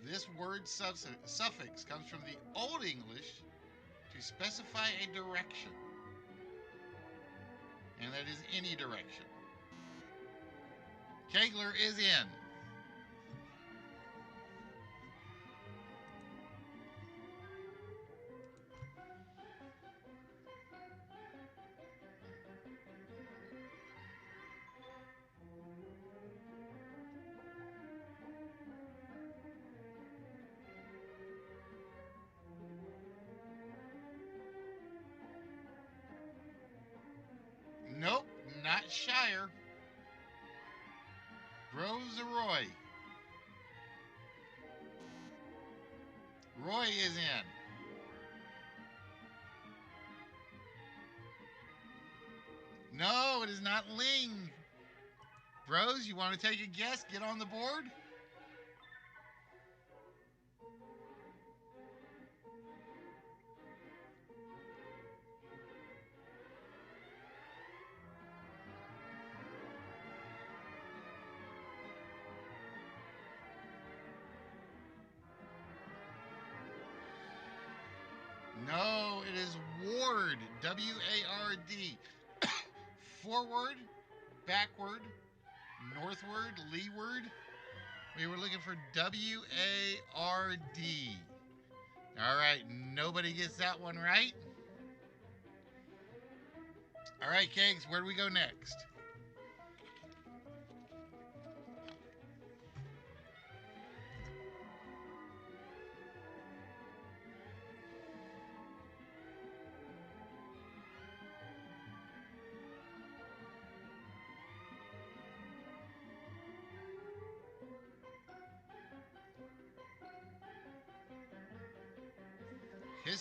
This word suffix comes from the Old English to specify a direction. And that is any direction. Kegler is in. Nope, not Shire. Rose or Roy? Roy is in. No, it is not Ling. Bros, you want to take a guess? Get on the board? No, it is Ward. W-A-R-D. Forward, backward, northward, leeward. We were looking for W-A-R-D. All right, nobody gets that one right. All right, Kegs, where do we go next?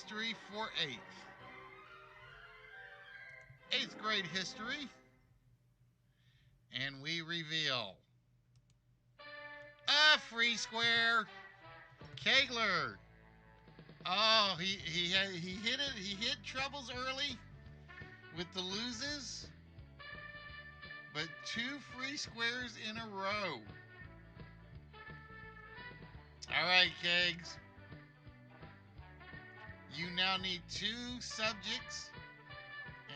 history for 8th. 8th grade history. And we reveal a free square. Kegler. Oh, he hit it. He hit troubles early with the loses. But 2 free squares in a row. All right, Kegs. You now need 2 subjects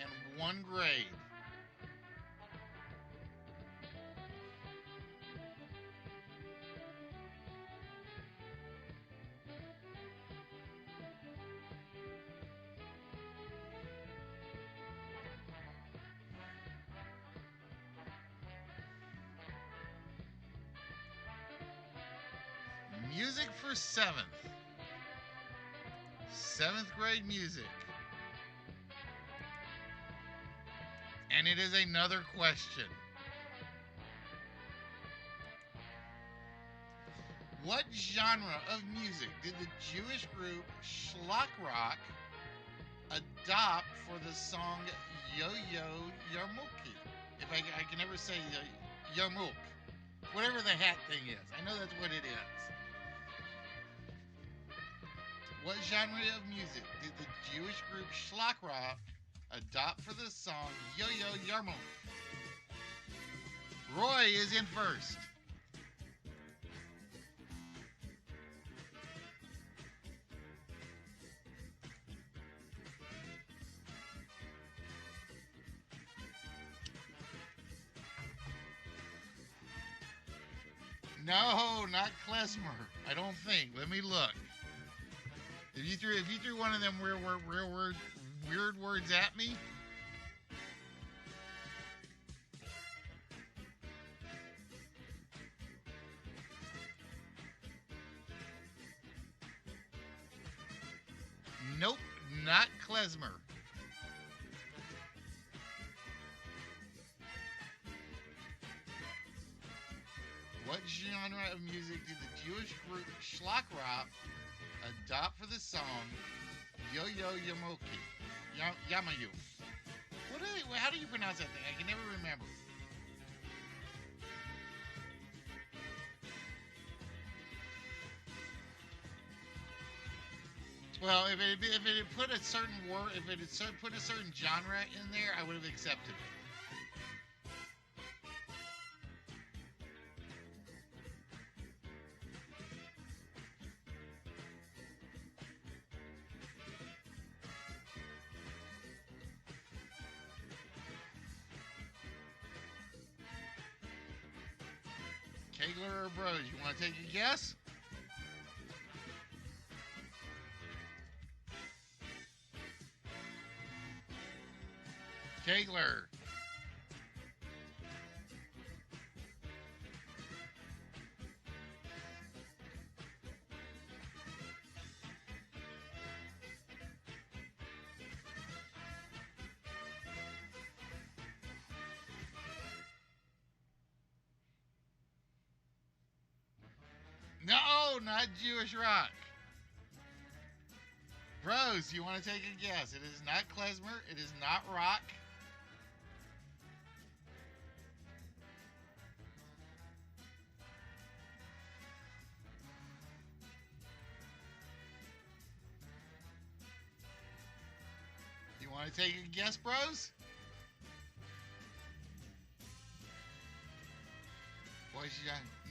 and 1 grade. Music for 7th. 7th grade music. And it is another question. What genre of music did the Jewish group Schlock Rock adopt for the song Yo-Yo Yarmulke? If I can never say Yarmulke. Whatever the hat thing is. I know that's what it is. What genre of music did the Jewish group Schlock Rock adopt for the song Yo-Yo Yarmulke? Roy is in first. No, not klezmer. I don't think. Let me look. If you threw one of them weird words at me, nope, not klezmer. What genre of music did the Jewish group Schlock Rock adopt for the song Yo-Yo Yamoki? Yamayu. How do you pronounce that thing? I can never remember. Well, if it had put a certain word, if it had put a certain genre in there, I would have accepted it. Kegler or Bros, you want to take a guess? Kegler. No, not Jewish rock. Bros, you want to take a guess? It is not klezmer. It is not rock. You want to take a guess, bros?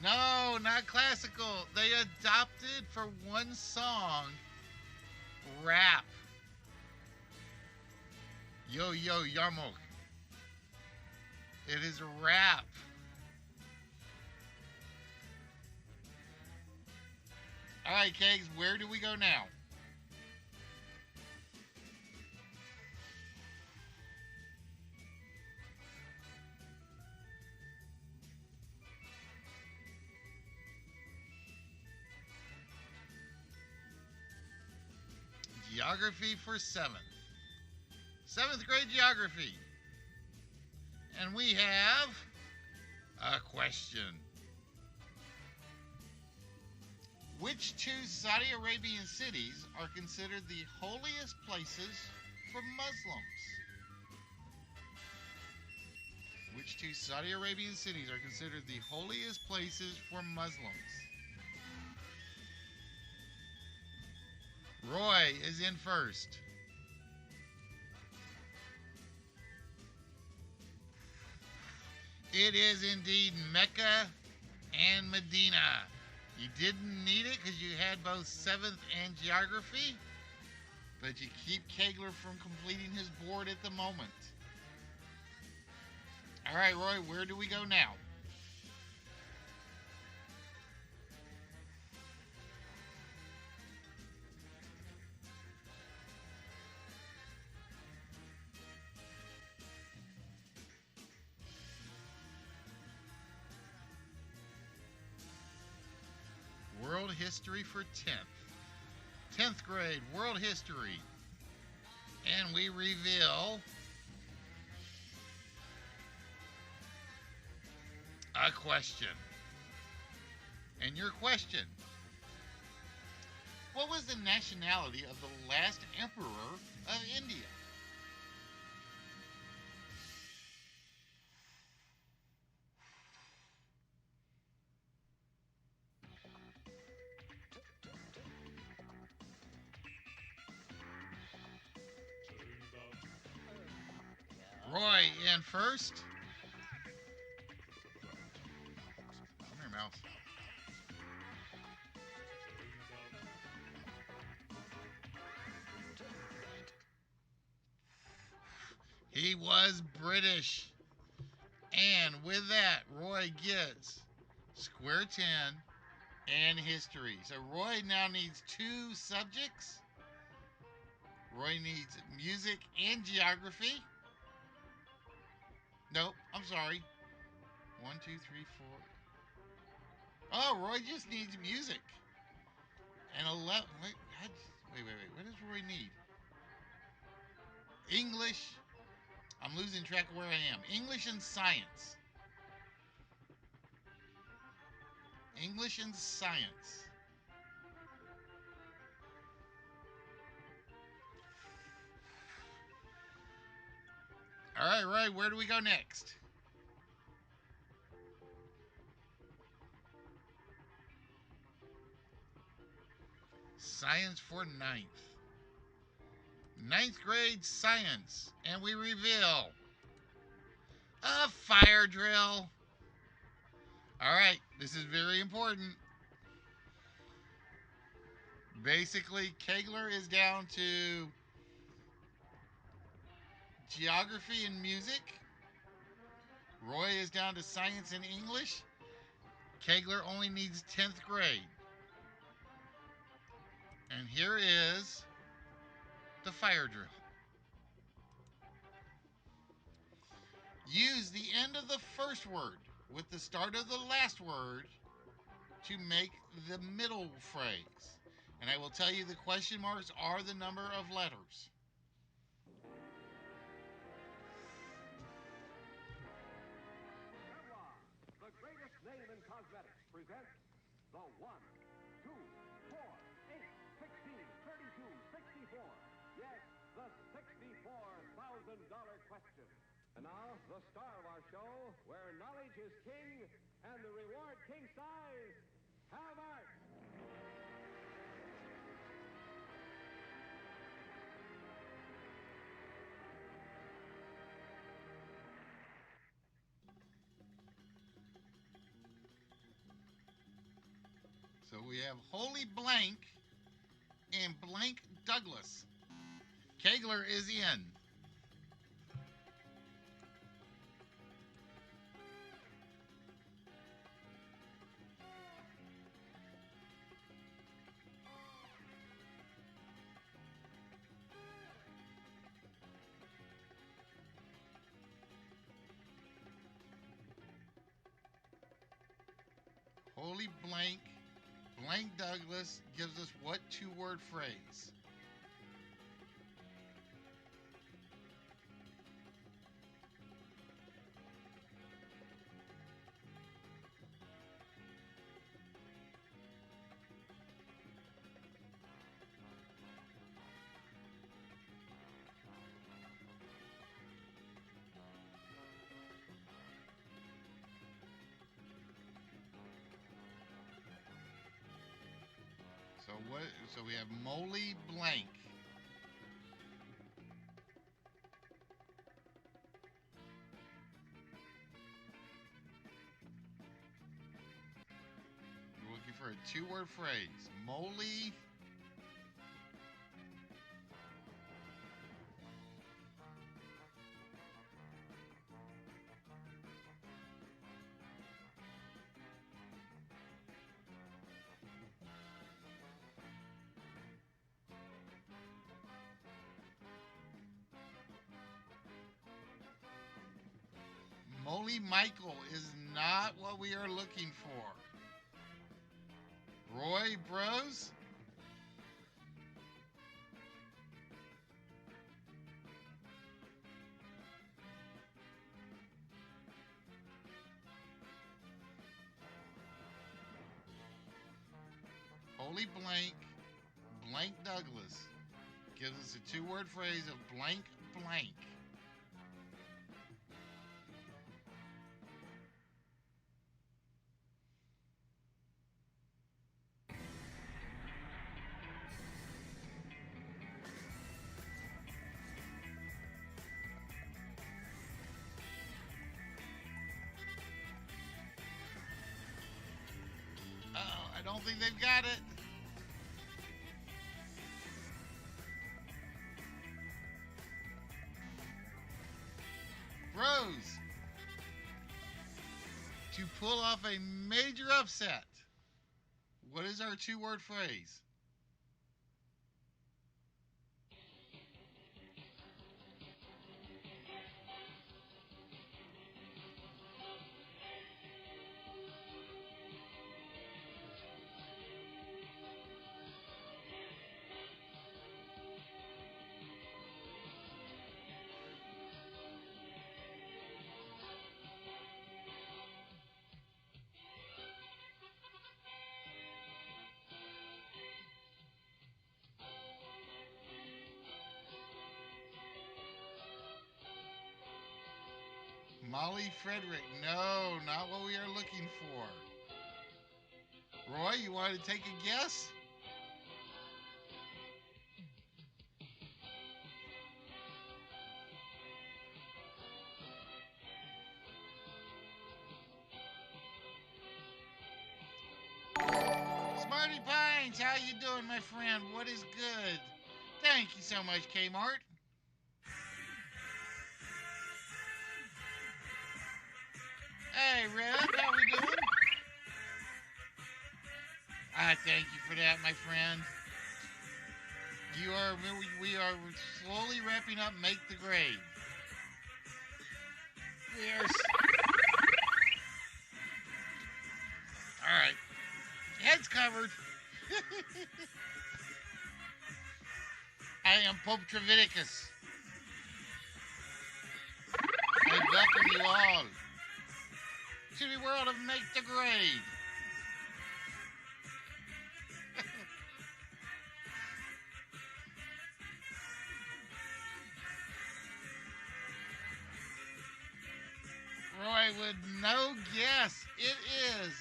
No, not classical. They adopted for one song rap. Yo-Yo Yarmulke. It is rap. All right, Kegs, where do we go now? Geography for 7th. 7th grade geography. And we have a question. Which two Saudi Arabian cities are considered the holiest places for Muslims? Which two Saudi Arabian cities are considered the holiest places for Muslims? Roy is in first. It is indeed Mecca and Medina. You didn't need it because you had both 7th and geography, but you keep Kegler from completing his board at the moment. All right, Roy, where do we go now? World History for 10th. 10th grade, World History. And we reveal a question. And your question: what was the nationality of the last emperor of India? Roy in first. Come here, mouse. He was British. And with that, Roy gets square 10 and history. So Roy now needs 2 subjects. Roy needs music and geography. Nope, I'm sorry. 1, 2, 3, 4. Oh, Roy just needs music. And 11. Wait. What does Roy need? English. I'm losing track of where I am. English and science. English and science. All right, Roy, where do we go next? Science for 9th. 9th grade science. And we reveal a fire drill. All right, this is very important. Basically, Kegler is down to geography and music. Roy is down to science and English. Kegler only needs 10th grade. And here is the fire drill. Use the end of the first word with the start of the last word to make the middle phrase. And I will tell you the question marks are the number of letters. Revlon, the greatest name in cosmetics, presents the 1, 2, 4, 8, 16, 32, 64. Yes, the $64,000 question. And now, the star of our show, where knowledge is king and the reward king size. Have art. So we have Holy Blank and Blank Douglas. Kegler is in. Holy Blank, Blank Douglas gives us what 2-word phrase? What? So we have Moly Blank. We're looking for a two-word phrase. Moly. Moly Michael is not what we are looking for. Roy Bros? Holy Blank, Blank Douglas gives us a two-word phrase of blank blank. Uh-oh, I don't think they've got it. Bros, to pull off a major upset, what is our two-word phrase? Molly Frederick. No, not what we are looking for. Roy, you want to take a guess? Smarty Pines, how you doing, my friend? What is good? Thank you so much, Kmart. Hey, Red, how we doing? I thank you for that, my friend. We are slowly wrapping up Make the Grade. All right, head's covered. I am Pope Treviticus. I welcome you all to the world of Make the Grade. Roy would no guess. It is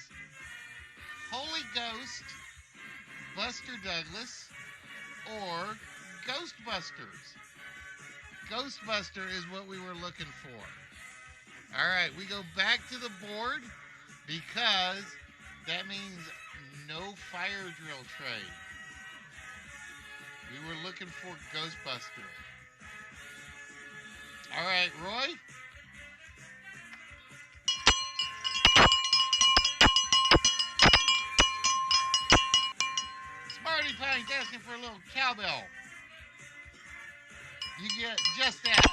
Holy Ghost, Buster Douglas, or Ghostbusters. Ghostbuster is what we were looking for. All right, we go back to the board because that means no fire drill trade. We were looking for Ghostbuster. All right, Roy. Smarty Pines asking for a little cowbell. You get just that.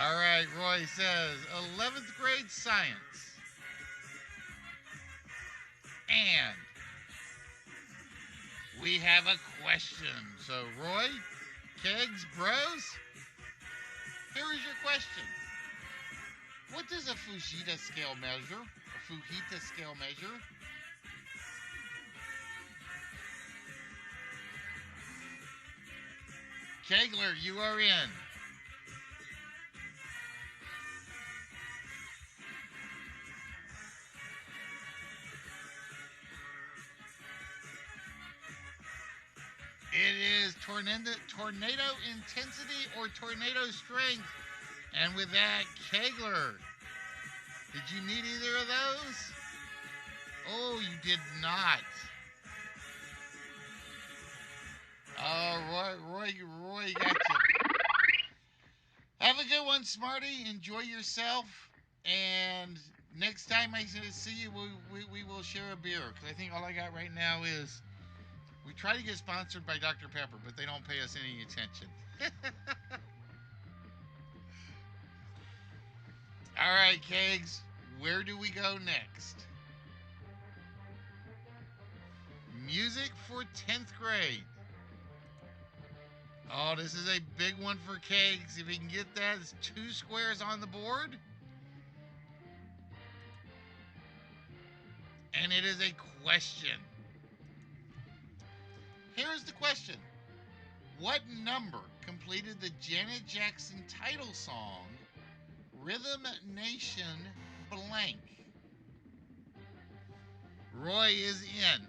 All right, Roy says 11th grade science. And we have a question. So, Roy, Kegs, Bros, here is your question. What does a Fujita scale measure? A Fujita scale measure? Kegler, you are in. is tornado intensity or tornado strength. And with that, Kegler. Did you need either of those? Oh, you did not. Oh, Roy got you. Have a good one, Smarty. Enjoy yourself. And next time I see you, we will share a beer. Because I think all I got right now is we try to get sponsored by Dr. Pepper, but they don't pay us any attention. All right, Kegs. Where do we go next? Music for 10th grade. Oh, this is a big one for Kegs. If he can get that, it's 2 squares on the board. And it is a question. Here's the question. What number completed the Janet Jackson title song, Rhythm Nation blank? Roy is in.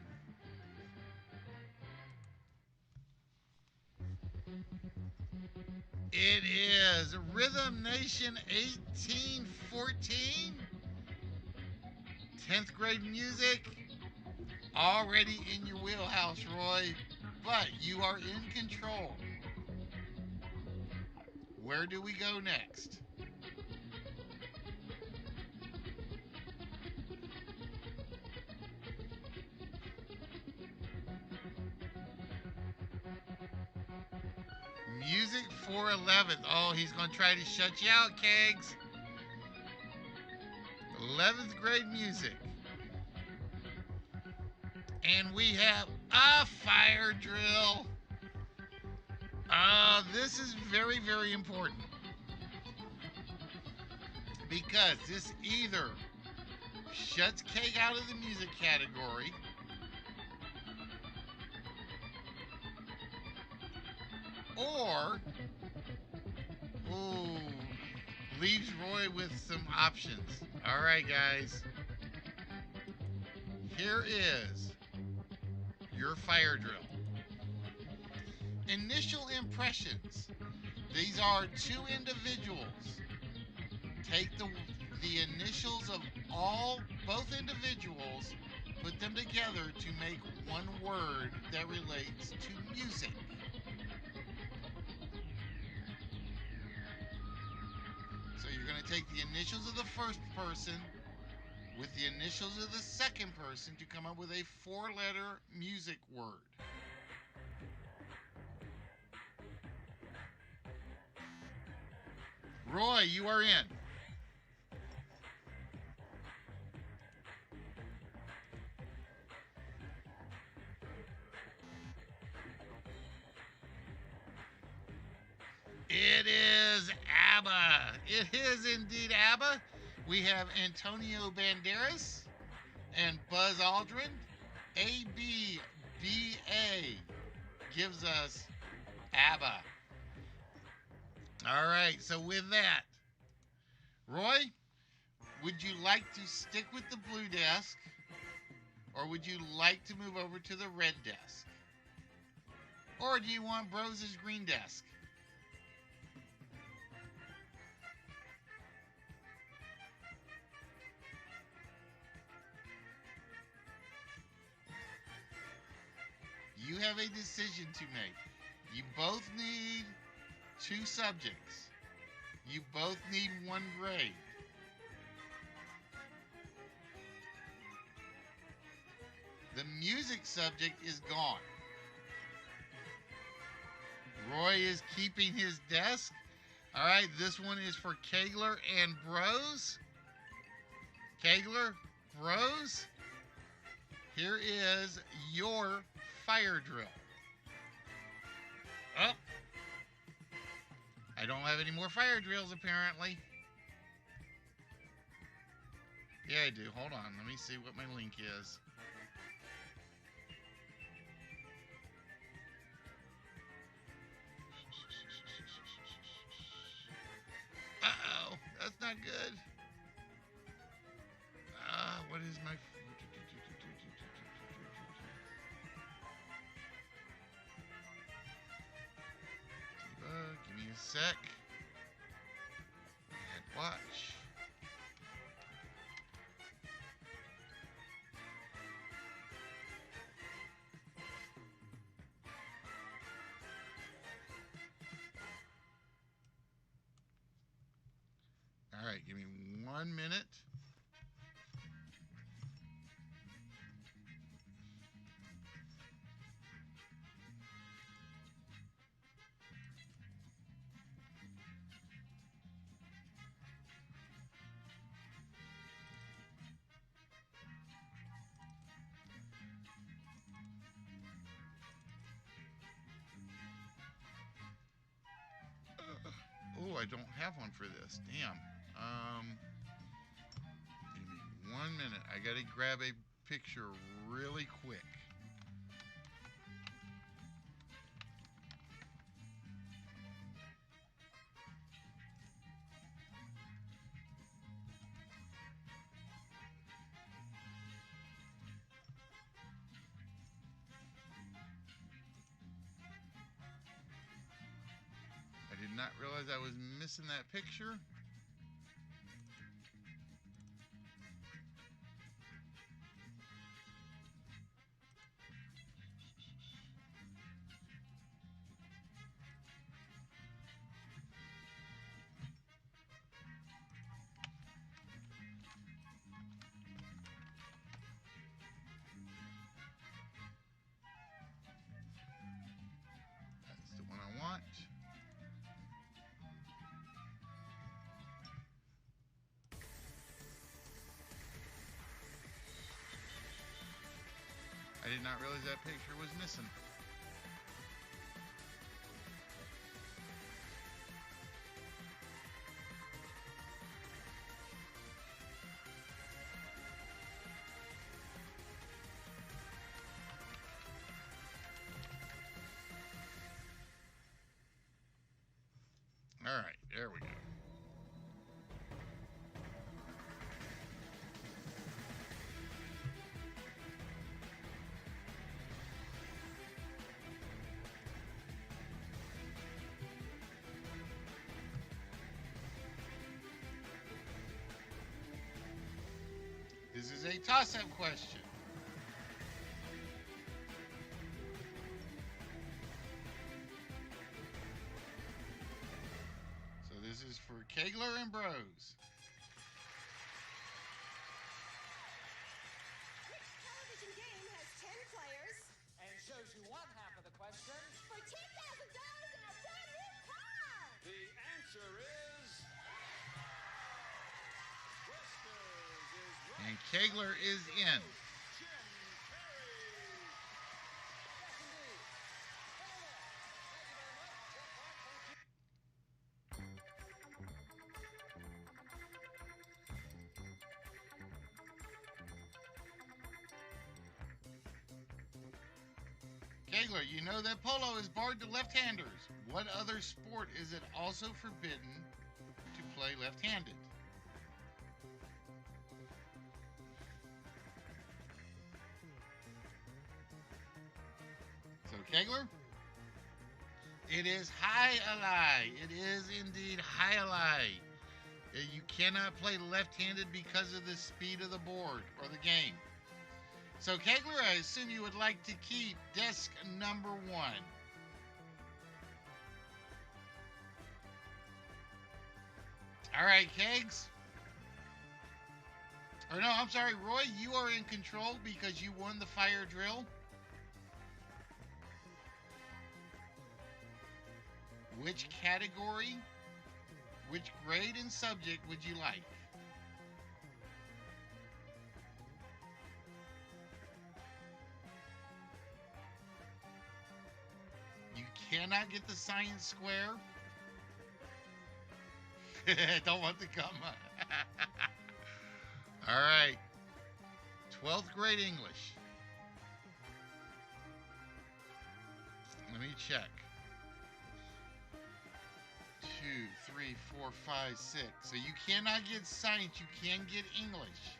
It is Rhythm Nation 1814. 10th grade music. Already in your wheelhouse, Roy. But you are in control. Where do we go next? Music for 11th. Oh, he's going to try to shut you out, Kegs. 11th grade music. And we have a fire drill. This is very, very important. Because this either shuts Keg out of the music category, or leaves Roy with some options. All right, guys. Here is your fire drill. Initial impressions. These are 2 individuals. Take the initials of both individuals, put them together to make one word that relates to music. So you're going to take the initials of the first person with the initials of the second person to come up with a 4-letter music word. Roy, you are in. It is ABBA. It is indeed ABBA. We have Antonio Banderas and Buzz Aldrin. ABBA gives us ABBA. All right, so with that, Roy, would you like to stick with the blue desk, or would you like to move over to the red desk? Or do you want Bros' green desk? You have a decision to make. You both need 2 subjects. You both need 1 grade. The music subject is gone. Roy is keeping his desk. All right, this one is for Kegler and Bros. Kegler, Bros. Here is your fire drill. Oh. I don't have any more fire drills, apparently. Yeah, I do. Hold on. Let me see what my link is. Uh-oh. That's not good. What is my... sec. And watch. All right, give me 1 minute. Oh, I don't have one for this. Damn. Give me 1 minute. I gotta grab a picture really quick. I did not realize I was missing that picture. That's the one I want. I did not realize that picture was missing. All right, there we go. This is a toss-up question. So this is for Kegler and Bros. Which television game has 10 players And shows you one half of the question. for $10,000 and a brand new car? The answer is. Whiskers is right. And Kegler is in. Jim Carrey. Yes, indeed. Hello there. Thank you very much. Your point, thank you. Kegler, you know that polo is barred to left-handers. What other sport is it also forbidden to play left-handed? So, Kegler, it is high-a-lie. It is indeed high-a-lie. You cannot play left-handed because of the speed of the board or the game. So, Kegler, I assume you would like to keep desk number 1. All right, Kegs. Or no, I'm sorry, Roy, you are in control because you won the fire drill. Which category, which grade and subject would you like? You cannot get the science square. Don't want the comma. All right. 12th grade English. Let me check. 2, 3, 4, 5, 6. So you cannot get science. You can get English.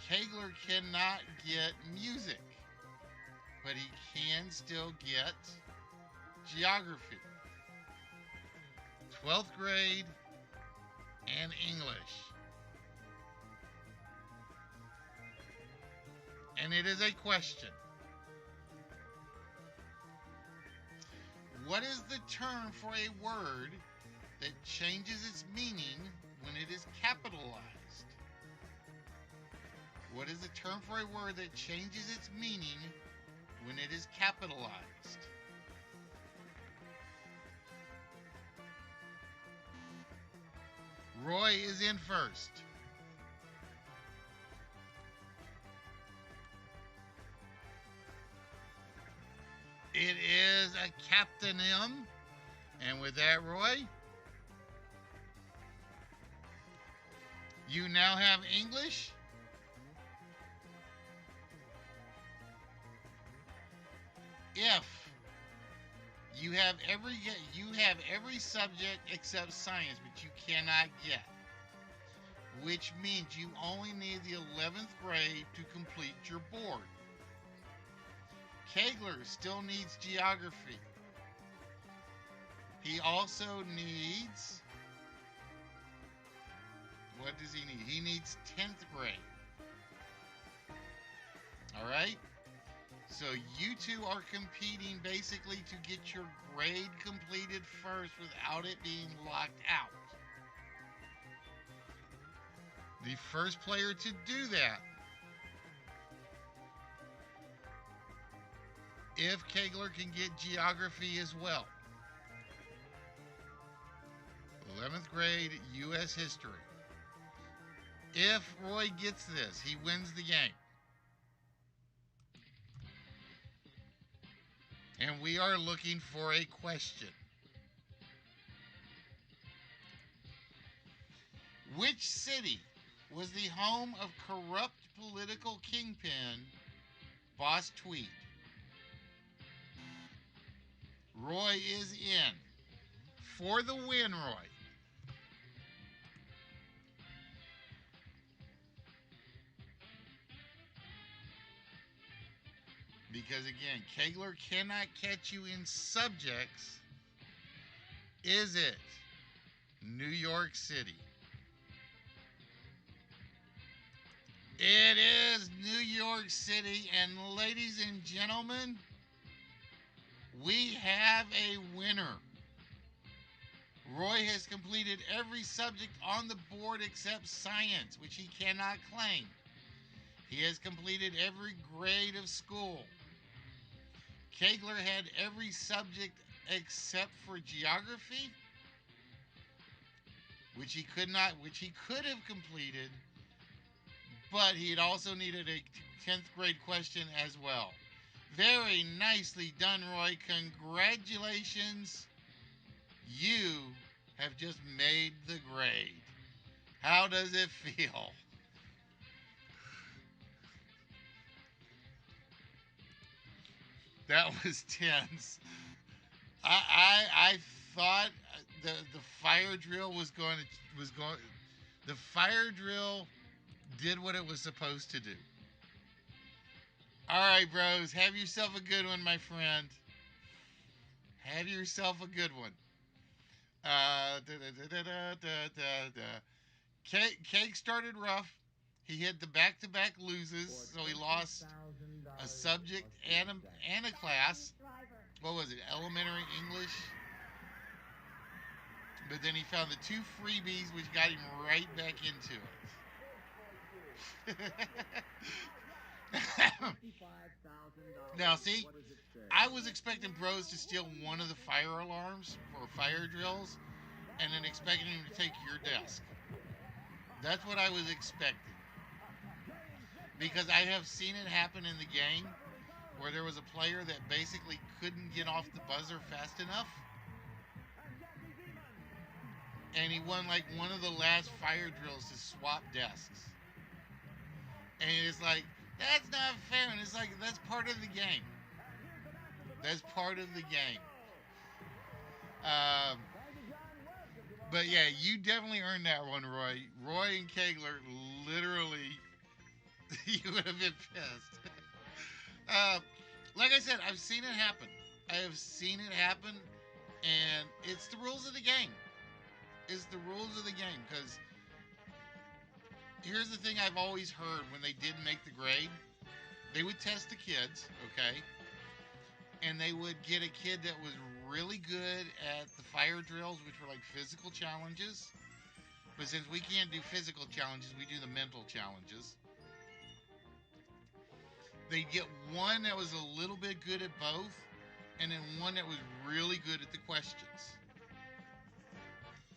Kegler cannot get music, but he can still get geography. 12th grade, and English. And it is a question. What is the term for a word that changes its meaning when it is capitalized? What is the term for a word that changes its meaning when it is capitalized? Roy is in first. It is a captainem. And with that, Roy, you now have English. If you have every subject except science, but you cannot get, which means you only need the 11th grade to complete your board. Kegler still needs geography. He also needs, what does he need? He needs 10th grade. All right? So you two are competing basically to get your grade completed first without it being locked out. The first player to do that, if Kegler can get geography as well. 11th grade U.S. history. If Roy gets this, he wins the game. And we are looking for a question. Which city was the home of corrupt political kingpin Boss Tweed? Roy is in. For the win, Roy. Because again, Kegler cannot catch you in subjects. Is it New York City? It is New York City, and ladies and gentlemen, we have a winner. Roy has completed every subject on the board except science, which he cannot claim. He has completed every grade of school. Kegler had every subject except for geography, which he could have completed, but he had also needed a 10th grade question as well. Very nicely done, Roy. Congratulations. You have just made the grade. How does it feel? That was tense. I thought the fire drill the fire drill did what it was supposed to do. All right, bros, have yourself a good one, my friend. Have yourself a good one. Cake started rough. He hit the back-to-back loses, so he lost a subject and a class. What was it? Elementary English. But then he found the 2 freebies, which got him right back into it. Now, see, I was expecting bros to steal one of the fire alarms for fire drills, and then expecting him to take your desk. That's what I was expecting. Because I have seen it happen in the game where there was a player that basically couldn't get off the buzzer fast enough. And he won like one of the last fire drills to swap desks. And it's like, that's not fair. And it's like, that's part of the game. That's part of the game. But yeah, you definitely earned that one, Roy. Roy and Kegler literally, you would have been pissed. Like I said, I've seen it happen. I have seen it happen, and it's the rules of the game. is the rules of the game. Because here's the thing I've always heard when they didn't make the grade. They would test the kids, okay? And they would get a kid that was really good at the fire drills, which were like physical challenges. But since we can't do physical challenges, we do the mental challenges. They'd get one that was a little bit good at both, and then one that was really good at the questions.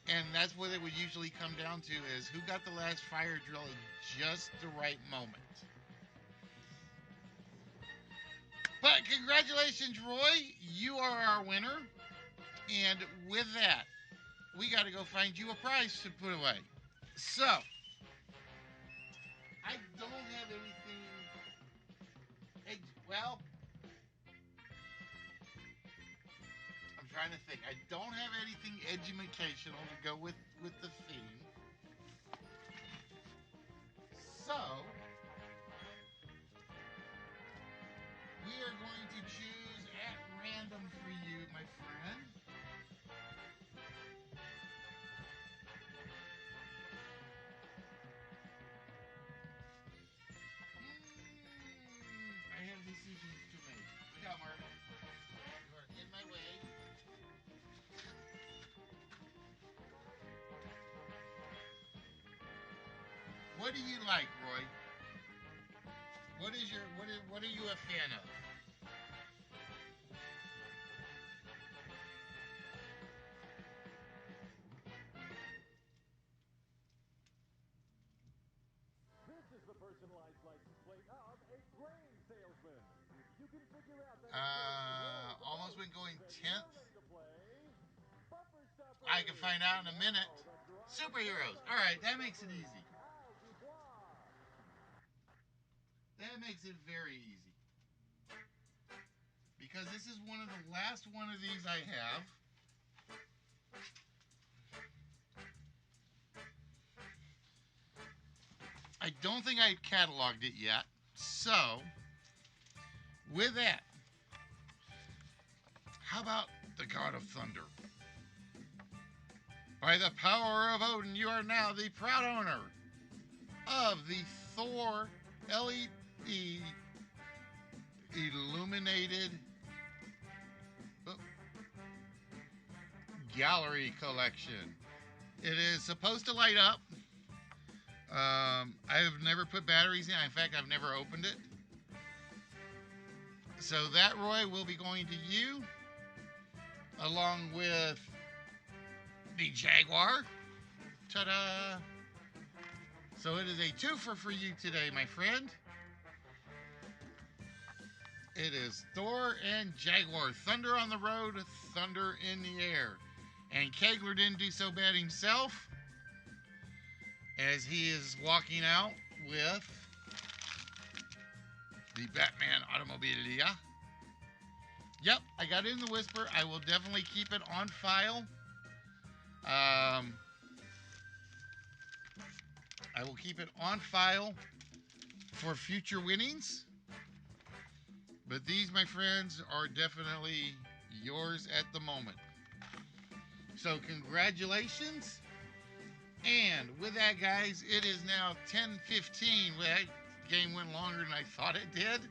And that's what it would usually come down to, is who got the last fire drill at just the right moment. But congratulations, Roy. You are our winner. And with that, we got to go find you a prize to put away. So, I don't have anything. Well, I'm trying to think. I don't have anything educational to go with the theme. So, we are going to choose at random for you, my friend. I have decisions to make. Look out, Mark. You are in my way. What do you like, Roy? What are you a fan of? This is the personalized license plate of a grain salesman. You can figure out that Almost been going 10th. to play. Bumper stopper. I can find out in a minute. Superheroes. All right, that makes it easy. That makes it very easy. Because this is one of the last one of these I have. I don't think I cataloged it yet. So, with that, how about the God of Thunder? By the power of Odin, you are now the proud owner of the Thor LED illuminated gallery collection. It is supposed to light up. I have never put batteries in. In fact, I've never opened it. So that, Roy, will be going to you, along with the Jaguar. Ta-da! So it is a twofer for you today, my friend. It is Thor and Jaguar. Thunder on the road, thunder in the air. And Kegler didn't do so bad himself, as he is walking out with the Batman Automobilia. Yep, I got it in the whisper. I will definitely keep it on file. I will keep it on file for future winnings. But these, my friends, are definitely yours at the moment. So congratulations. And with that, guys, it is now 10:15. That game went longer than I thought it did.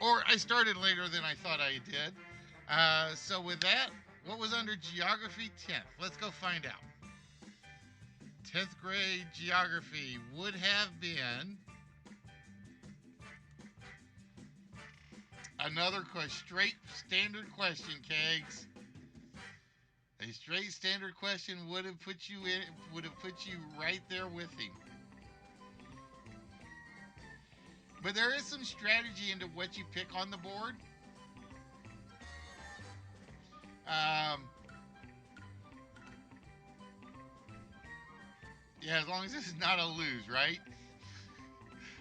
Or I started later than I thought I did. So with that, what was under geography 10th? Let's go find out. 10th grade geography would have been another straight standard question, Kegs. A straight standard question would have put you right there with him. But there is some strategy into what you pick on the board. Yeah, as long as this is not a lose, right?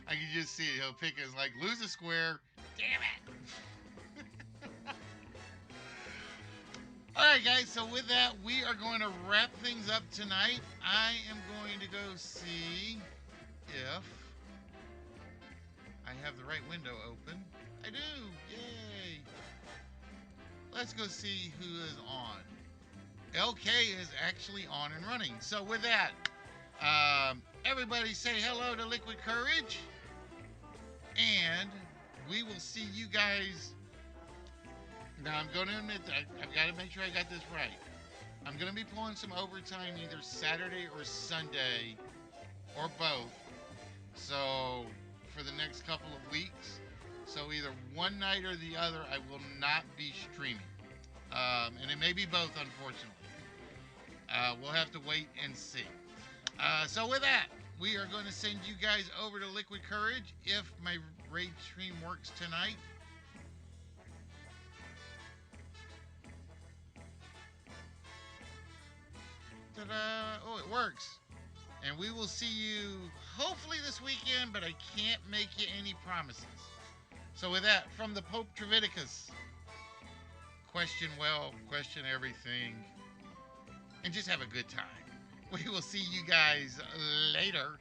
I can just see it. He'll pick as like, lose a square. Damn it. All right, guys. So with that, we are going to wrap things up tonight. I am going to go see if I have the right window open. I do. Yay. Let's go see who is on. LK is actually on and running. So with that, everybody say hello to Liquid Courage, and we will see you guys. Now I'm going to admit that I've got to make sure I got this right. I'm going to be pulling some overtime either Saturday or Sunday, or both. So for the next couple of weeks. So either one night or the other, I will not be streaming. And it may be both, unfortunately. We'll have to wait and see. So with that, we are going to send you guys over to Liquid Courage if my raid stream works tonight. Ta-da! Oh, it works. And we will see you hopefully this weekend, but I can't make you any promises. So with that, from the Pope Treviticus, question well, question everything, and just have a good time. We will see you guys later.